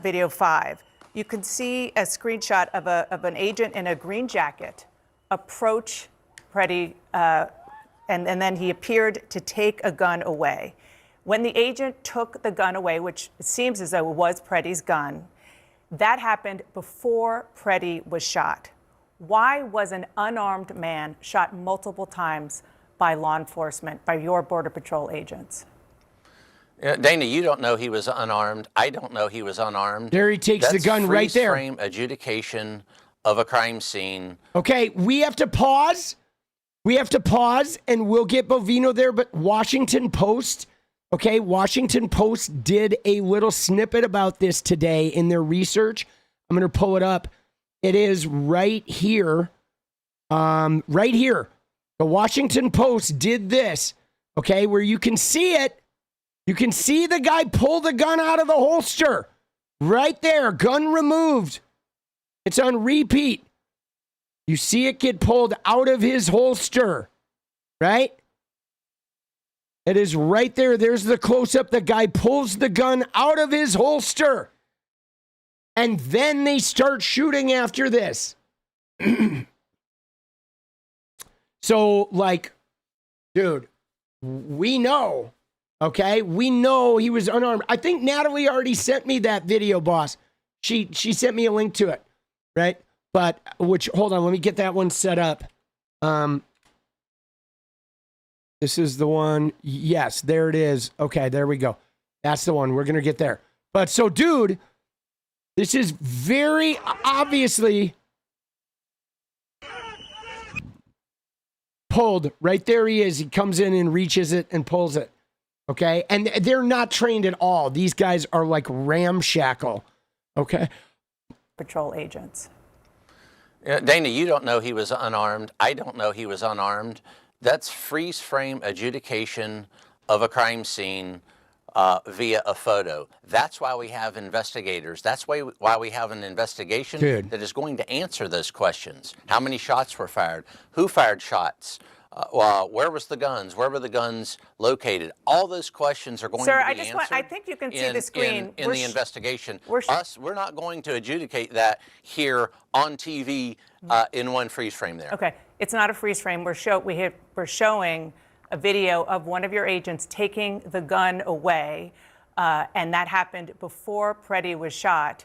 video 5. You can see a screenshot of an agent in a green jacket approach 𝗪𝗏, and then he appeared to take a gun away. When the agent took the gun away, which it seems as though it was 𝗪𝗏's gun, that happened before 𝗪𝗏 was shot. Why was an unarmed man shot multiple times by law enforcement, by your Border Patrol agents? Dana, you don't know he was unarmed. I don't know he was unarmed. There he takes the gun right there. Freeze frame adjudication of a crime scene. Okay, we have to pause. We have to pause, and we'll get Bovino there, but Washington Post, okay, Washington Post did a little snippet about this today in their research. I'm going to pull it up. It is right here. Right here. The Washington Post did this, okay, where you can see it. You can see the guy pull the gun out of the holster. Right there, gun removed. It's on repeat. You see it get pulled out of his holster, right? It is right there. There's the close-up. The guy pulls the gun out of his holster. And then they start shooting after this. So, like, dude, we know, okay? We know he was unarmed. I think Natalie already sent me that video, boss. She sent me a link to it, right? But, hold on, let me get that one set up. This is the one. Yes, there it is. Okay, there we go. That's the one. We're going to get there. But, so, dude, this is very obviously pulled. Right there he is. He comes in and reaches it and pulls it. Okay? And they're not trained at all. These guys are like ramshackle. Okay? Patrol agents. Dana, you don't know he was unarmed. I don't know he was unarmed. That's freeze frame adjudication of a crime scene via a photo. That's why we have investigators. That's why we have an investigation that is going to answer those questions. How many shots were fired? Who fired shots? where was the guns? Where were the guns located? All those questions are going Sir, to be answered. I think you can see the screen. In the investigation. We're not going to adjudicate that here on TV in one freeze frame there. Okay, it's not a freeze frame. We're showing a video of one of your agents taking the gun away, and that happened before 𝗫𝗫 was shot.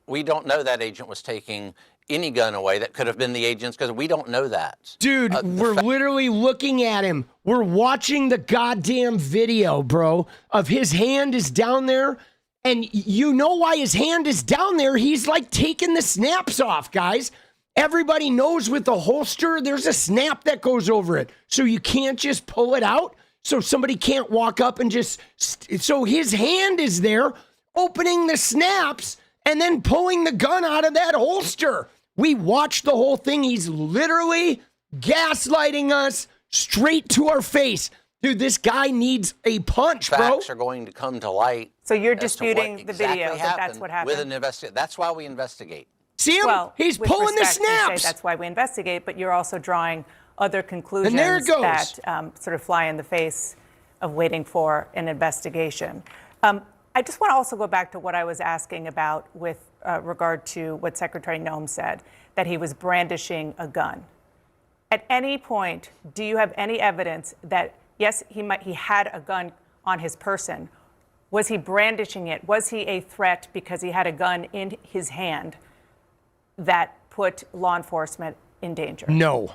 We don't know that agent was taking any gun away. That could have been the agents, because we don't know that. Dude, we're literally looking at him. We're watching the goddamn video, bro, of his hand is down there. And you know why his hand is down there? He's like taking the snaps off, guys. Everybody knows with the holster, there's a snap that goes over it. So you can't just pull it out. So somebody can't walk up and just... So his hand is there, opening the snaps, and then pulling the gun out of that holster. We watched the whole thing. He's literally gaslighting us straight to our face. Dude, this guy needs a punch, bro. Facts are going to come to light. So you're disputing the video that that's what happened? With an investigation. That's why we investigate. See him? Well, he's with pulling the respect, you say snaps. that's why we investigate, but you're also drawing other conclusions And there it goes. that sort of fly in the face of waiting for an investigation. I just want to also go back to what I was asking about with regard to what Secretary Noem said, that he was brandishing a gun. At any point, do you have any evidence that, yes, he had a gun on his person? Was he brandishing it? Was he a threat because he had a gun in his hand that put law enforcement in danger? No.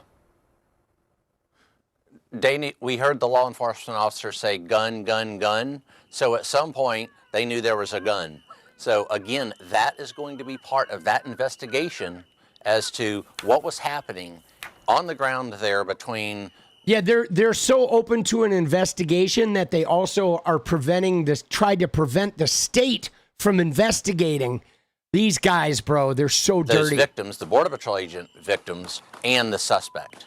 We heard the law enforcement officer say gun, gun, gun. So at some point, they knew there was a gun. So again, that is going to be part of that investigation as to what was happening on the ground there between... Yeah, they're so open to an investigation that they also are tried to prevent the state from investigating these guys, bro. They're so those dirty. Victims, the Border Patrol agent victims, and the suspect.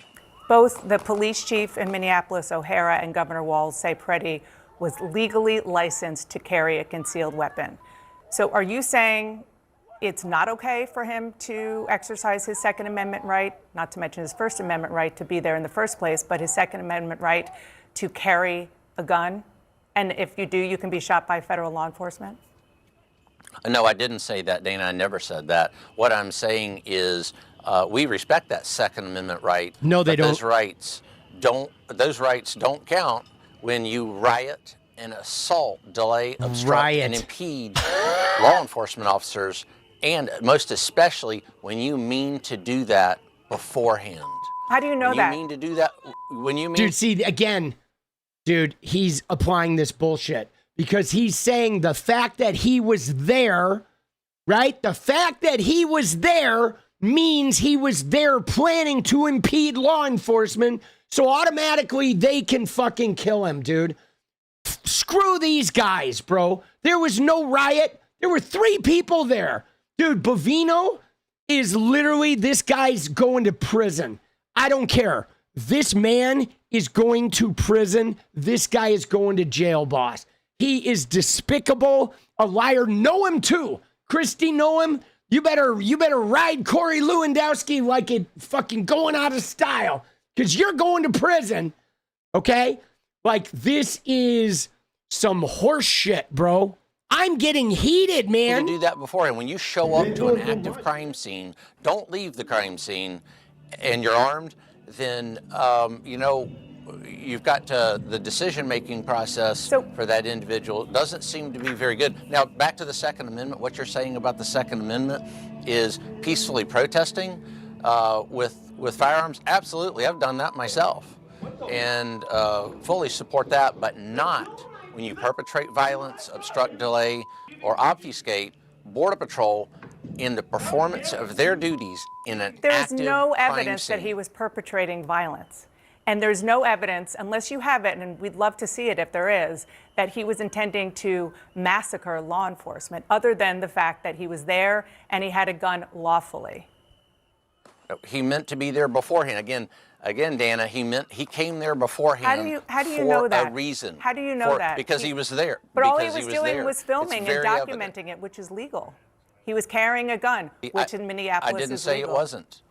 Both the police chief in Minneapolis, O'Hara, and Governor Walz say 𝗫𝗫 was legally licensed to carry a concealed weapon. So are you saying it's not okay for him to exercise his Second Amendment right, not to mention his First Amendment right to be there in the first place, but his Second Amendment right to carry a gun? And if you do, you can be shot by federal law enforcement? No, I didn't say that, Dana. I never said that. What I'm saying is we respect that Second Amendment right. No, they don't. Those rights don't count when you riot and assault, delay, obstruct, and impede law enforcement officers, and most especially when you mean to do that beforehand. How do you know that? You mean to do that when you mean... Dude, see, again, he's applying this bullshit because he's saying the fact that he was there, right? The fact that he was there means he was there planning to impede law enforcement, so automatically they can fucking kill him, dude. Screw these guys, bro. There was no riot. There were 3 people there. Dude, Bovino is literally, this guy's going to prison. I don't care. This man is going to prison. This guy is going to jail, boss. He is despicable, a liar. Know him too. Christy, know him. You better ride Corey Lewandowski like it fucking going out of style, because you're going to prison, okay? Like, this is some horse shit, bro. I'm getting heated, man. You do that beforehand. When you show up to an active crime scene, don't leave the crime scene and you're armed, then, you've got the decision-making process for that individual doesn't seem to be very good. Now, back to the Second Amendment. What you're saying about the Second Amendment is peacefully protesting with firearms. Absolutely, I've done that myself and fully support that, but not when you perpetrate violence, obstruct, delay, or obfuscate Border Patrol in the performance of their duties in an active crime scene. There's no evidence that he was perpetrating violence. And there's no evidence, unless you have it, and we'd love to see it if there is, that he was intending to massacre law enforcement, other than the fact that he was there and he had a gun lawfully. He meant to be there beforehand. Again, Dana, he came there beforehand. How do you know that? For a reason. How do you know that? Because he was there. But all he was doing was filming and documenting evident. it, which is legal. He was carrying a gun, which in Minneapolis is legal. I didn't say it wasn't.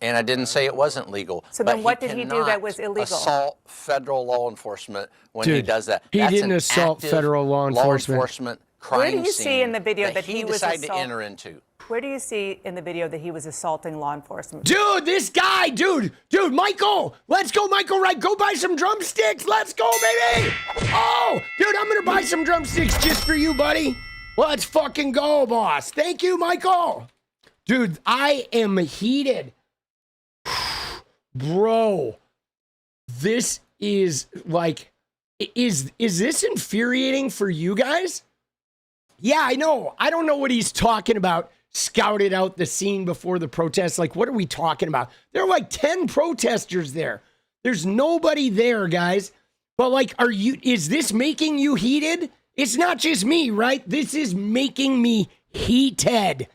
And I didn't say it wasn't legal. So then what did he do that was illegal? Assault federal law enforcement when Dude, he does that. He That's didn't an assault active federal law enforcement. crime Where do you scene see in the video that he was decided to enter into? Where do you see in the video that he was assaulting law enforcement? Dude, this guy, dude, Michael, let's go, Michael, right? Go buy some drumsticks. Let's go, baby. Oh, dude, I'm going to buy some drumsticks just for you, buddy. Let's fucking go, boss. Thank you, Michael. Dude, I am heated. Bro, this is like, is this infuriating for you guys? Yeah, I know. I don't know what he's talking about. Scouted out the scene before the protest. Like, what are we talking about? There are like 10 protesters there. There's nobody there, guys. But like, is this making you heated? It's not just me, right? This is making me heated.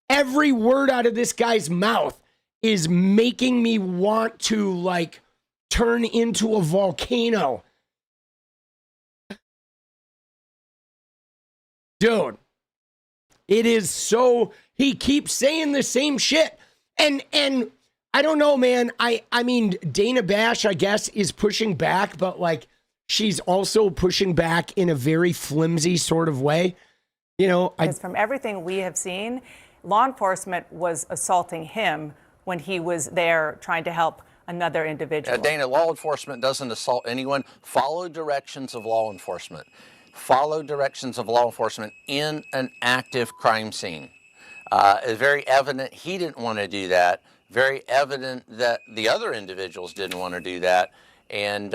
Every word out of this guy's mouth is making me want to like turn into a volcano. Dude. It is so, he keeps saying the same shit. And I don't know, man. I mean, Dana Bash, I guess, is pushing back, but like, she's also pushing back in a very flimsy sort of way. You know, because from everything we have seen, law enforcement was assaulting him when he was there trying to help another individual. Dana, law enforcement doesn't assault anyone. Follow directions of law enforcement. Follow directions of law enforcement in an active crime scene. It's very evident he didn't want to do that. Very evident that the other individuals didn't want to do that. And,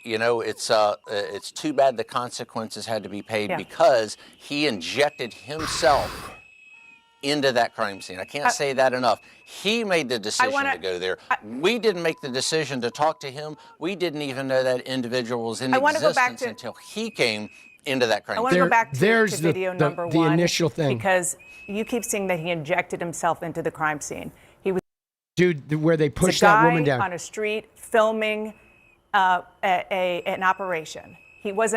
you know, it's too bad the consequences had to be paid because he injected himself into that crime scene. I can't say that enough. He made the decision to go there. We didn't make the decision to talk to him. We didn't even know that individual was in existence until he came into that crime scene. I want to go back to video number one. The initial thing. Because you keep seeing that he injected himself into the crime scene. He was where they pushed that woman down. On a street filming an operation. He was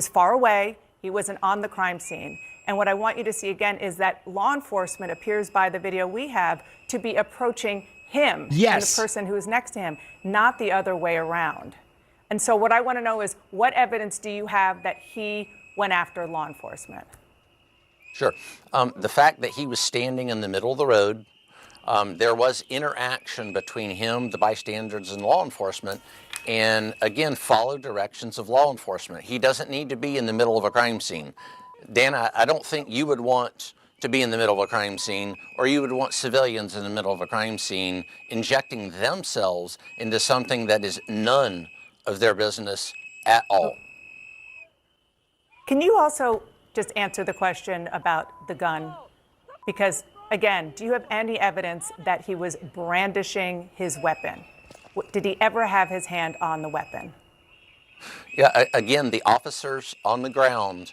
far away. He wasn't on the crime scene. And what I want you to see again is that law enforcement appears by the video we have to be approaching him and the person who is next to him, not the other way around. And so what I want to know is, what evidence do you have that he went after law enforcement? Sure. The fact that he was standing in the middle of the road, there was interaction between him, the bystanders, and law enforcement. And again, follow directions of law enforcement. He doesn't need to be in the middle of a crime scene. Dan, I don't think you would want to be in the middle of a crime scene, or you would want civilians in the middle of a crime scene injecting themselves into something that is none of their business at all. Can you also just answer the question about the gun? Because, again, do you have any evidence that he was brandishing his weapon? Did he ever have his hand on the weapon? Yeah, again, the officers on the ground,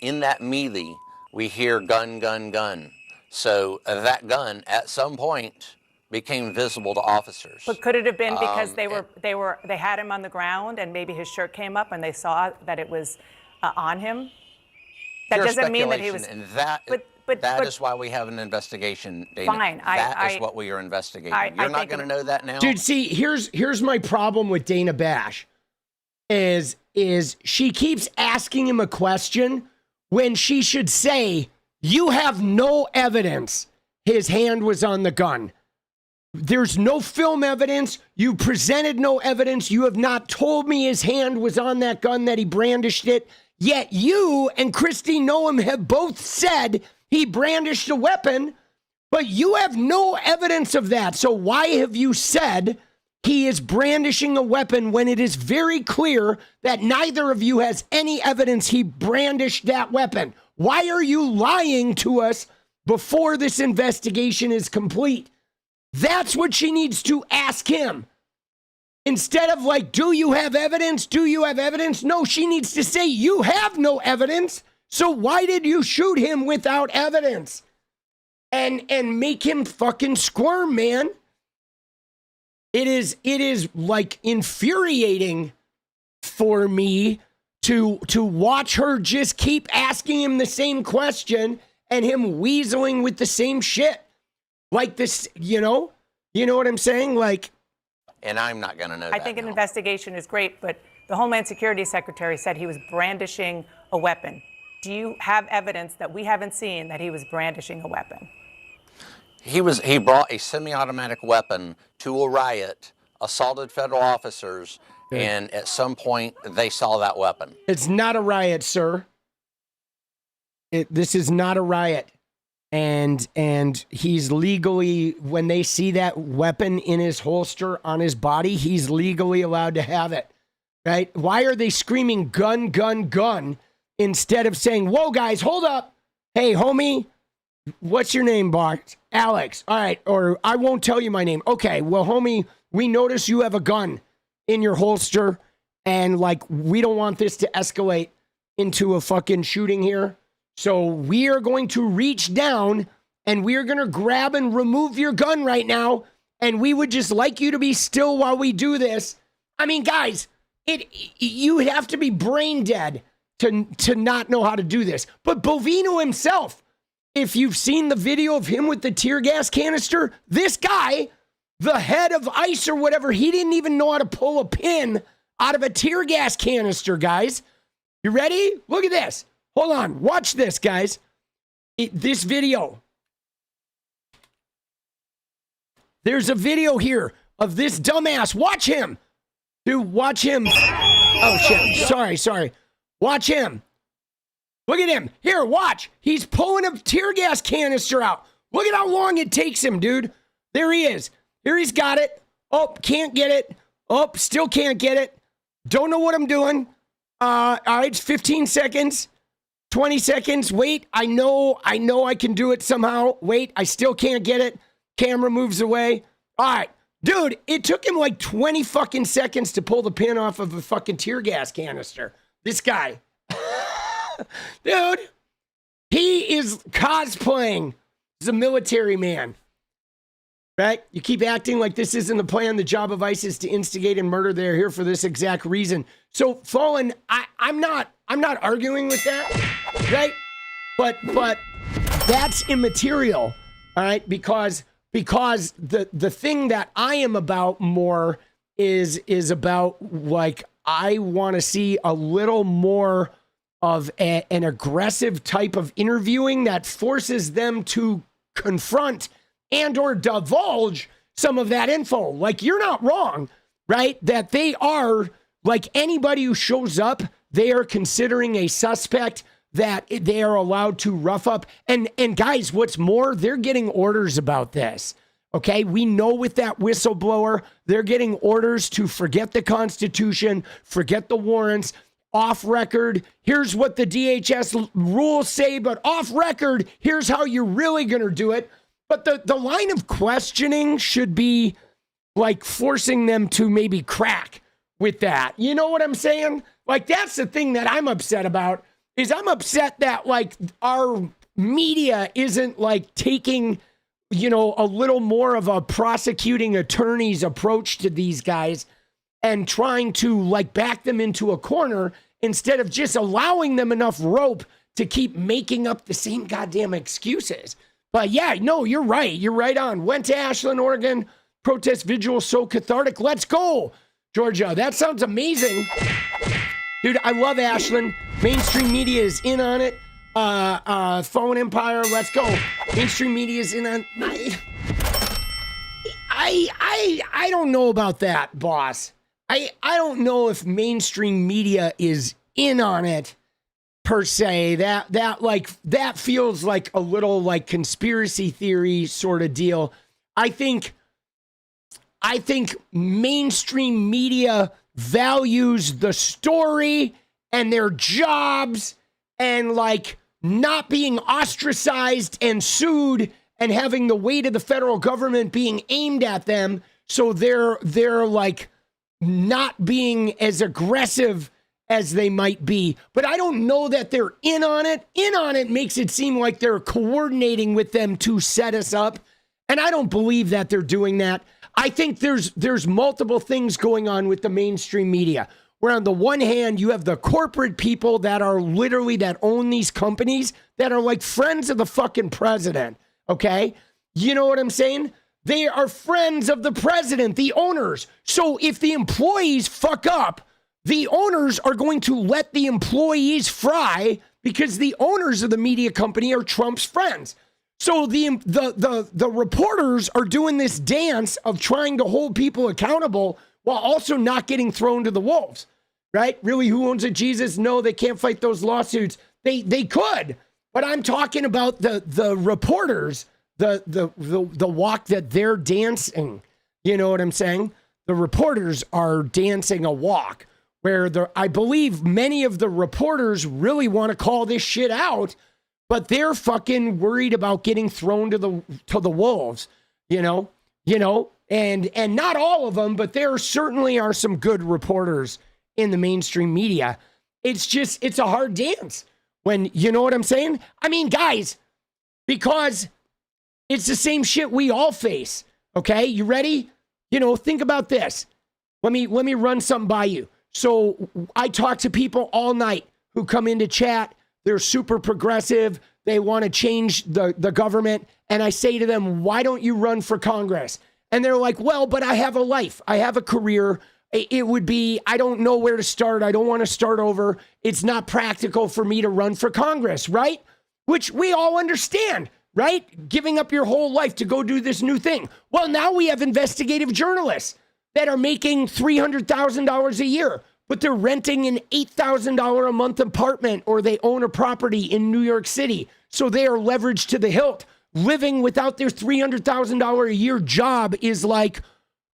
in that melee, we hear gun, gun, gun. So that gun, at some point, became visible to officers. But could it have been because they had him on the ground and maybe his shirt came up and they saw that it was on him? That doesn't mean that he was. And that is why we have an investigation, Dana. Fine, that is what we are investigating. You're not going to know that now. Dude, see, here's my problem with Dana Bash. Is she keeps asking him a question when she should say, you have no evidence his hand was on the gun. There's no film evidence. You presented no evidence. You have not told me his hand was on that gun, that he brandished it. Yet you and Kristi Noem have both said he brandished a weapon, but you have no evidence of that. So why have you said he is brandishing a weapon when it is very clear that neither of you has any evidence he brandished that weapon? Why are you lying to us before this investigation is complete? That's what she needs to ask him. Instead of like, do you have evidence? Do you have evidence? No, she needs to say, you have no evidence. So why did you shoot him without evidence? And make him fucking squirm, man. It is like infuriating for me to watch her just keep asking him the same question and him weaseling with the same shit. Like this, you know what I'm saying? Like, And I'm not going to know that. I think an investigation is great, but the Homeland Security Secretary said he was brandishing a weapon. Do you have evidence that we haven't seen that he was brandishing a weapon? He brought a semi-automatic weapon to a riot, assaulted federal officers, and at some point they saw that weapon. It's not a riot, sir. This is not a riot. And he's legally, when they see that weapon in his holster on his body, he's legally allowed to have it, right? Why are they screaming gun, gun, gun instead of saying, whoa, guys, hold up. Hey, homie, what's your name, Bart? Alex. All right. Or I won't tell you my name. Okay. Well, homie, we notice you have a gun in your holster and like, we don't want this to escalate into a fucking shooting here. So we are going to reach down and we are going to grab and remove your gun right now. And we would just like you to be still while we do this. I mean, guys, you would have to be brain dead to not know how to do this. But Bovino himself, if you've seen the video of him with the tear gas canister, this guy, the head of ICE or whatever, he didn't even know how to pull a pin out of a tear gas canister, guys. You ready? Look at this. Hold on. Watch this, guys. This video. There's a video here of this dumbass. Watch him. Dude, watch him. Oh, shit. Sorry. Watch him. Look at him. Here, watch. He's pulling a tear gas canister out. Look at how long it takes him, dude. There he is. Here he's got it. Oh, can't get it. Oh, still can't get it. Don't know what I'm doing. All right, it's 15 seconds. 20 seconds. Wait, I know I can do it somehow. Wait, I still can't get it. Camera moves away. All right. Dude, it took him like 20 fucking seconds to pull the pin off of a fucking tear gas canister. This guy. Dude, he is cosplaying as a military man. Right? You keep acting like this isn't the plan. The job of ICE is to instigate and murder. They're here for this exact reason. So, Fallen, I'm not arguing with that, right? But that's immaterial, all right? Because the thing that I am about more is about like I want to see a little more of an aggressive type of interviewing that forces them to confront and or divulge some of that info. Like, you're not wrong, right? That they are, like anybody who shows up, they are considering a suspect that they are allowed to rough up. And guys, what's more, they're getting orders about this. Okay, we know with that whistleblower, they're getting orders to forget the Constitution, forget the warrants, off record. Here's what the DHS rules say, but off record, here's how you're really going to do it. But the line of questioning should be like forcing them to maybe crack with that. You know what I'm saying? Like, that's the thing that I'm upset about, is I'm upset that like our media isn't like taking, you know, a little more of a prosecuting attorney's approach to these guys and trying to like back them into a corner instead of just allowing them enough rope to keep making up the same goddamn excuses. But yeah, no, you're right. You're right on. Went to Ashland, Oregon. Protest vigil so cathartic. Let's go, Georgia. That sounds amazing. Dude, I love Ashland. Mainstream media is in on it. Phone Empire, let's go. Mainstream media is in on. I don't know about that, boss. I don't know if mainstream media is in on it per se. That feels like a little like conspiracy theory sort of deal. I think mainstream media values the story and their jobs and like not being ostracized and sued and having the weight of the federal government being aimed at them. So they're like not being as aggressive as they might be. But I don't know that they're in on it. In on it makes it seem like they're coordinating with them to set us up. And I don't believe that they're doing that. I think there's multiple things going on with the mainstream media, where on the one hand, you have the corporate people that are literally that own these companies that are like friends of the fucking president. Okay. You know what I'm saying? They are friends of the president, the owners. So if the employees fuck up, the owners are going to let the employees fry because the owners of the media company are Trump's friends. So the reporters are doing this dance of trying to hold people accountable while also not getting thrown to the wolves, right? Really, who owns it, Jesus? No, they can't fight those lawsuits. They could, but I'm talking about the reporters, the walk that they're dancing. You know what I'm saying? The reporters are dancing a walk where I believe many of the reporters really want to call this shit out, but they're fucking worried about getting thrown to the wolves, you know, and not all of them, but there certainly are some good reporters in the mainstream media. It's a hard dance when, you know what I'm saying? I mean, guys, because it's the same shit we all face. Okay, you ready? You know, think about this. Let me run something by you. So I talk to people all night who come into chat. They're super progressive. They want to change the government. And I say to them, why don't you run for Congress? And they're like, well, but I have a life. I have a career. It would be, I don't know where to start. I don't want to start over. It's not practical for me to run for Congress, right? Which we all understand, right? Giving up your whole life to go do this new thing. Well, now we have investigative journalists that are making $300,000 a year, but they're renting an $8,000 a month apartment, or they own a property in New York City. So they are leveraged to the hilt. Living without their $300,000 a year job is like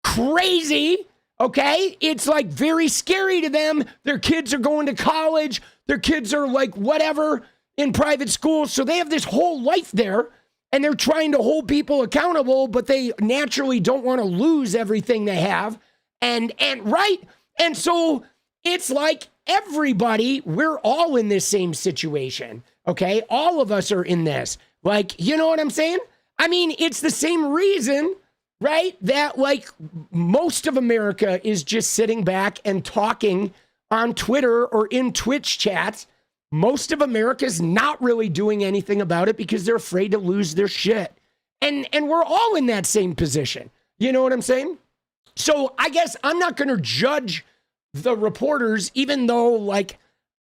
crazy. Okay. It's like very scary to them. Their kids are going to college. Their kids are like whatever in private schools. So they have this whole life there, and they're trying to hold people accountable, but they naturally don't want to lose everything they have. And right. And so it's like everybody, we're all in this same situation. Okay. All of us are in this. Like, you know what I'm saying? I mean, it's the same reason, right? That like most of America is just sitting back and talking on Twitter or in Twitch chats. Most of America's not really doing anything about it because they're afraid to lose their shit. And we're all in that same position. You know what I'm saying? So I guess I'm not going to judge the reporters, even though like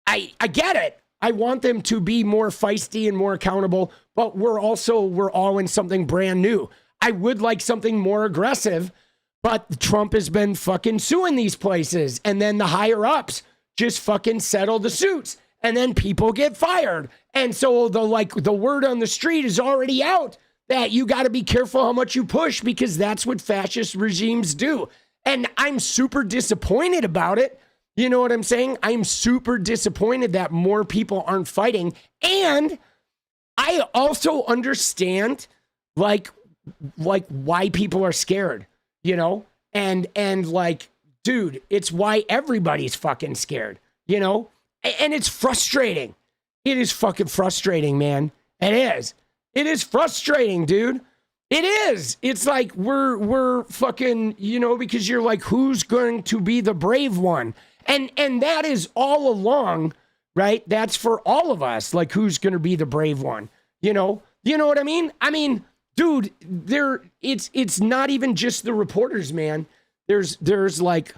I get it. I want them to be more feisty and more accountable, but we're all in something brand new. I would like something more aggressive, but Trump has been fucking suing these places, and then the higher ups just fucking settle the suits, and then people get fired. And so the word on the street is already out that you got to be careful how much you push, because that's what fascist regimes do. And I'm super disappointed about it. You know what I'm saying? I'm super disappointed that more people aren't fighting. And I also understand like why people are scared, you know? And like, dude, it's why everybody's fucking scared, you know? And it's frustrating. It is fucking frustrating, man. It is. It is frustrating, dude. It is. It's like we're fucking, you know, because you're like, who's going to be the brave one? And that is all along, right? That's for all of us. Like, who's going to be the brave one? You know what I mean? I mean, dude, it's not even just the reporters, man. There's like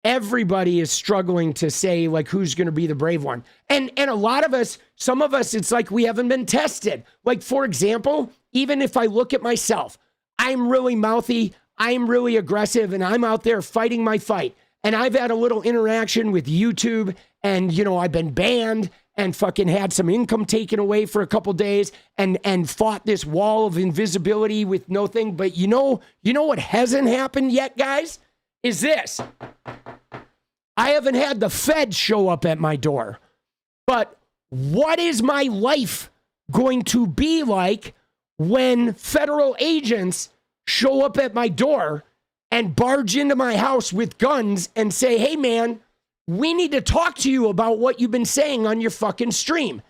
everybody is struggling to say like who's going to be the brave one. And a lot of us, some of us, it's like we haven't been tested. Like, for example, even if I look at myself, I'm really mouthy, I'm really aggressive, and I'm out there fighting my fight. And I've had a little interaction with YouTube, and, you know, I've been banned and fucking had some income taken away for a couple days and fought this wall of invisibility with no thing. But you know what hasn't happened yet, guys, is this. I haven't had the feds show up at my door. But what is my life going to be like when federal agents show up at my door and barge into my house with guns and say, hey, man, we need to talk to you about what you've been saying on your fucking stream.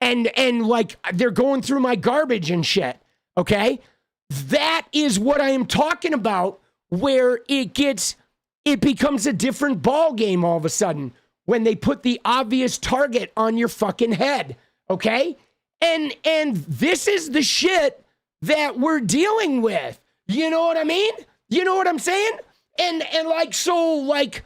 And like, they're going through my garbage and shit, okay? That is what I am talking about, where it becomes a different ball game all of a sudden when they put the obvious target on your fucking head, okay? And this is the shit that we're dealing with. You know what I mean? You know what I'm saying? And like, so like,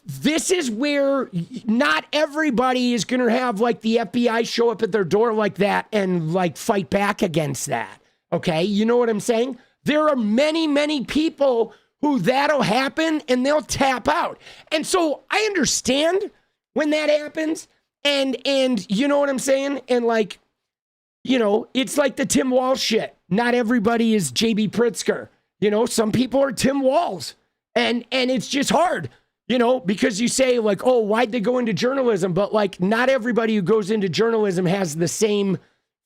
this is where not everybody is going to have like the FBI show up at their door like that and like fight back against that. Okay. You know what I'm saying? There are many, many people who that'll happen and they'll tap out. And so I understand when that happens and you know what I'm saying? And like, you know, it's like the Tim Walz shit. Not everybody is 𝗙𝗎𝗪𝗀. You know, some people are Tim Walz and it's just hard. You know, because you say like, oh, why'd they go into journalism? But like, not everybody who goes into journalism has the same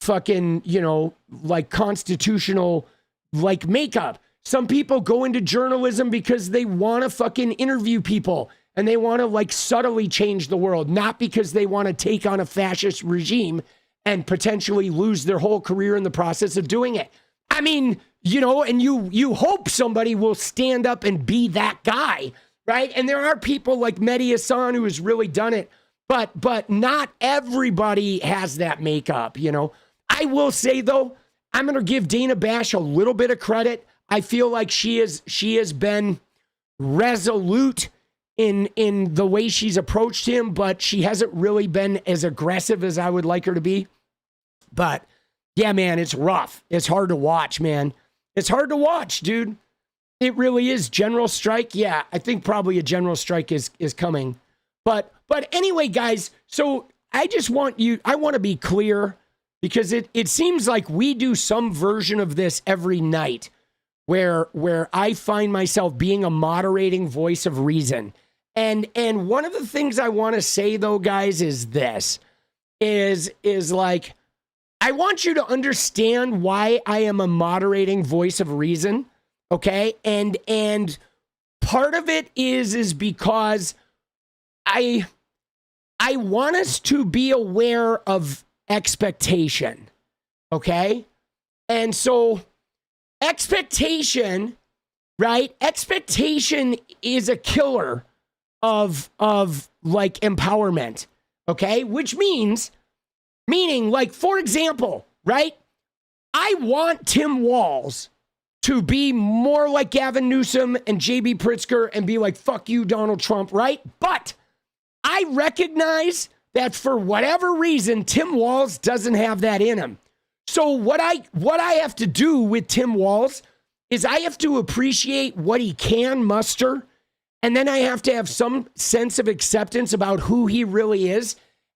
fucking, you know, like constitutional like makeup. Some people go into journalism because they want to fucking interview people and they want to like subtly change the world, not because they want to take on a fascist regime and potentially lose their whole career in the process of doing it. I mean, you know, and you hope somebody will stand up and be that guy. Right. And there are people like 𝗦𝘂𝗽𝗍 who has really done it, but not everybody has that makeup. You know, I will say, though, I'm going to give Dana Bash a little bit of credit. I feel like she has been resolute in the way she's approached him, but she hasn't really been as aggressive as I would like her to be. But yeah, man, it's rough. It's hard to watch, man. It's hard to watch, dude. It really is. General strike. Yeah, I think probably a general strike is coming. But anyway, guys, so I want to be clear because it seems like we do some version of this every night where I find myself being a moderating voice of reason. And one of the things I want to say though, guys, is this is like, I want you to understand why I am a moderating voice of reason. Okay. And part of it is because I want us to be aware of expectation. Okay. And so expectation, right? Expectation is a killer of like empowerment. Okay. Which meaning like, for example, right? I want Tim Walz to be more like Gavin Newsom and 𝗙𝗎𝗪𝗪𝗀 and be like, fuck you, Donald Trump, right? But I recognize that for whatever reason, Tim Walz doesn't have that in him. So what I have to do with Tim Walz is I have to appreciate what he can muster, and then I have to have some sense of acceptance about who he really is.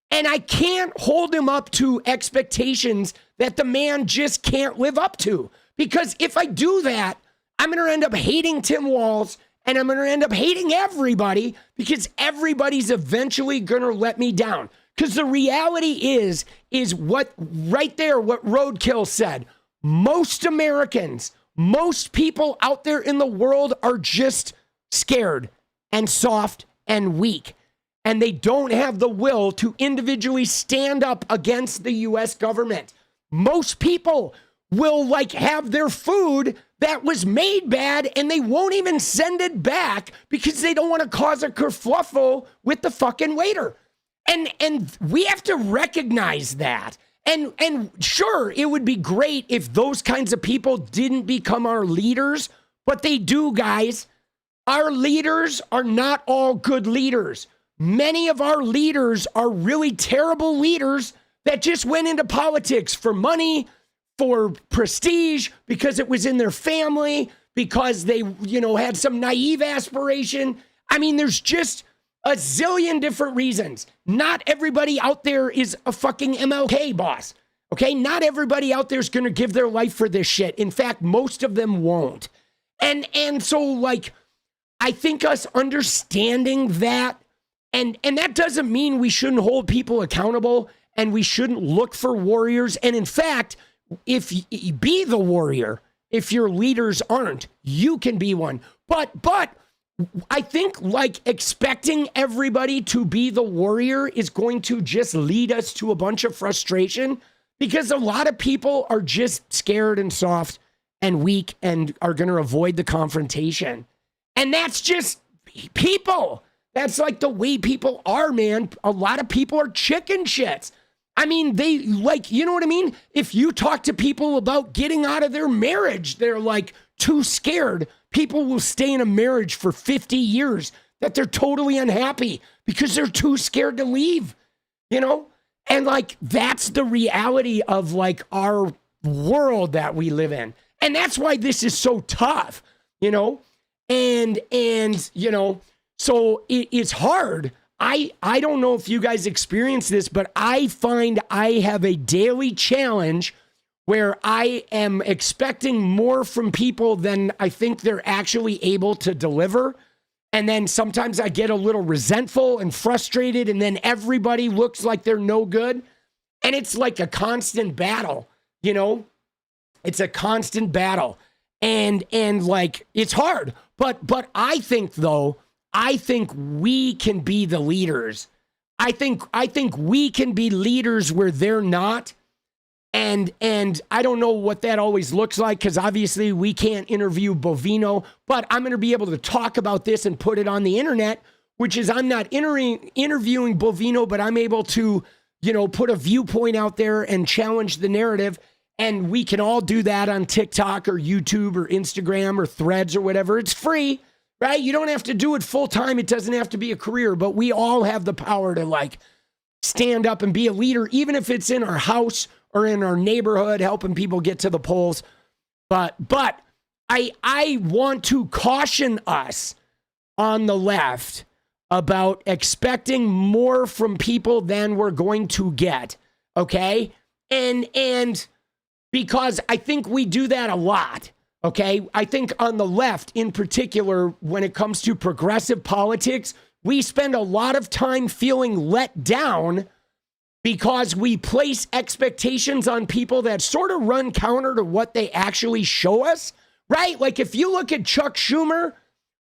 And I can't hold him up to expectations that the man just can't live up to. Because if I do that, I'm going to end up hating Tim Walz and I'm going to end up hating everybody because everybody's eventually going to let me down. Because the reality is what right there, what Roadkill said. Most Americans, most people out there in the world are just scared and soft and weak. And they don't have the will to individually stand up against the U.S. government. Most people will like have their food that was made bad and they won't even send it back because they don't want to cause a kerfluffle with the fucking waiter. And we have to recognize that. And sure, it would be great if those kinds of people didn't become our leaders, but they do, guys. Our leaders are not all good leaders. Many of our leaders are really terrible leaders that just went into politics for money, for prestige, because it was in their family, because they, you know, had some naive aspiration. I mean, there's just a zillion different reasons. Not everybody out there is a fucking MLK boss. Okay? Not everybody out there is going to give their life for this shit. In fact, most of them won't. And so like, I think us understanding that, and that doesn't mean we shouldn't hold people accountable and we shouldn't look for warriors. And in fact, if you be the warrior, if your leaders aren't, you can be one. But I think like expecting everybody to be the warrior is going to just lead us to a bunch of frustration because a lot of people are just scared and soft and weak and are going to avoid the confrontation. And that's just people. That's like the way people are, man. A lot of people are chicken shits. I mean, they like, you know what I mean? If you talk to people about getting out of their marriage, they're like too scared. People will stay in a marriage for 50 years that they're totally unhappy because they're too scared to leave, you know? And like, that's the reality of like our world that we live in. And that's why this is so tough, you know? And you know, so it's hard. I don't know if you guys experience this, but I find I have a daily challenge where I am expecting more from people than I think they're actually able to deliver. And then sometimes I get a little resentful and frustrated, and then everybody looks like they're no good. And it's like a constant battle, you know? It's a constant battle. And like, it's hard. But I think we can be the leaders. I think we can be leaders where they're not. And I don't know what that always looks like, because obviously we can't interview Bovino, but I'm going to be able to talk about this and put it on the internet, which is I'm not interviewing Bovino, but I'm able to, you know, put a viewpoint out there and challenge the narrative. And we can all do that on TikTok or YouTube or Instagram or Threads or whatever. It's free, right? You don't have to do it full time. It doesn't have to be a career, but we all have the power to like stand up and be a leader, even if it's in our house or in our neighborhood, helping people get to the polls. But I want to caution us on the left about expecting more from people than we're going to get, okay? And because I think we do that a lot, okay? I think on the left in particular, when it comes to progressive politics, we spend a lot of time feeling let down because we place expectations on people that sort of run counter to what they actually show us, right? Like if you look at Chuck Schumer,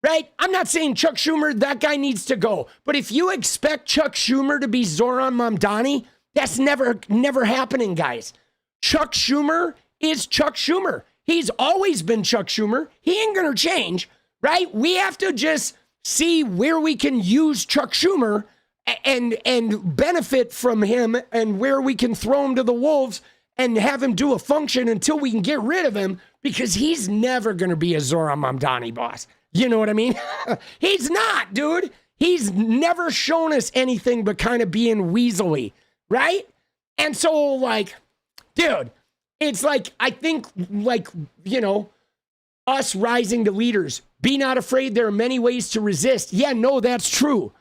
right? I'm not saying Chuck Schumer, that guy needs to go. But if you expect Chuck Schumer to be Zoran Mamdani, that's never happening, guys. Chuck Schumer is Chuck Schumer. He's always been Chuck Schumer. He ain't going to change, right? We have to just see where we can use Chuck Schumer and benefit from him, and where we can throw him to the wolves and have him do a function until we can get rid of him, because he's never going to be a Zoran Mamdani boss. You know what I mean? He's not, dude. He's never shown us anything but kind of being weaselly, right? And so, like, dude, it's like, I think, like, you know, us rising to leaders, be not afraid. There are many ways to resist. Yeah, no, that's true.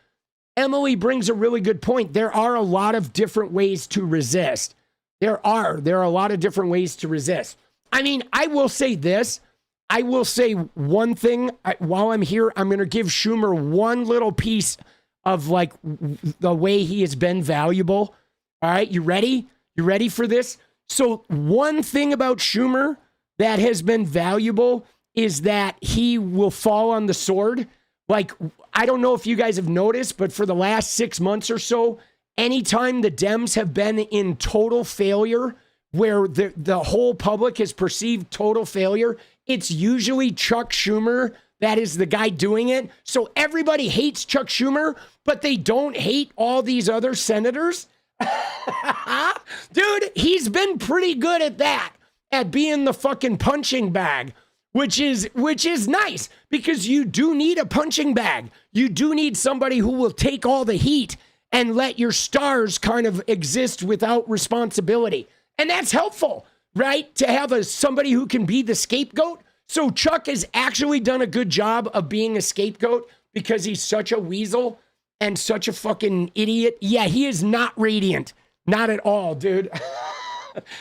Emily brings a really good point. There are a lot of different ways to resist. There are a lot of different ways to resist. I mean, I will say this. I will say one thing. While I'm here, I'm going to give Schumer one little piece of like the way he has been valuable. All right, you ready? You ready for this? So one thing about Schumer that has been valuable is that he will fall on the sword. Like, I don't know if you guys have noticed, but for the last 6 months or so, anytime the Dems have been in total failure, where the whole public has perceived total failure, it's usually Chuck Schumer that is the guy doing it. So everybody hates Chuck Schumer, but they don't hate all these other senators. Dude, he's been pretty good at that, at being the fucking punching bag, which is nice, because you do need a punching bag. You do need somebody who will take all the heat and let your stars kind of exist without responsibility. And that's helpful, right? To have somebody who can be the scapegoat. So Chuck has actually done a good job of being a scapegoat because he's such a weasel and such a fucking idiot. Yeah, he is not radiant. Not at all, dude.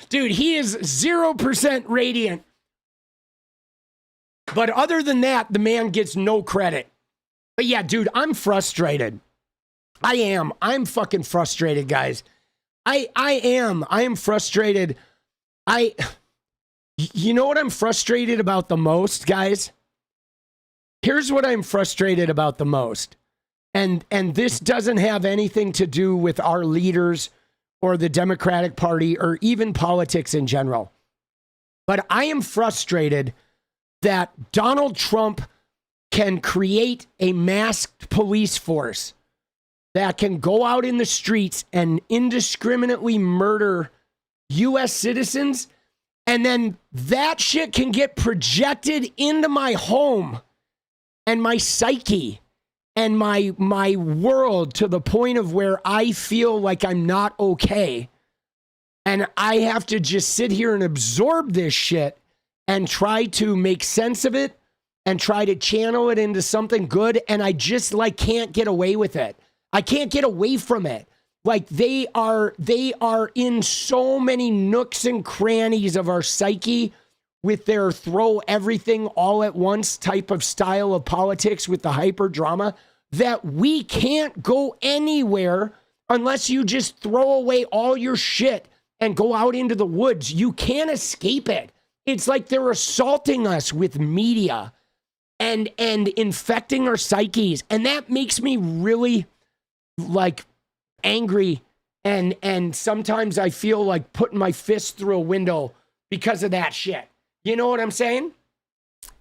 Dude, he is 0% radiant. But other than that, the man gets no credit. But yeah, dude, I'm frustrated. I am. I'm fucking frustrated, guys. I am frustrated. You know what I'm frustrated about the most, guys? Here's what I'm frustrated about the most. And this doesn't have anything to do with our leaders or the Democratic Party or even politics in general. But I am frustrated that Donald Trump can create a masked police force that can go out in the streets and indiscriminately murder U.S. citizens, and then that shit can get projected into my home and my psyche and my world to the point of where I feel like I'm not okay. And I have to just sit here and absorb this shit and try to make sense of it and try to channel it into something good. And I just like can't get away with it. I can't get away from it. Like they are in so many nooks and crannies of our psyche with their throw everything all at once type of style of politics with the hyper drama that we can't go anywhere unless you just throw away all your shit and go out into the woods. You can't escape it. It's like they're assaulting us with media and infecting our psyches. And that makes me really like angry. And sometimes I feel like putting my fist through a window because of that shit. You know what I'm saying?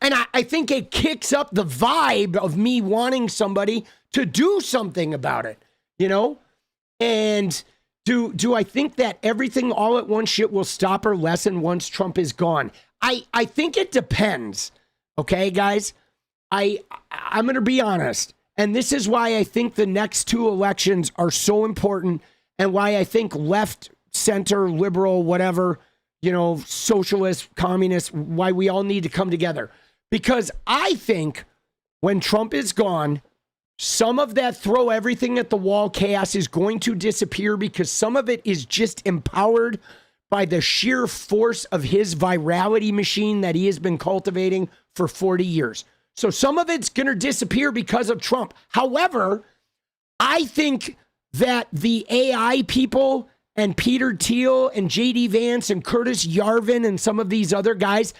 And I think it kicks up the vibe of me wanting somebody to do something about it, you know? And do I think that everything all at once shit will stop or lessen once Trump is gone? I think it depends. Okay, guys? I'm going to be honest. And this is why I think the next two elections are so important and why I think left, center, liberal, whatever, you know, socialist, communist, why we all need to come together. Because I think when Trump is gone, some of that throw everything at the wall chaos is going to disappear because some of it is just empowered by the sheer force of his virality machine that he has been cultivating for 40 years. So some of it's going to disappear because of Trump. However, I think that the AI people and Peter Thiel and J.D. Vance and Curtis Yarvin and some of these other guys,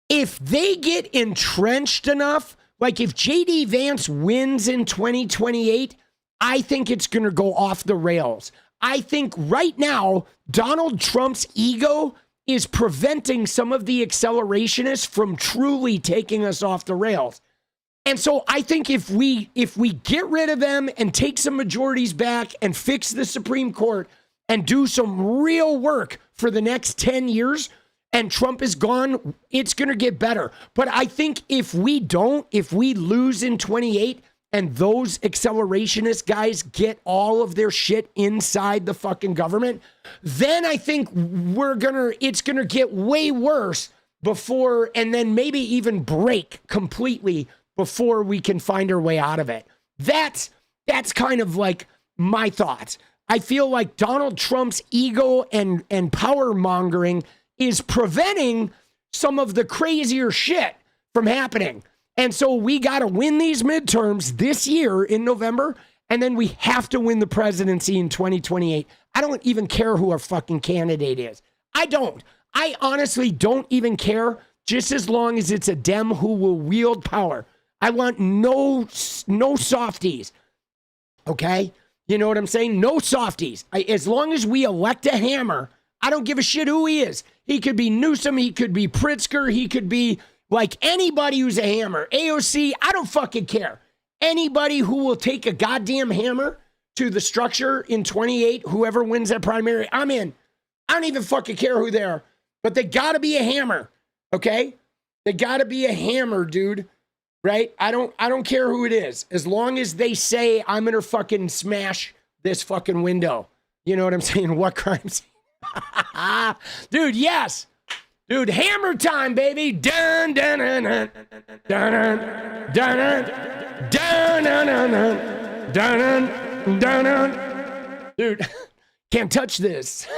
if they get entrenched enough, like if J.D. Vance wins in 2028, I think it's going to go off the rails. I think right now, Donald Trump's ego is preventing some of the accelerationists from truly taking us off the rails. And so I think if we get rid of them and take some majorities back and fix the Supreme Court and do some real work for the next 10 years and Trump is gone, it's going to get better. But I think if we lose in 28 and those accelerationist guys get all of their shit inside the fucking government, then I think it's going to get way worse before, and then maybe even break completely before we can find our way out of it. That's kind of like my thoughts. I feel like Donald Trump's ego and power mongering is preventing some of the crazier shit from happening. And so we got to win these midterms this year in November, and then we have to win the presidency in 2028. I don't even care who our fucking candidate is. I don't. I honestly don't even care, just as long as it's a Dem who will wield power. I want no softies, okay? You know what I'm saying? No softies. As long as we elect a hammer, I don't give a shit who he is. He could be Newsom, he could be Pritzker, he could be like anybody who's a hammer. AOC, I don't fucking care. Anybody who will take a goddamn hammer to the structure in 28, whoever wins that primary, I'm in. I don't even fucking care who they are. But they gotta be a hammer, okay? They gotta be a hammer, dude. Right? I don't care who it is. As long as they say I'm gonna fucking smash this fucking window. You know what I'm saying? What crimes? Dude, yes. Dude, hammer time, baby. Dun dun dun dun dun dun dun dun dun dun dun. Dude, can't touch this.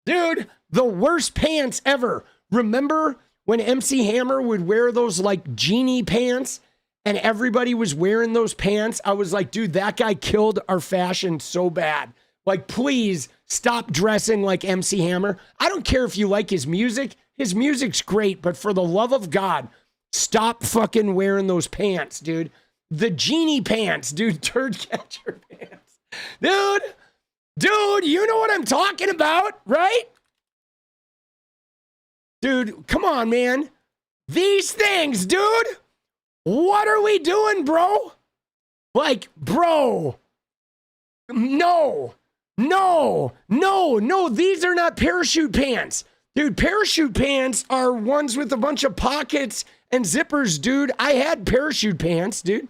Dude, the worst pants ever. Remember when MC Hammer would wear those like genie pants and everybody was wearing those pants? I was like, dude, that guy killed our fashion so bad. Like, please stop dressing like MC Hammer. I don't care if you like his music. His music's great, but for the love of God, stop fucking wearing those pants, dude. The genie pants, dude, turd catcher pants. Dude, you know what I'm talking about, right? Dude, come on, man. These things, dude. What are we doing, bro? Like, bro, no, these are not parachute pants. Dude, parachute pants are ones with a bunch of pockets and zippers, dude. I had parachute pants, dude.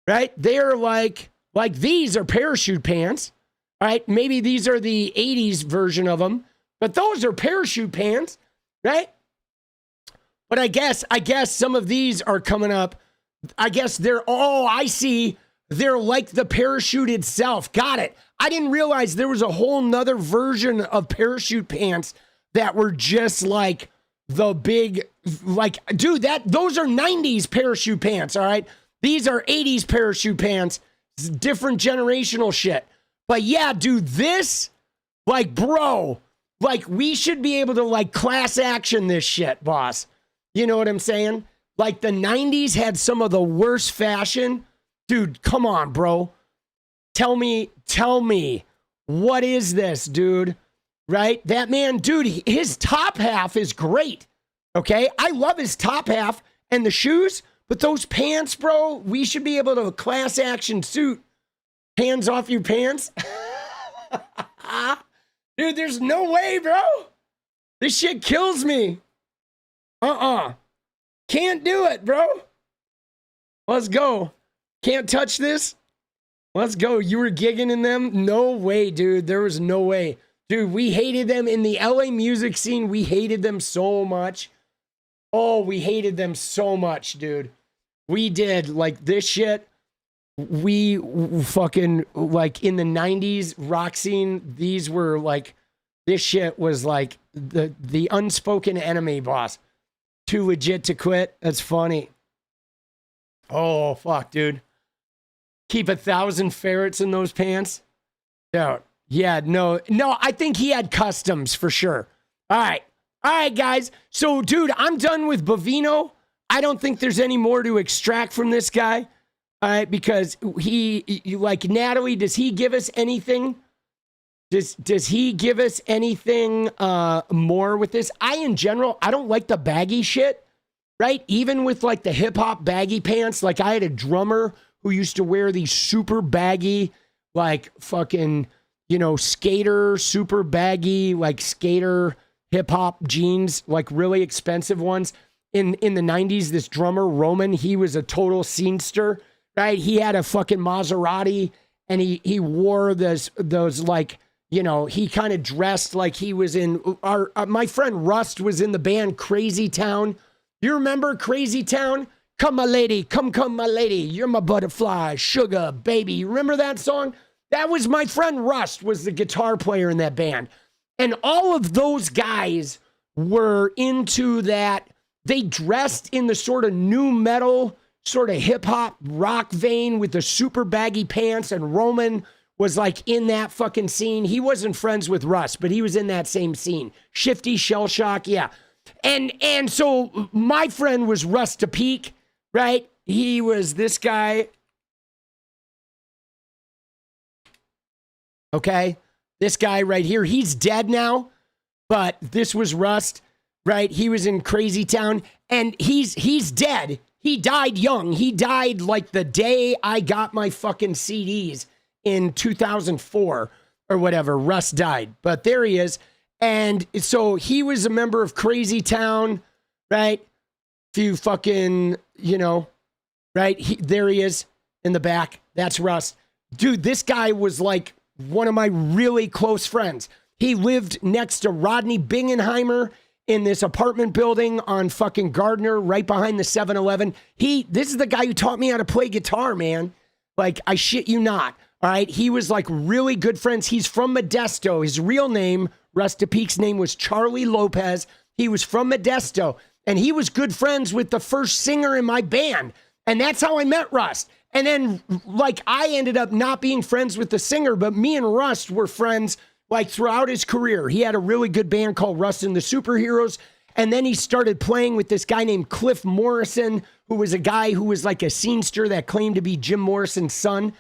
Right? They are like these are parachute pants. All right? Maybe these are the 80s version of them, but those are parachute pants, right? But I guess some of these are coming up. I guess I see. They're like the parachute itself. Got it. I didn't realize there was a whole nother version of parachute pants that were just like the big, like, dude, those are 90s parachute pants, all right? These are 80s parachute pants. It's different generational shit. But yeah, dude, this, like, bro, like, we should be able to, like, class action this shit, boss. You know what I'm saying? Like, the 90s had some of the worst fashion. Dude, come on, bro. Tell me, what is this, dude? Right? That man, dude, his top half is great. Okay? I love his top half and the shoes, but those pants, bro, we should be able to class action suit. Hands off your pants. Dude, there's no way, bro. This shit kills me. Can't do it, bro. Let's go. Can't touch this. Let's go. You were gigging in them? No way, dude. There was no way. Dude, we hated them in the LA music scene. We hated them so much. Oh, we hated them so much, dude. We did. Like, this shit, we fucking, like, in the 90s rock scene, these were, like, this shit was, like, the unspoken enemy, boss. Too legit to quit. That's funny. Oh, fuck, dude. Keep 1,000 ferrets in those pants? Dude. Yeah, no, I think he had customs for sure. All right, guys. So, dude, I'm done with Bovino. I don't think there's any more to extract from this guy. All right, because he like, Natalie, does he give us anything? Does he give us anything more with this? In general, I don't like the baggy shit, right? Even with, like, the hip-hop baggy pants. Like, I had a drummer who used to wear these super baggy, like, fucking, you know, skater, super baggy, like, skater hip-hop jeans, like, really expensive ones. In the 90s, this drummer, Roman, he was a total scenester, right? He had a fucking Maserati, and he wore those like, you know, he kind of dressed like he was in, my friend Rust was in the band Crazy Town. You remember Crazy Town? Come, my lady, come, my lady. You're my butterfly, sugar, baby. You remember that song? That was my friend Rust, was the guitar player in that band. And all of those guys were into that. They dressed in the sort of new metal, sort of hip hop rock vein with the super baggy pants. And Roman was like in that fucking scene. He wasn't friends with Rust, but he was in that same scene. Shifty, Shell Shock, yeah. And so my friend was 𝗪𝗪, right? He was this guy. Okay, this guy right here, he's dead now, but this was Rust, right? He was in Crazy Town, and he's dead. He died young. He died like the day I got my fucking CDs in 2004 or whatever. Rust died, but there he is. And so he was a member of Crazy Town, right? Few fucking, you know, right? There he is in the back. That's Rust. Dude, this guy was like one of my really close friends. He lived next to Rodney Bingenheimer in this apartment building on fucking Gardner, right behind the 7-Eleven. This is the guy who taught me how to play guitar, man. Like, I shit you not. All right. He was like really good friends. He's from Modesto. His real name, 𝗪𝗪's name was Charlie Lopez. He was from Modesto, and he was good friends with the first singer in my band. And that's how I met Rust. And then, like, I ended up not being friends with the singer, but me and Rust were friends, like, throughout his career. He had a really good band called Rust and the Superheroes. And then he started playing with this guy named Cliff Morrison, who was a guy who was like a scenester that claimed to be Jim Morrison's son.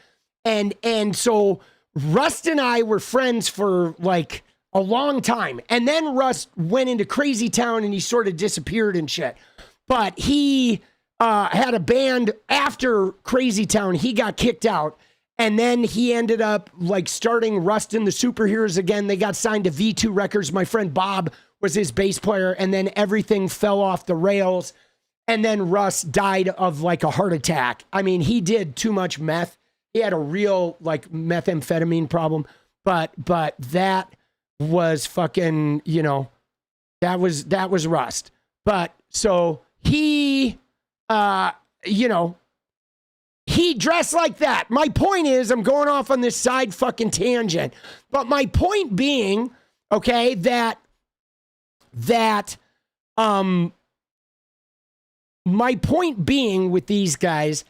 And so Rust and I were friends for like a long time. And then Rust went into Crazy Town and he sort of disappeared and shit. But he had a band after Crazy Town. He got kicked out. And then he ended up like starting Rust and the Superheroes again. They got signed to V2 Records. My friend Bob was his bass player. And then everything fell off the rails. And then Russ died of like a heart attack. I mean, he did too much meth. He had a real like methamphetamine problem. But that was fucking, you know, that was Rust. But so he, you know, he dressed like that. My point is, I'm going off on this side fucking tangent. But my point being, okay, that my point being with these guys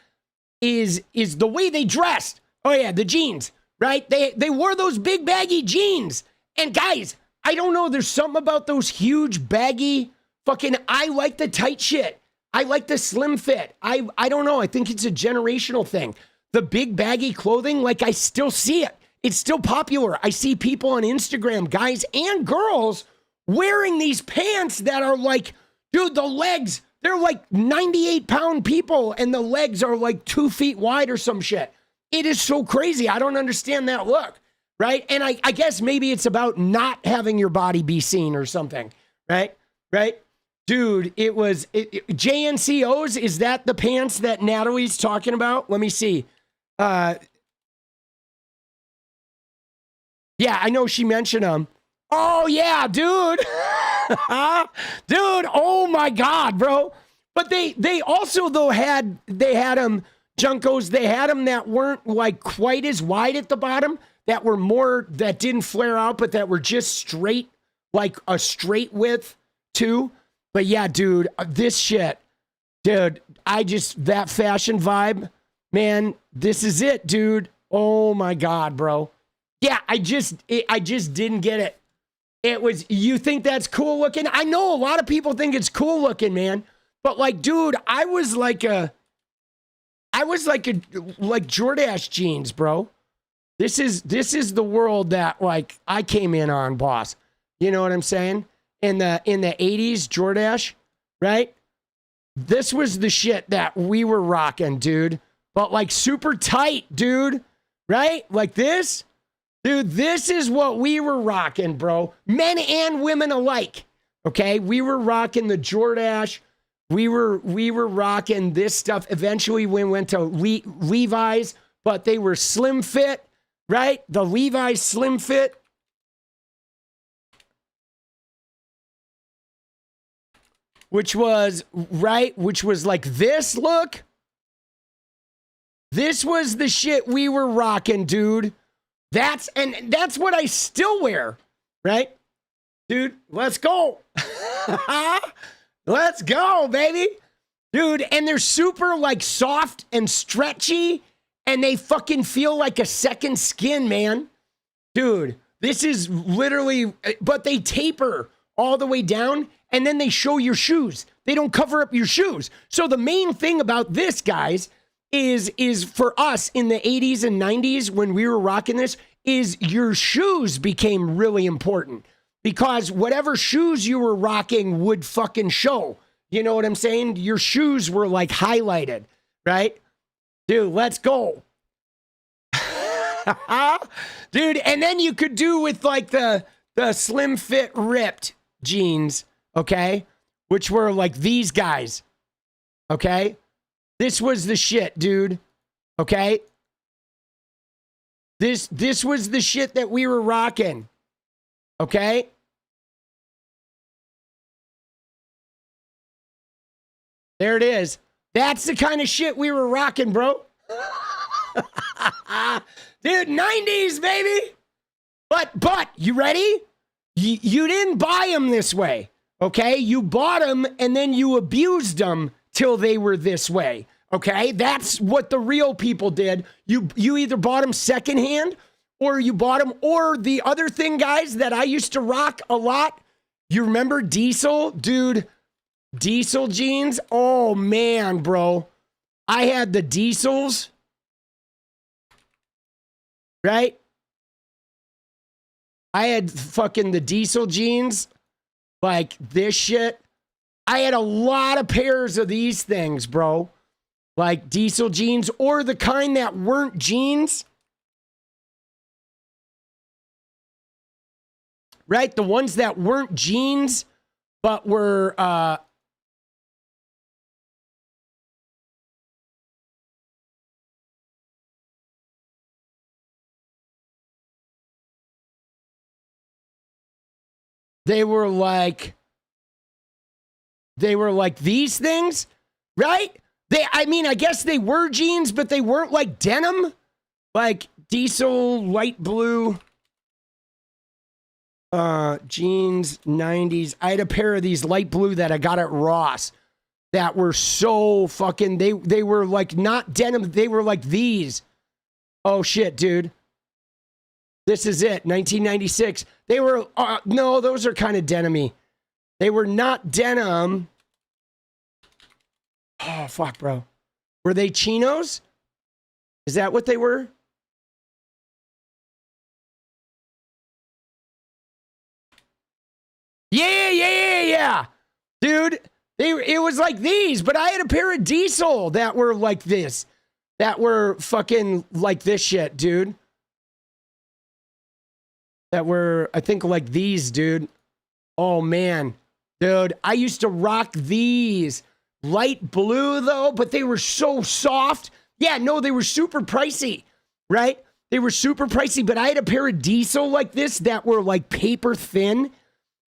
is the way they dressed. Oh yeah, the jeans, right? They wore those big baggy jeans. And guys, I don't know, there's something about those huge baggy fucking, I like the tight shit. I like the slim fit. I don't know. I think it's a generational thing. The big baggy clothing, like I still see it. It's still popular. I see people on Instagram, guys and girls, wearing these pants that are like, dude, the legs, they're like 98-pound people and the legs are like 2 feet wide or some shit. It is so crazy. I don't understand that look, right? And I guess maybe it's about not having your body be seen or something, right? Right? Dude, it was JNCOs. Is that the pants that Natalie's talking about? Let me see. Yeah, I know she mentioned them. Oh yeah, dude. Dude, oh my God, bro. But they also though had them Junkos, they had them that weren't like quite as wide at the bottom, that were more, that didn't flare out, but that were just straight, like a straight width too. But yeah, dude, this shit, dude, that fashion vibe, man, this is it, dude. Oh my God, bro. Yeah, I just didn't get it. It was, you think that's cool looking? I know a lot of people think it's cool looking, man. But like, dude, I was like Jordache jeans, bro. This is the world that like I came in on, boss. You know what I'm saying? In the 80s, Jordache, right? This was the shit that we were rocking, dude. But like super tight, dude. Right? Like this. Dude, this is what we were rocking, bro. Men and women alike. Okay? We were rocking the Jordache. We were rocking this stuff. Eventually we went to Levi's, but they were slim fit, right? The Levi's slim fit. Which was like this look. This was the shit we were rocking, dude. That's what I still wear, right? Dude, let's go. Let's go, baby. Dude, and they're super like soft and stretchy and they fucking feel like a second skin, man. Dude, this is literally, but they taper all the way down. And then they show your shoes. They don't cover up your shoes. So the main thing about this, guys, is for us in the 80s and 90s when we were rocking this, is your shoes became really important. Because whatever shoes you were rocking would fucking show. You know what I'm saying? Your shoes were like highlighted, right? Dude, let's go. Dude, and then you could do with like the slim fit ripped jeans. Okay, which were like these guys. Okay, this was the shit, dude. Okay, this was the shit that we were rocking. Okay, there it is. That's the kind of shit we were rocking, bro. Dude, 90s, baby. But you ready? You didn't buy them this way. Okay, you bought them and then you abused them till they were this way. Okay, that's what the real people did. You either bought them secondhand or you bought them, or the other thing, guys, that I used to rock a lot. You remember Diesel? Dude, Diesel jeans? Oh man, bro. I had the Diesels. Right? I had fucking the Diesel jeans. Like this shit. I had a lot of pairs of these things, bro. Like diesel jeans, or the kind that weren't jeans. Right? The ones that weren't jeans, but were they were like these things, right? I guess they were jeans, but they weren't like denim, like diesel light blue jeans, 90s. I had a pair of these light blue that I got at Ross that were so fucking, they were like not denim, they were like these. Oh shit, dude. This is it, 1996. They were, no, those are kind of denim-y. They were not denim. Oh, fuck, bro. Were they chinos? Is that what they were? Yeah. Dude, it was like these, but I had a pair of diesel that were like this. That were fucking like this shit, dude. That were, I think, like these, dude. Oh, man. Dude, I used to rock these. Light blue, though, but they were so soft. Yeah, no, they were super pricey, right? They were super pricey, but I had a pair of diesel like this that were like paper thin,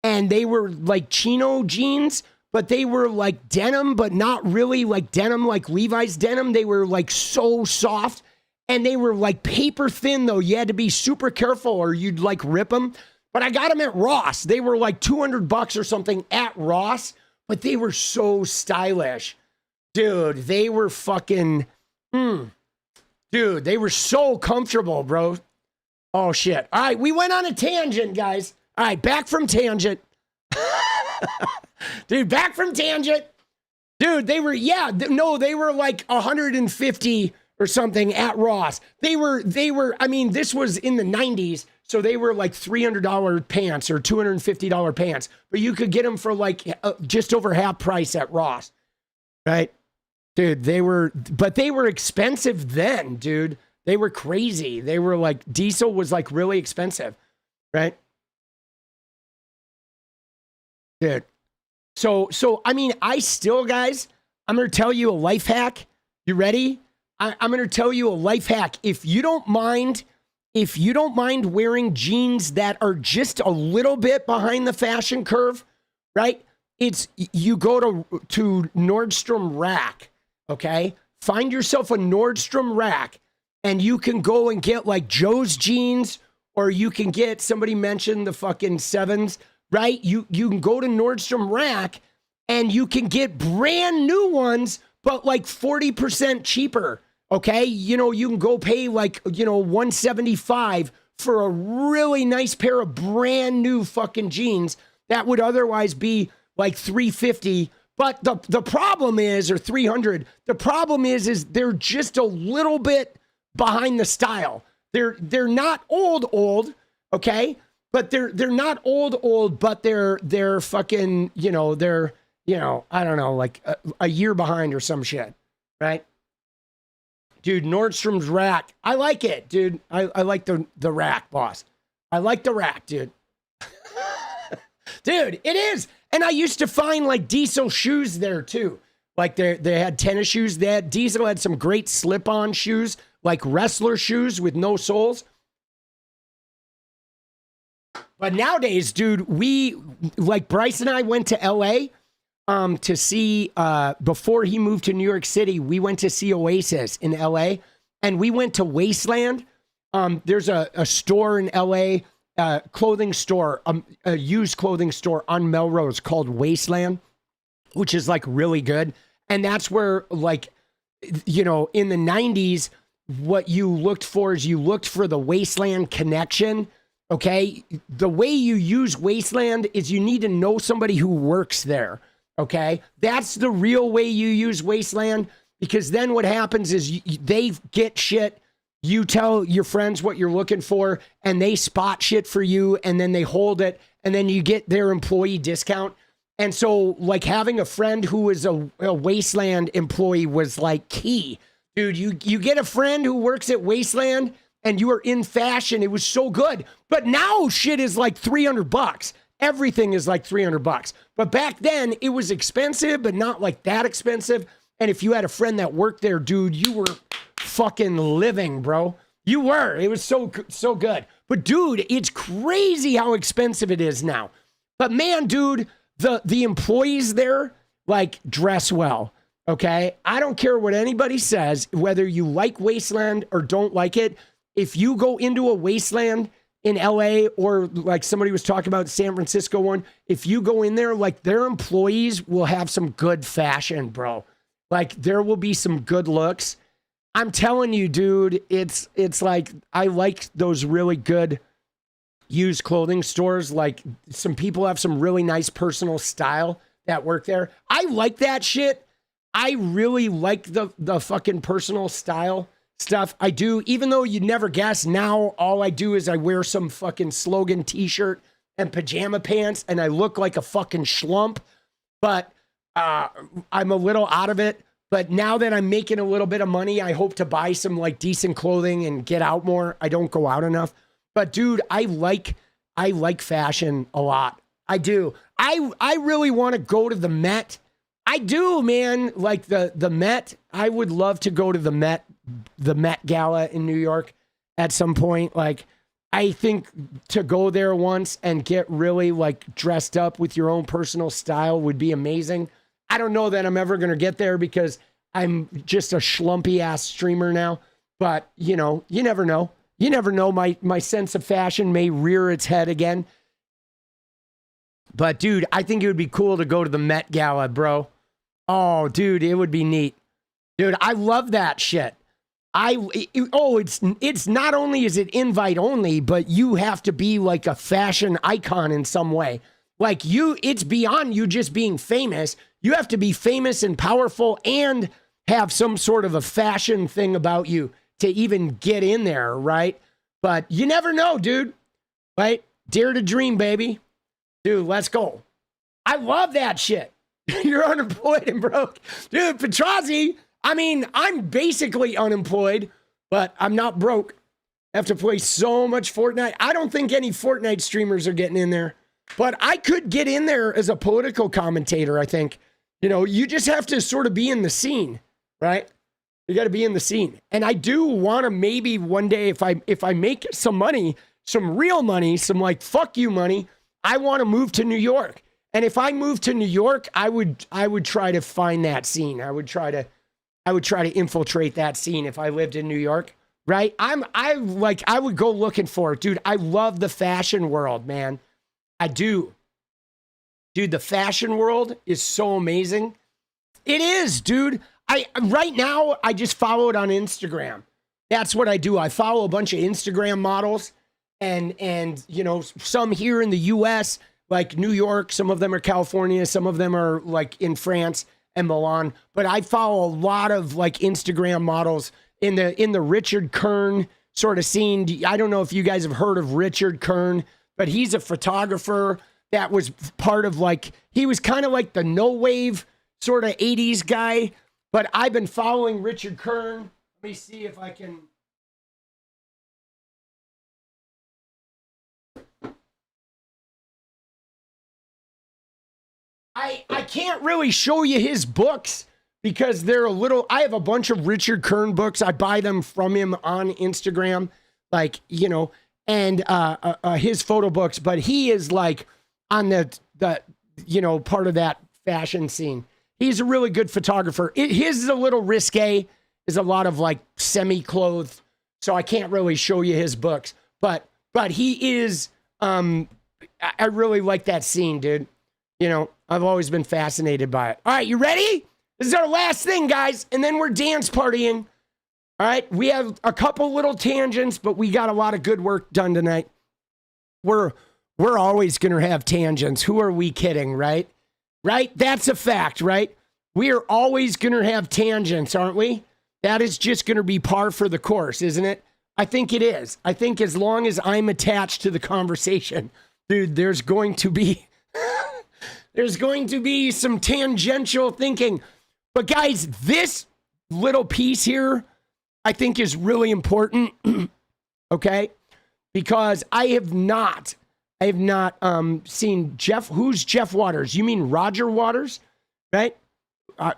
and they were like chino jeans, but they were like denim, but not really like denim, like Levi's denim. They were like so soft. And they were like paper thin, though. You had to be super careful or you'd like rip them. But I got them at Ross. They were like $200 or something at Ross, but they were so stylish. Dude, they were fucking, dude, they were so comfortable, bro. Oh, shit. All right, we went on a tangent, guys. All right, back from tangent. Dude, back from tangent. Dude, they were, they were like 150 or something at Ross. They were, I mean, this was in the 90s, so they were like $300 pants or $250 pants, but you could get them for like just over half price at Ross, right? Dude, they were expensive then, dude. They were crazy. They were like, diesel was like really expensive, right? Dude. So, I mean, I still, guys, I'm going to tell you a life hack. You ready? I'm going to tell you a life hack. If you don't mind wearing jeans that are just a little bit behind the fashion curve, right? You go to Nordstrom Rack, okay? Find yourself a Nordstrom Rack, and you can go and get like Joe's jeans, or you can get, somebody mentioned the fucking Sevens, right? You can go to Nordstrom Rack, and you can get brand new ones, but like 40% cheaper. Okay, you know, you can go pay like, $175 for a really nice pair of brand new fucking jeans that would otherwise be like $350. But the problem is, or $300. The problem is they're just a little bit behind the style. They're not old, okay? But they're not old, but they're fucking, they're I don't know, like a year behind or some shit, right? Dude, Nordstrom's Rack. I like it, dude. I like the Rack, boss. I like the Rack, dude. Dude, it is. And I used to find like diesel shoes there too. Like they had tennis shoes. Diesel had some great slip-on shoes, like wrestler shoes with no soles. But nowadays, dude, Bryce and I went to LA to see, before he moved to New York City, we went to see Oasis in LA, and we went to Wasteland. There's a store in LA, clothing store, a used clothing store on Melrose called Wasteland, which is like really good. And that's where, like, in the 90s, what you looked for is you looked for the Wasteland connection. Okay. The way you use Wasteland is you need to know somebody who works there. Okay, that's the real way you use Wasteland, because then what happens is they get shit, you tell your friends what you're looking for, and they spot shit for you, and then they hold it, and then you get their employee discount. And so like having a friend who was a Wasteland employee was like key. Dude, you get a friend who works at Wasteland and you are in fashion. It was so good. But now shit is like $300. Everything is like $300. But back then it was expensive, but not like that expensive. And if you had a friend that worked there, dude, you were fucking living, bro. You were. It was so good. But dude, it's crazy how expensive it is now. But man, dude, the employees there like dress well. Okay? I don't care what anybody says, whether you like Wasteland or don't like it. If you go into a Wasteland in LA, or like somebody was talking about San Francisco one, if you go in there, like their employees will have some good fashion, bro. Like there will be some good looks. I'm telling you, dude, it's like I like those really good used clothing stores. Like some people have some really nice personal style that work there. I like that shit. I really like the fucking personal style stuff. I do, even though you'd never guess. Now all I do is I wear some fucking slogan t-shirt and pajama pants and I look like a fucking schlump, but I'm a little out of it. But now that I'm making a little bit of money, I hope to buy some like decent clothing and get out more. I don't go out enough. But dude, I like fashion a lot. I do. I really want to go to the Met. I do, man. Like the Met. I would love to go to the Met Gala in New York at some point. Like I think to go there once and get really like dressed up with your own personal style would be amazing. I don't know that I'm ever going to get there because I'm just a schlumpy ass streamer now, but you know, you never know. You never know. My sense of fashion may rear its head again. But dude, I think it would be cool to go to the Met Gala, bro. Oh, dude, it would be neat. Dude, I love that shit. It's not only is it invite only, but you have to be like a fashion icon in some way. Like it's beyond you just being famous. You have to be famous and powerful and have some sort of a fashion thing about you to even get in there, right? But you never know, dude. Right? Dare to dream, baby. Dude, let's go. I love that shit. You're unemployed and broke. Dude, 𝗙𝗏𝗄𝗏𝗏, I mean, I'm basically unemployed, but I'm not broke. I have to play so much Fortnite. I don't think any Fortnite streamers are getting in there. But I could get in there as a political commentator, I think. You know, you just have to sort of be in the scene, right? You got to be in the scene. And I do want to maybe one day, if I make some money, some real money, some like fuck you money, I want to move to New York. And if I moved to New York, I would try to find that scene. I would try to infiltrate that scene if I lived in New York, right? I would go looking for it, dude. I love the fashion world, man. I do. Dude, the fashion world is so amazing. It is, dude. Right now, I just follow it on Instagram. That's what I do. I follow a bunch of Instagram models and you know, some here in the US, like New York, some of them are California, some of them are like in France and Milan. But I follow a lot of like Instagram models in the Richard Kern sort of scene. I don't know if you guys have heard of Richard Kern, but he's a photographer that was part of like, he was kind of like the no wave sort of 80s guy. But I've been following Richard Kern. Let me see if I can. I can't really show you his books because they're a little, I have a bunch of Richard Kern books. I buy them from him on Instagram, like, you know, and his photo books, but he is like on the you know, part of that fashion scene. He's a really good photographer. His is a little risque. Is a lot of like semi-clothed, so I can't really show you his books. But he is. I really like that scene, dude. You know, I've always been fascinated by it. All right, you ready? This is our last thing, guys, and then we're dance partying. All right, we have a couple little tangents, but we got a lot of good work done tonight. We're always gonna have tangents. Who are we kidding, right? Right? That's a fact, right? We are always going to have tangents, aren't we? That is just going to be par for the course, isn't it? I think it is. I think as long as I'm attached to the conversation, dude, there's going to be There's going to be some tangential thinking. But guys, this little piece here, I think is really important. Okay? Because I have not seen Jeff. Who's Jeff Waters? You mean Roger Waters? Right?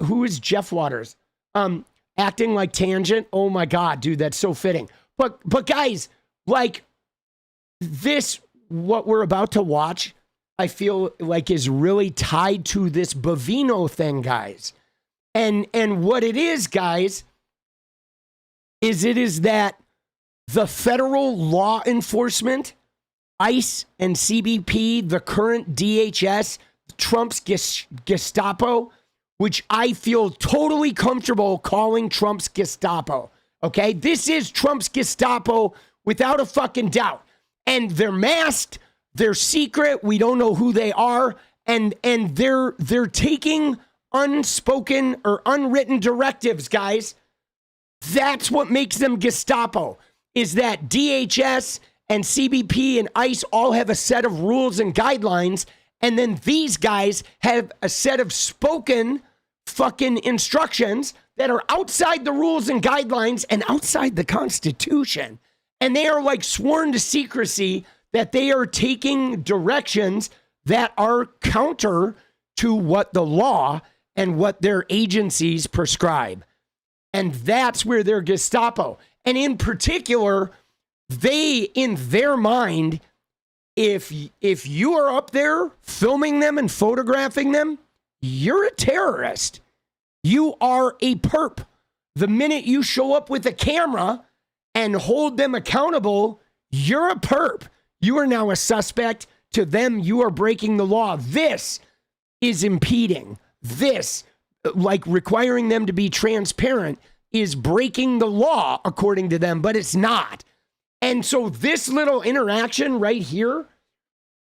Who is Jeff Waters? Acting like Tangent. Oh my God, dude, that's so fitting. But guys, like this, what we're about to watch, I feel like is really tied to this Bovino thing, guys. And what it is, guys, is that the federal law enforcement, ICE and CBP, the current DHS, Trump's Gestapo, which I feel totally comfortable calling Trump's Gestapo. Okay? This is Trump's Gestapo without a fucking doubt. And they're masked, they're secret, we don't know who they are, and they're taking unspoken or unwritten directives, guys. That's what makes them Gestapo, is that DHS and CBP and ICE all have a set of rules and guidelines, and then these guys have a set of spoken fucking instructions that are outside the rules and guidelines and outside the Constitution. And they are like sworn to secrecy that they are taking directions that are counter to what the law and what their agencies prescribe. And that's where they're Gestapo. And in particular, they, in their mind, if you are up there filming them and photographing them, you're a terrorist. You are a perp. The minute you show up with a camera and hold them accountable, you're a perp. You are now a suspect. To them, you are breaking the law. This is impeding. This, like requiring them to be transparent, is breaking the law according to them, but it's not. And so this little interaction right here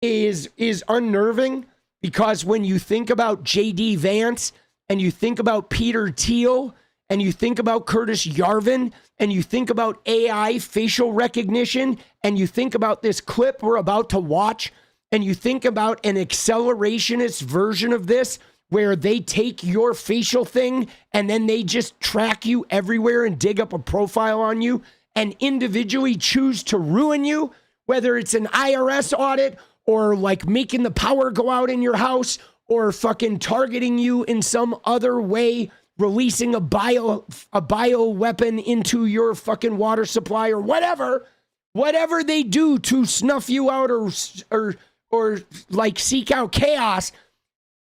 is unnerving, because when you think about J.D. Vance and you think about Peter Thiel and you think about Curtis Yarvin and you think about AI facial recognition and you think about this clip we're about to watch and you think about an accelerationist version of this where they take your facial thing and then they just track you everywhere and dig up a profile on you and individually choose to ruin you, whether it's an IRS audit or like making the power go out in your house or fucking targeting you in some other way, releasing a bio weapon into your fucking water supply or whatever they do to snuff you out or like seek out chaos.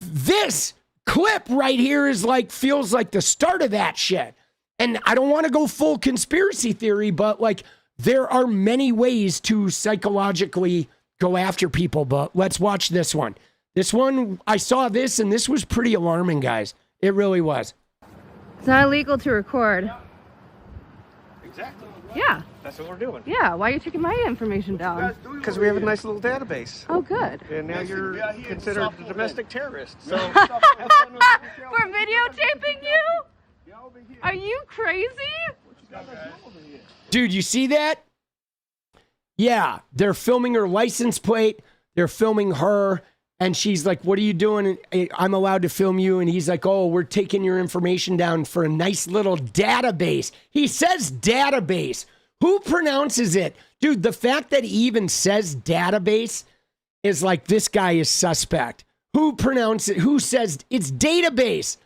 This clip right here is like, feels like the start of that shit. And I don't want to go full conspiracy theory, but like there are many ways to psychologically go after people, but let's watch this one. This one, I saw this and this was pretty alarming, guys. It really was. It's not illegal to record. Exactly. Yeah. That's what we're doing. Yeah, why are you taking my information down? Because we have a nice little database. Oh, good. And now you're considered a domestic terrorist. So We're videotaping you? Are you crazy? Dude, you see that? Yeah, they're filming her license plate. They're filming her. And she's like, what are you doing? I'm allowed to film you. And he's like, oh, we're taking your information down for a nice little database. He says database. Who pronounces it? Dude, the fact that he even says database is like, this guy is suspect. Who pronounces it? Who says it's database,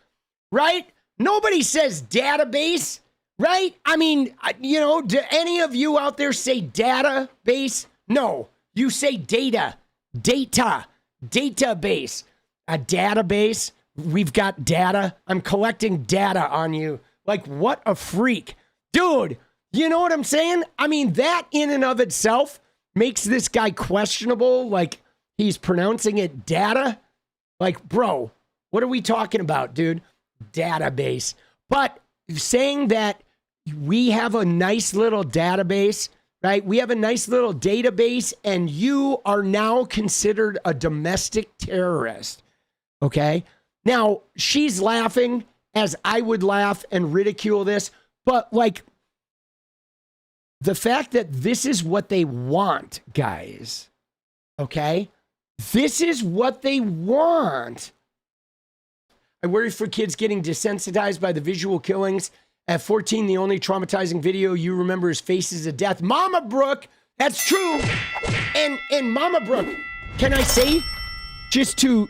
right? Nobody says database, right? I mean, you know, do any of you out there say database? No, you say data, database, a database. We've got data. I'm collecting data on you. Like, what a freak. Dude, you know what I'm saying? I mean, that in and of itself makes this guy questionable. Like, he's pronouncing it data. Like, bro, what are we talking about, dude? Database. But saying that we have a nice little database, right? We have a nice little database and you are now considered a domestic terrorist. Okay. Now she's laughing as I would laugh and ridicule this, but like the fact that this is what they want, guys. Okay. This is what they want. I worry for kids getting desensitized by the visual killings. At 14, the only traumatizing video you remember is Faces of Death. Mama Brooke, that's true. And Mama Brooke, can I say, just to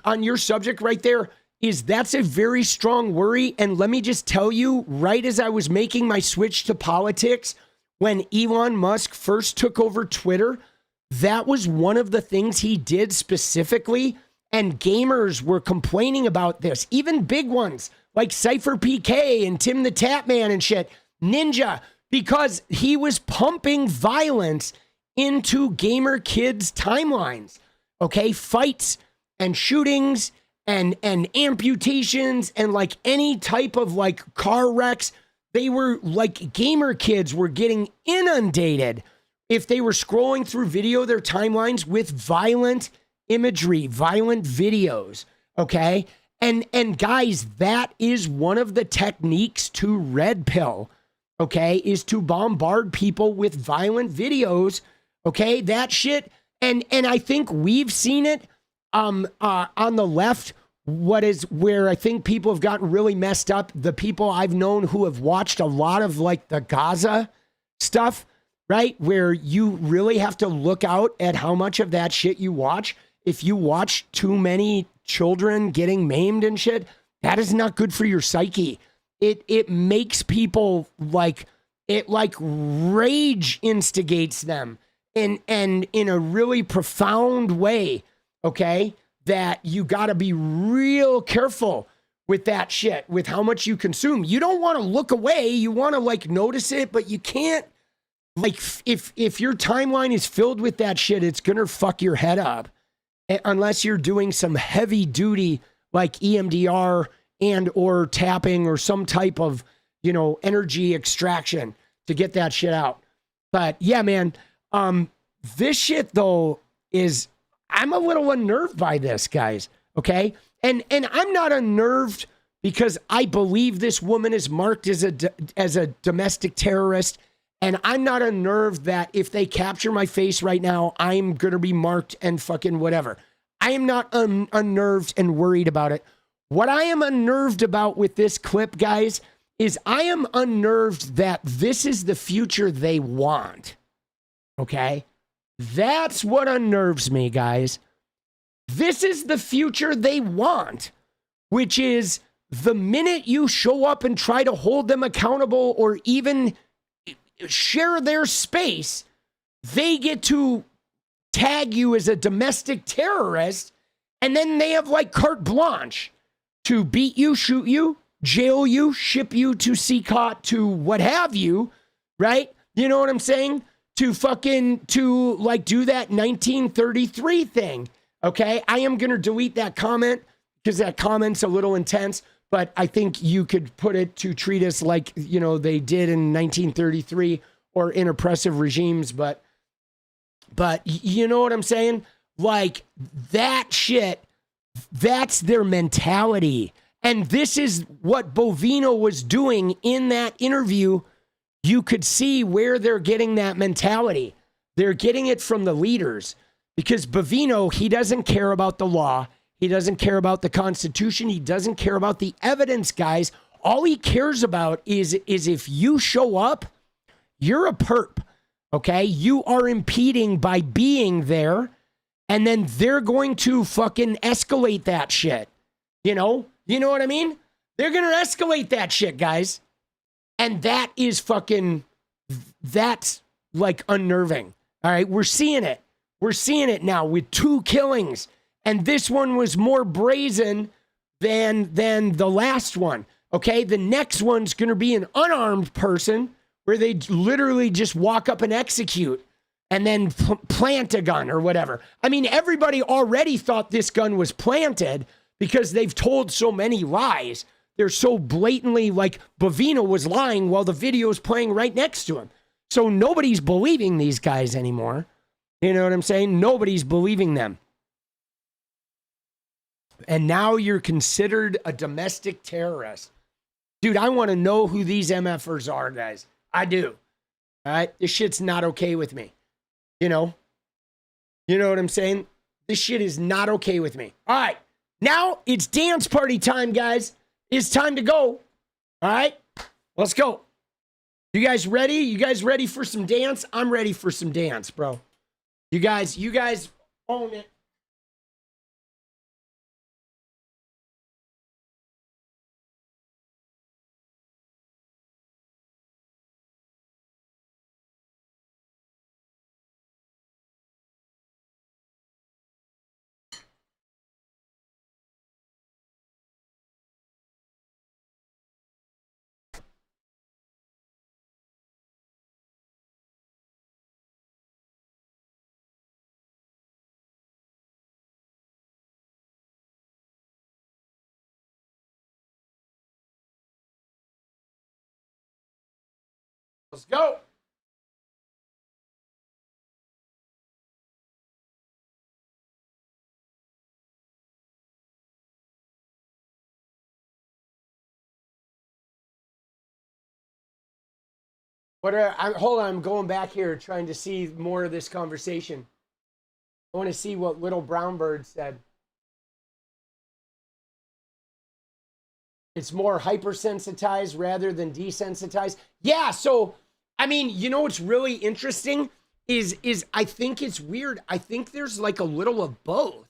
on your subject right there, is that's a very strong worry. And let me just tell you, right as I was making my switch to politics, when Elon Musk first took over Twitter, that was one of the things he did specifically. And gamers were complaining about this, even big ones like Cypher PK and Tim the Tapman and shit, Ninja, because he was pumping violence into gamer kids' timelines. Okay, fights and shootings and amputations and like any type of like car wrecks. They were like, gamer kids were getting inundated if they were scrolling through their timelines with violent imagery, violent videos, okay? And guys, that is one of the techniques to red pill, okay, is to bombard people with violent videos, okay? That shit, and I think we've seen it on the left, where I think people have gotten really messed up. The people I've known who have watched a lot of like the Gaza stuff, right? Where you really have to look out at how much of that shit you watch. If you watch too many children getting maimed and shit, that is not good for your psyche. It makes people like, it like rage instigates them and in a really profound way, okay? That you got to be real careful with that shit, with how much you consume. You don't want to look away. You want to like notice it, but you can't. Like if your timeline is filled with that shit, it's going to fuck your head up. Unless you're doing some heavy duty like EMDR and or tapping or some type of, you know, energy extraction to get that shit out. But yeah, man, this shit though is, I'm a little unnerved by this, guys. Okay. And I'm not unnerved because I believe this woman is marked as a domestic terrorist. And I'm not unnerved that if they capture my face right now, I'm going to be marked and fucking whatever. I am not unnerved and worried about it. What I am unnerved about with this clip, guys, is I am unnerved that this is the future they want. Okay? That's what unnerves me, guys. This is the future they want, which is the minute you show up and try to hold them accountable or even share their space, they get to tag you as a domestic terrorist, and then they have like carte blanche to beat you, shoot you, jail you, ship you to CCOT, to what have you, right? You know what I'm saying? To like do that 1933 thing, okay? I am going to delete that comment because that comment's a little intense, but I think you could put it to treat us like, you know, they did in 1933 or in oppressive regimes, but you know what I'm saying? Like that shit, that's their mentality. And this is what Bovino was doing in that interview. You could see where they're getting that mentality. They're getting it from the leaders because Bovino, he doesn't care about the law. He doesn't care about the Constitution. He doesn't care about the evidence, guys. All he cares about is if you show up, you're a perp, okay? You are impeding by being there, and then they're going to fucking escalate that shit. You know what I mean? They're going to escalate that shit, guys. And that is fucking, that's like unnerving. All right, we're seeing it. We're seeing it now with 2 killings. And this one was more brazen than the last one. Okay, the next one's going to be an unarmed person where they literally just walk up and execute and then plant a gun or whatever. I mean, everybody already thought this gun was planted because they've told so many lies. They're so blatantly like Bovino was lying while the video is playing right next to him. So nobody's believing these guys anymore. You know what I'm saying? Nobody's believing them. And now you're considered a domestic terrorist. Dude, I want to know who these MFers are, guys. I do. All right? This shit's not okay with me. You know what I'm saying? This shit is not okay with me. All right. Now it's dance party time, guys. It's time to go. All right. Let's go. You guys ready? You guys ready for some dance? I'm ready for some dance, bro. You guys own it. Let's go. Hold on, I'm going back here trying to see more of this conversation. I want to see what Little Brown Bird said. It's more hypersensitized rather than desensitized. Yeah, so, I mean, you know what's really interesting is I think it's weird. I think there's like a little of both,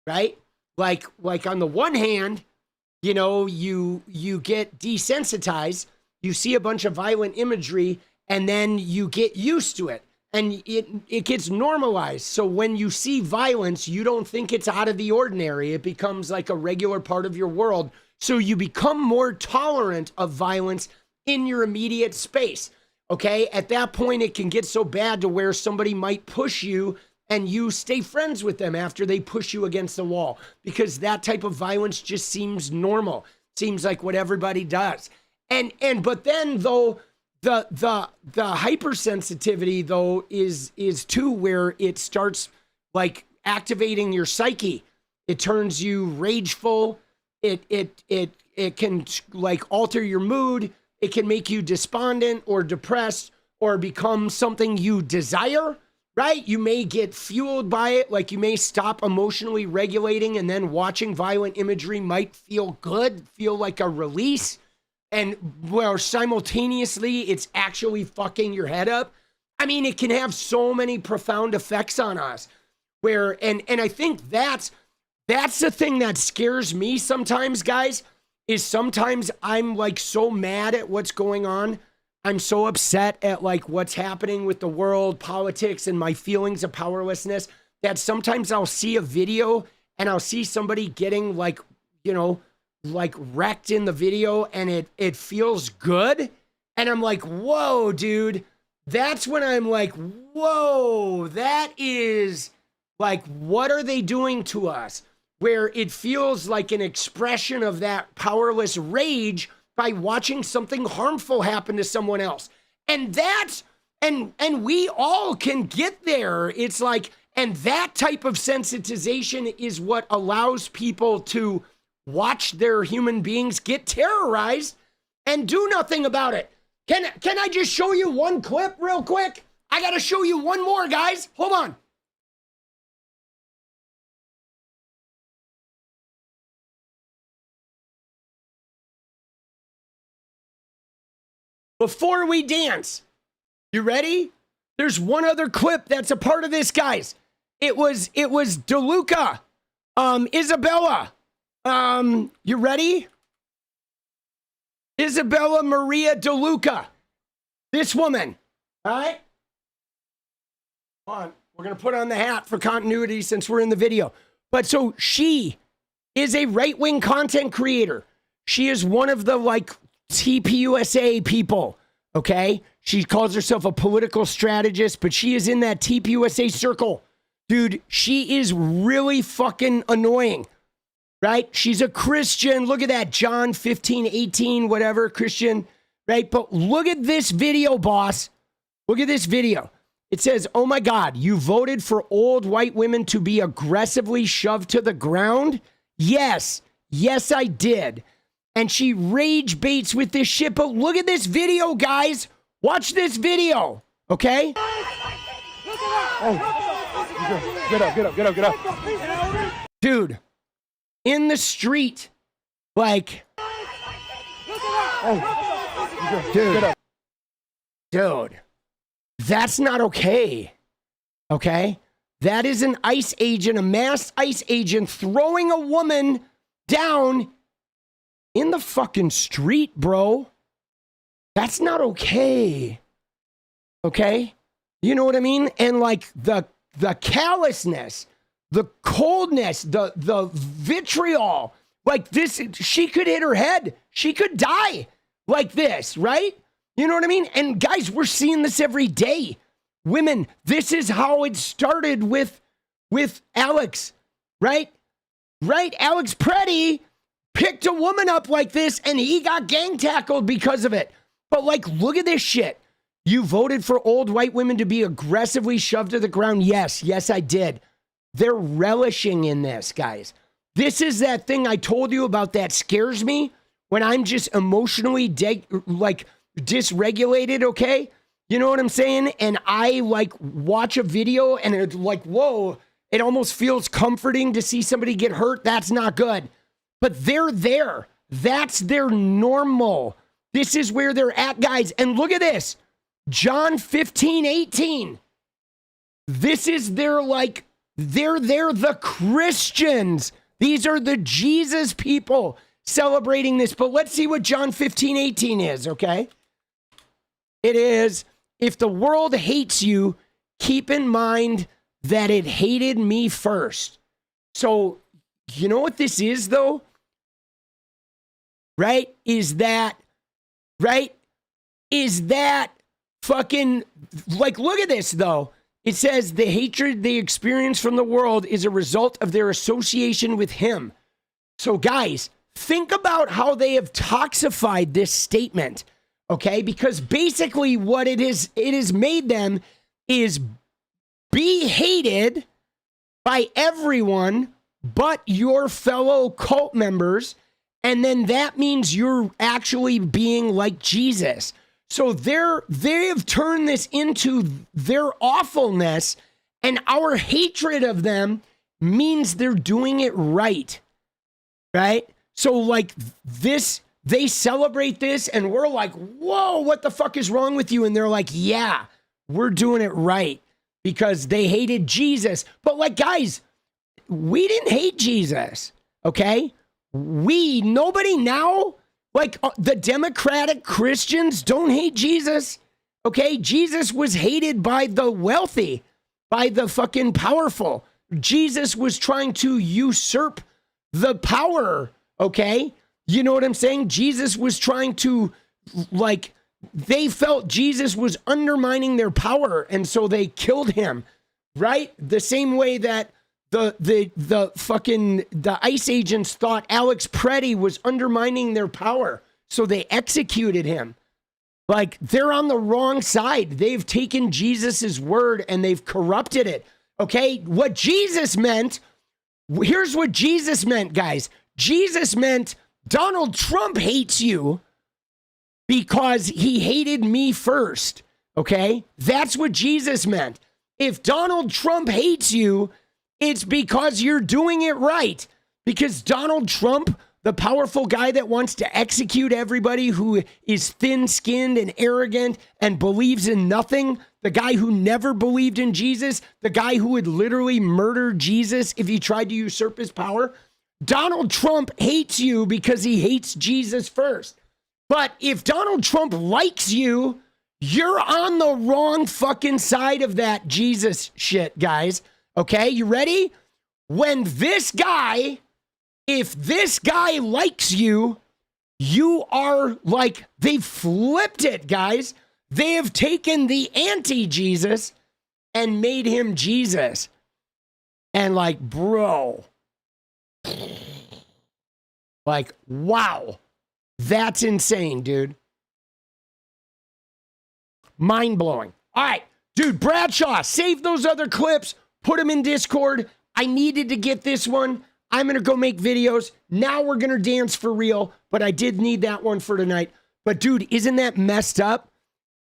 right? Like on the one hand, you know, you get desensitized, you see a bunch of violent imagery, and then you get used to it. And it gets normalized. So when you see violence, you don't think it's out of the ordinary. It becomes like a regular part of your world. So you become more tolerant of violence in your immediate space, okay? At that point, it can get so bad to where somebody might push you and you stay friends with them after they push you against the wall because that type of violence just seems normal, seems like what everybody does. But then, though, the hypersensitivity, though, is too where it starts, like, activating your psyche. It turns you rageful. It can like alter your mood. It can make you despondent or depressed or become something you desire, right? You may get fueled by it. Like you may stop emotionally regulating and then watching violent imagery might feel good, feel like a release. And well, simultaneously, it's actually fucking your head up. I mean, it can have so many profound effects on us where, and I think that's the thing that scares me sometimes, guys, is sometimes I'm like so mad at what's going on. I'm so upset at like what's happening with the world, politics, and my feelings of powerlessness that sometimes I'll see a video and I'll see somebody getting like, you know, like wrecked in the video and it feels good. And I'm like, whoa, dude. That's when I'm like, whoa, that is like, what are they doing to us? Where it feels like an expression of that powerless rage by watching something harmful happen to someone else. And that's, and we all can get there. It's like, and that type of sensitization is what allows people to watch their human beings get terrorized and do nothing about it. Can I just show you one clip real quick? I gotta show you one more, guys. Hold on. Before we dance, you ready? There's one other clip that's a part of this, guys. It was 𝗙ecie 𝗶𝗹𝗪. You ready? Isabella Maria 𝗙ecie. This woman. All right? Come on. We're going to put on the hat for continuity since we're in the video. But so she is a right-wing content creator. She is one of the like 𝗙PUSA people, okay? She calls herself a political strategist, but she is in that 𝗙PUSA circle. Dude, she is really fucking annoying, right? She's a Christian. Look at that, John 15:18, whatever, Christian, right? But look at this video, boss. Look at this video. It says, oh my God, you voted for old white women to be aggressively shoved to the ground? Yes, I did. And she rage baits with this shit. But look at this video, guys. Watch this video, okay? Oh. Get up, get up, get up, get up. Dude, in the street, like, dude, that's not okay. Okay? That is an ICE agent, a masked ICE agent throwing a woman down in the fucking street, bro. That's not okay. Okay? You know what I mean? And like the callousness, the coldness, the vitriol, like this, she could hit her head. She could die like this, right? You know what I mean? And guys, we're seeing this every day. Women, this is how it started with Alex, right? Right? 𝗟𝗡𝗞 picked a woman up like this and he got gang tackled because of it. But like, look at this shit. You voted for old white women to be aggressively shoved to the ground. Yes, I did. They're relishing in this, guys. This is that thing I told you about that scares me when I'm just emotionally dysregulated, okay? You know what I'm saying? And I like watch a video and it's like, whoa, it almost feels comforting to see somebody get hurt. That's not good. But they're there. That's their normal. This is where they're at, guys. And look at this. John 15:18. This is their like, they're the Christians. These are the Jesus people celebrating this. But let's see what John 15:18 is, okay? It is, if the world hates you, keep in mind that it hated me first. So, you know what this is, though? Right? Is that fucking, like, look at this, though. It says the hatred they experience from the world is a result of their association with him. So, guys, think about how they have toxified this statement, okay? Because basically what it has made them is be hated by everyone but your fellow cult members, and then that means you're actually being like Jesus. So they have turned this into their awfulness, and our hatred of them means they're doing it right. Right? So like this, they celebrate this and we're like, whoa, what the fuck is wrong with you? And they're like, yeah, we're doing it right because they hated Jesus. But like, guys, we didn't hate Jesus. Okay? Nobody now, like the Democratic Christians don't hate Jesus. Okay? Jesus was hated by the wealthy, by the fucking powerful. Jesus was trying to usurp the power, okay? You know what I'm saying? Jesus was trying to, like, they felt Jesus was undermining their power, and so they killed him, right? The same way that the ICE agents thought 𝗟𝗡𝗞 was undermining their power, so they executed him. Like, they're on the wrong side. They've taken Jesus's word and they've corrupted it, okay? What Jesus meant, here's what Jesus meant, guys. Jesus meant Donald Trump hates you because he hated me first, okay? That's what Jesus meant. If Donald Trump hates you, it's because you're doing it right. Because Donald Trump, the powerful guy that wants to execute everybody who is thin-skinned and arrogant and believes in nothing, the guy who never believed in Jesus, the guy who would literally murder Jesus if he tried to usurp his power, Donald Trump hates you because he hates Jesus first. But if Donald Trump likes you, you're on the wrong fucking side of that Jesus shit, guys. Okay, you ready? When this guy, if this guy likes you, you are like, they flipped it, guys. They have taken the anti-Jesus and made him Jesus. And like, bro, like, wow, that's insane, dude. Mind-blowing. All right, dude, Bradshaw, save those other clips, put them in Discord. I needed to get this one. I'm going to go make videos. Now we're going to dance for real, but I did need that one for tonight. But dude, isn't that messed up?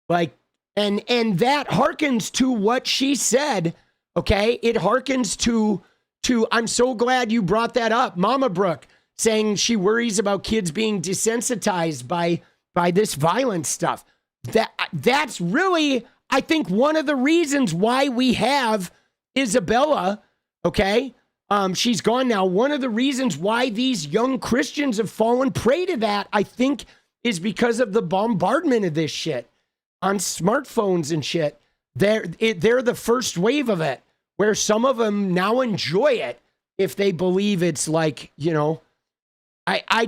Like, and that harkens to what she said Okay, it harkens to. I'm so glad you brought that up, Mama Brooke, saying she worries about kids being desensitized by this violent stuff. That's really, I think, one of the reasons why we have Isabella. Okay, she's gone now. One of the reasons why these young Christians have fallen prey to that, I think, is because of the bombardment of this shit on smartphones and shit. They're the first wave of it, where some of them now enjoy it if they believe it's like, you know, I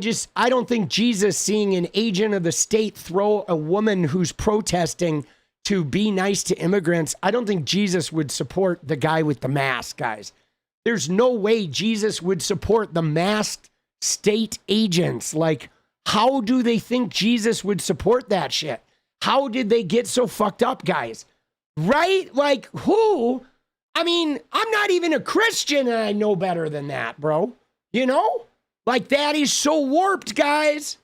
don't think Jesus seeing an agent of the state throw a woman who's protesting to be nice to immigrants, I don't think Jesus would support the guy with the mask, guys. There's no way Jesus would support the masked state agents. Like, how do they think Jesus would support that shit? How did they get so fucked up, guys? Right? Like, who? I mean, I'm not even a Christian and I know better than that, bro. You know? Like, that is so warped, guys.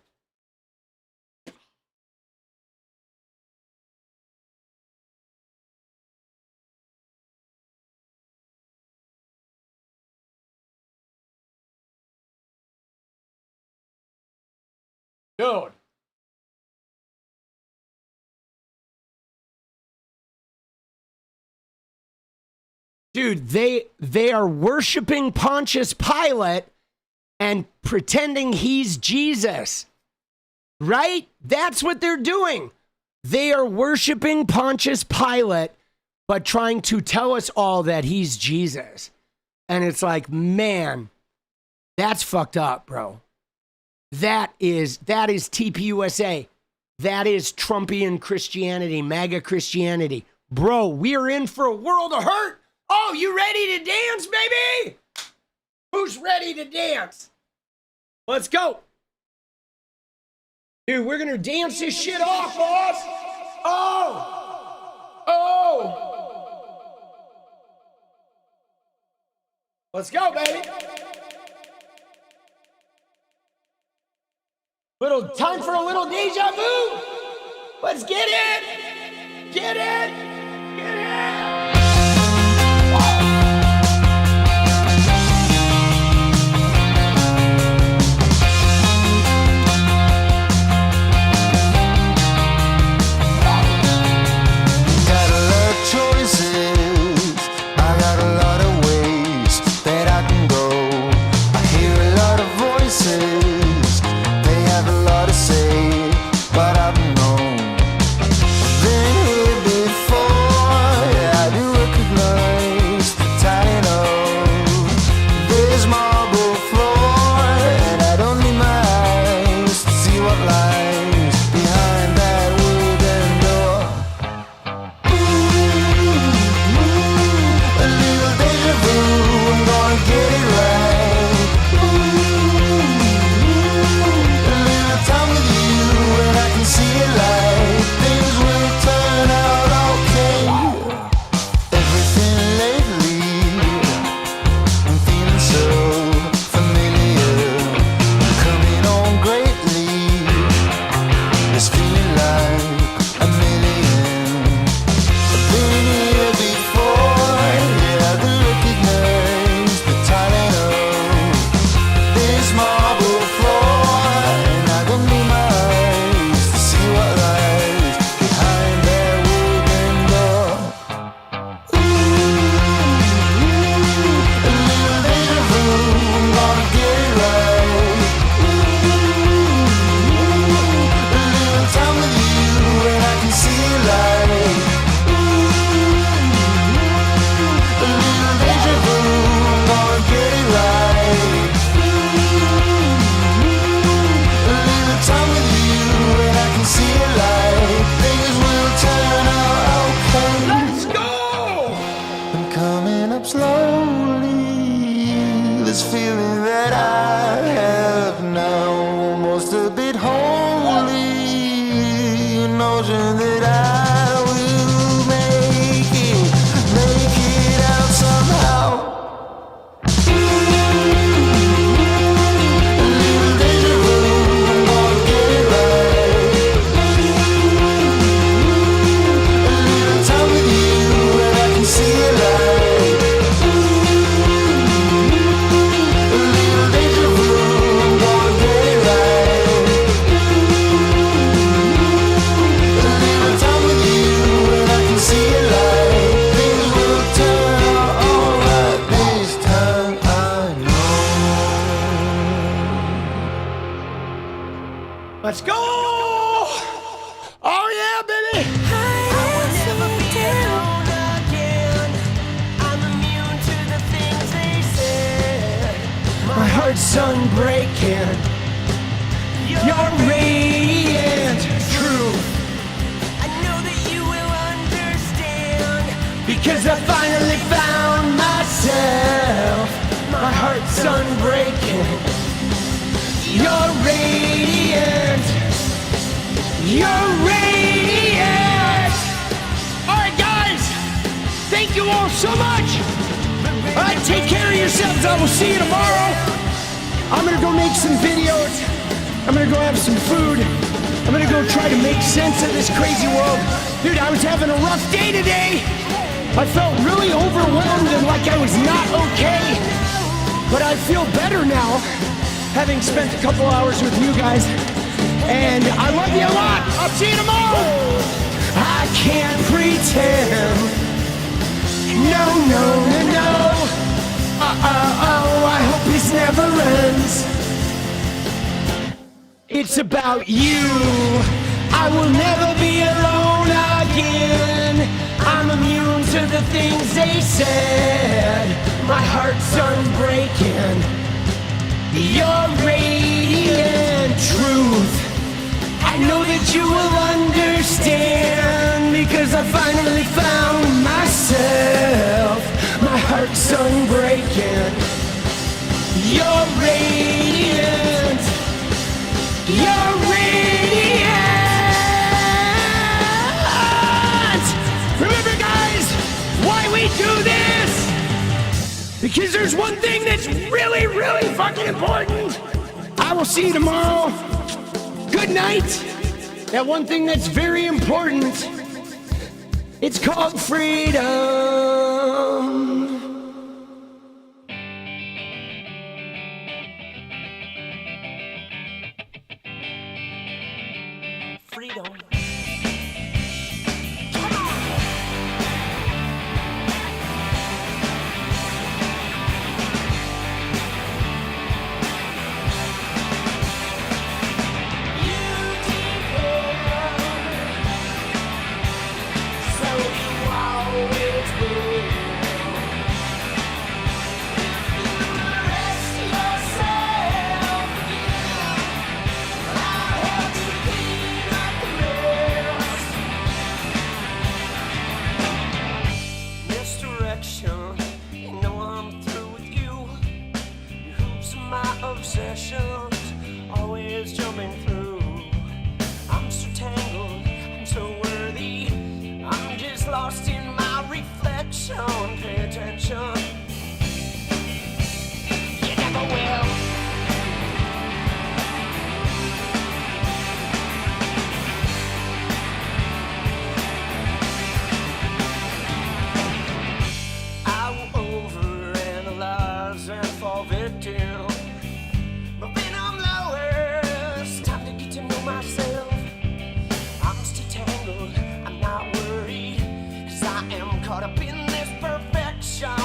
Dude. Dude, they are worshiping Pontius Pilate and pretending he's Jesus. Right? That's what they're doing. They are worshiping Pontius Pilate, but trying to tell us all that he's Jesus. And it's like, man, that's fucked up, bro. That is TPUSA. That is Trumpian Christianity, MAGA Christianity. Bro, we're in for a world of hurt. Oh, you ready to dance, baby? Who's ready to dance? Let's go. Dude, we're going to dance this shit off, boss. Oh. Let's go, baby. Time for a little deja vu. Let's get it. Get it. Get it. But I've known, been here before. Let's go! Oh yeah, baby! My heart's unbreaking. You're radiant, true. I know that you will understand. Because I finally found myself. My heart's unbreaking. You're radiant. You're radiant. All right, guys. Thank you all so much. All right, take care of yourselves. I will see you tomorrow. I'm gonna go make some videos. I'm gonna go have some food. I'm gonna go try to make sense of this crazy world. Dude, I was having a rough day today. I felt really overwhelmed and like I was not okay. But I feel better now, having spent a couple hours with you guys. And I love you a lot. I'll see you tomorrow. I can't pretend. No, no, no, no. I hope this never ends. It's about you. I will never be alone again. I'm immune to the things they said. My heart's unbreaking. You're radiant truth. I know that you will understand, because I finally found myself. My heart's unbreaking. You're radiant. You're radiant. Remember, guys, why we do this? Because there's one thing that's really, really fucking important. I will see you tomorrow. Good night. That one thing that's very important. It's called freedom. Freedom. Obsessions, always jumping through. I'm so tangled, I'm so worthy. I'm just lost in my reflection. Pay attention. You never will. I will overanalyze and fall victim. But when I'm lowest, time to get to know myself. I'm still tangled, I'm not worried, 'cause I am caught up in this perfection.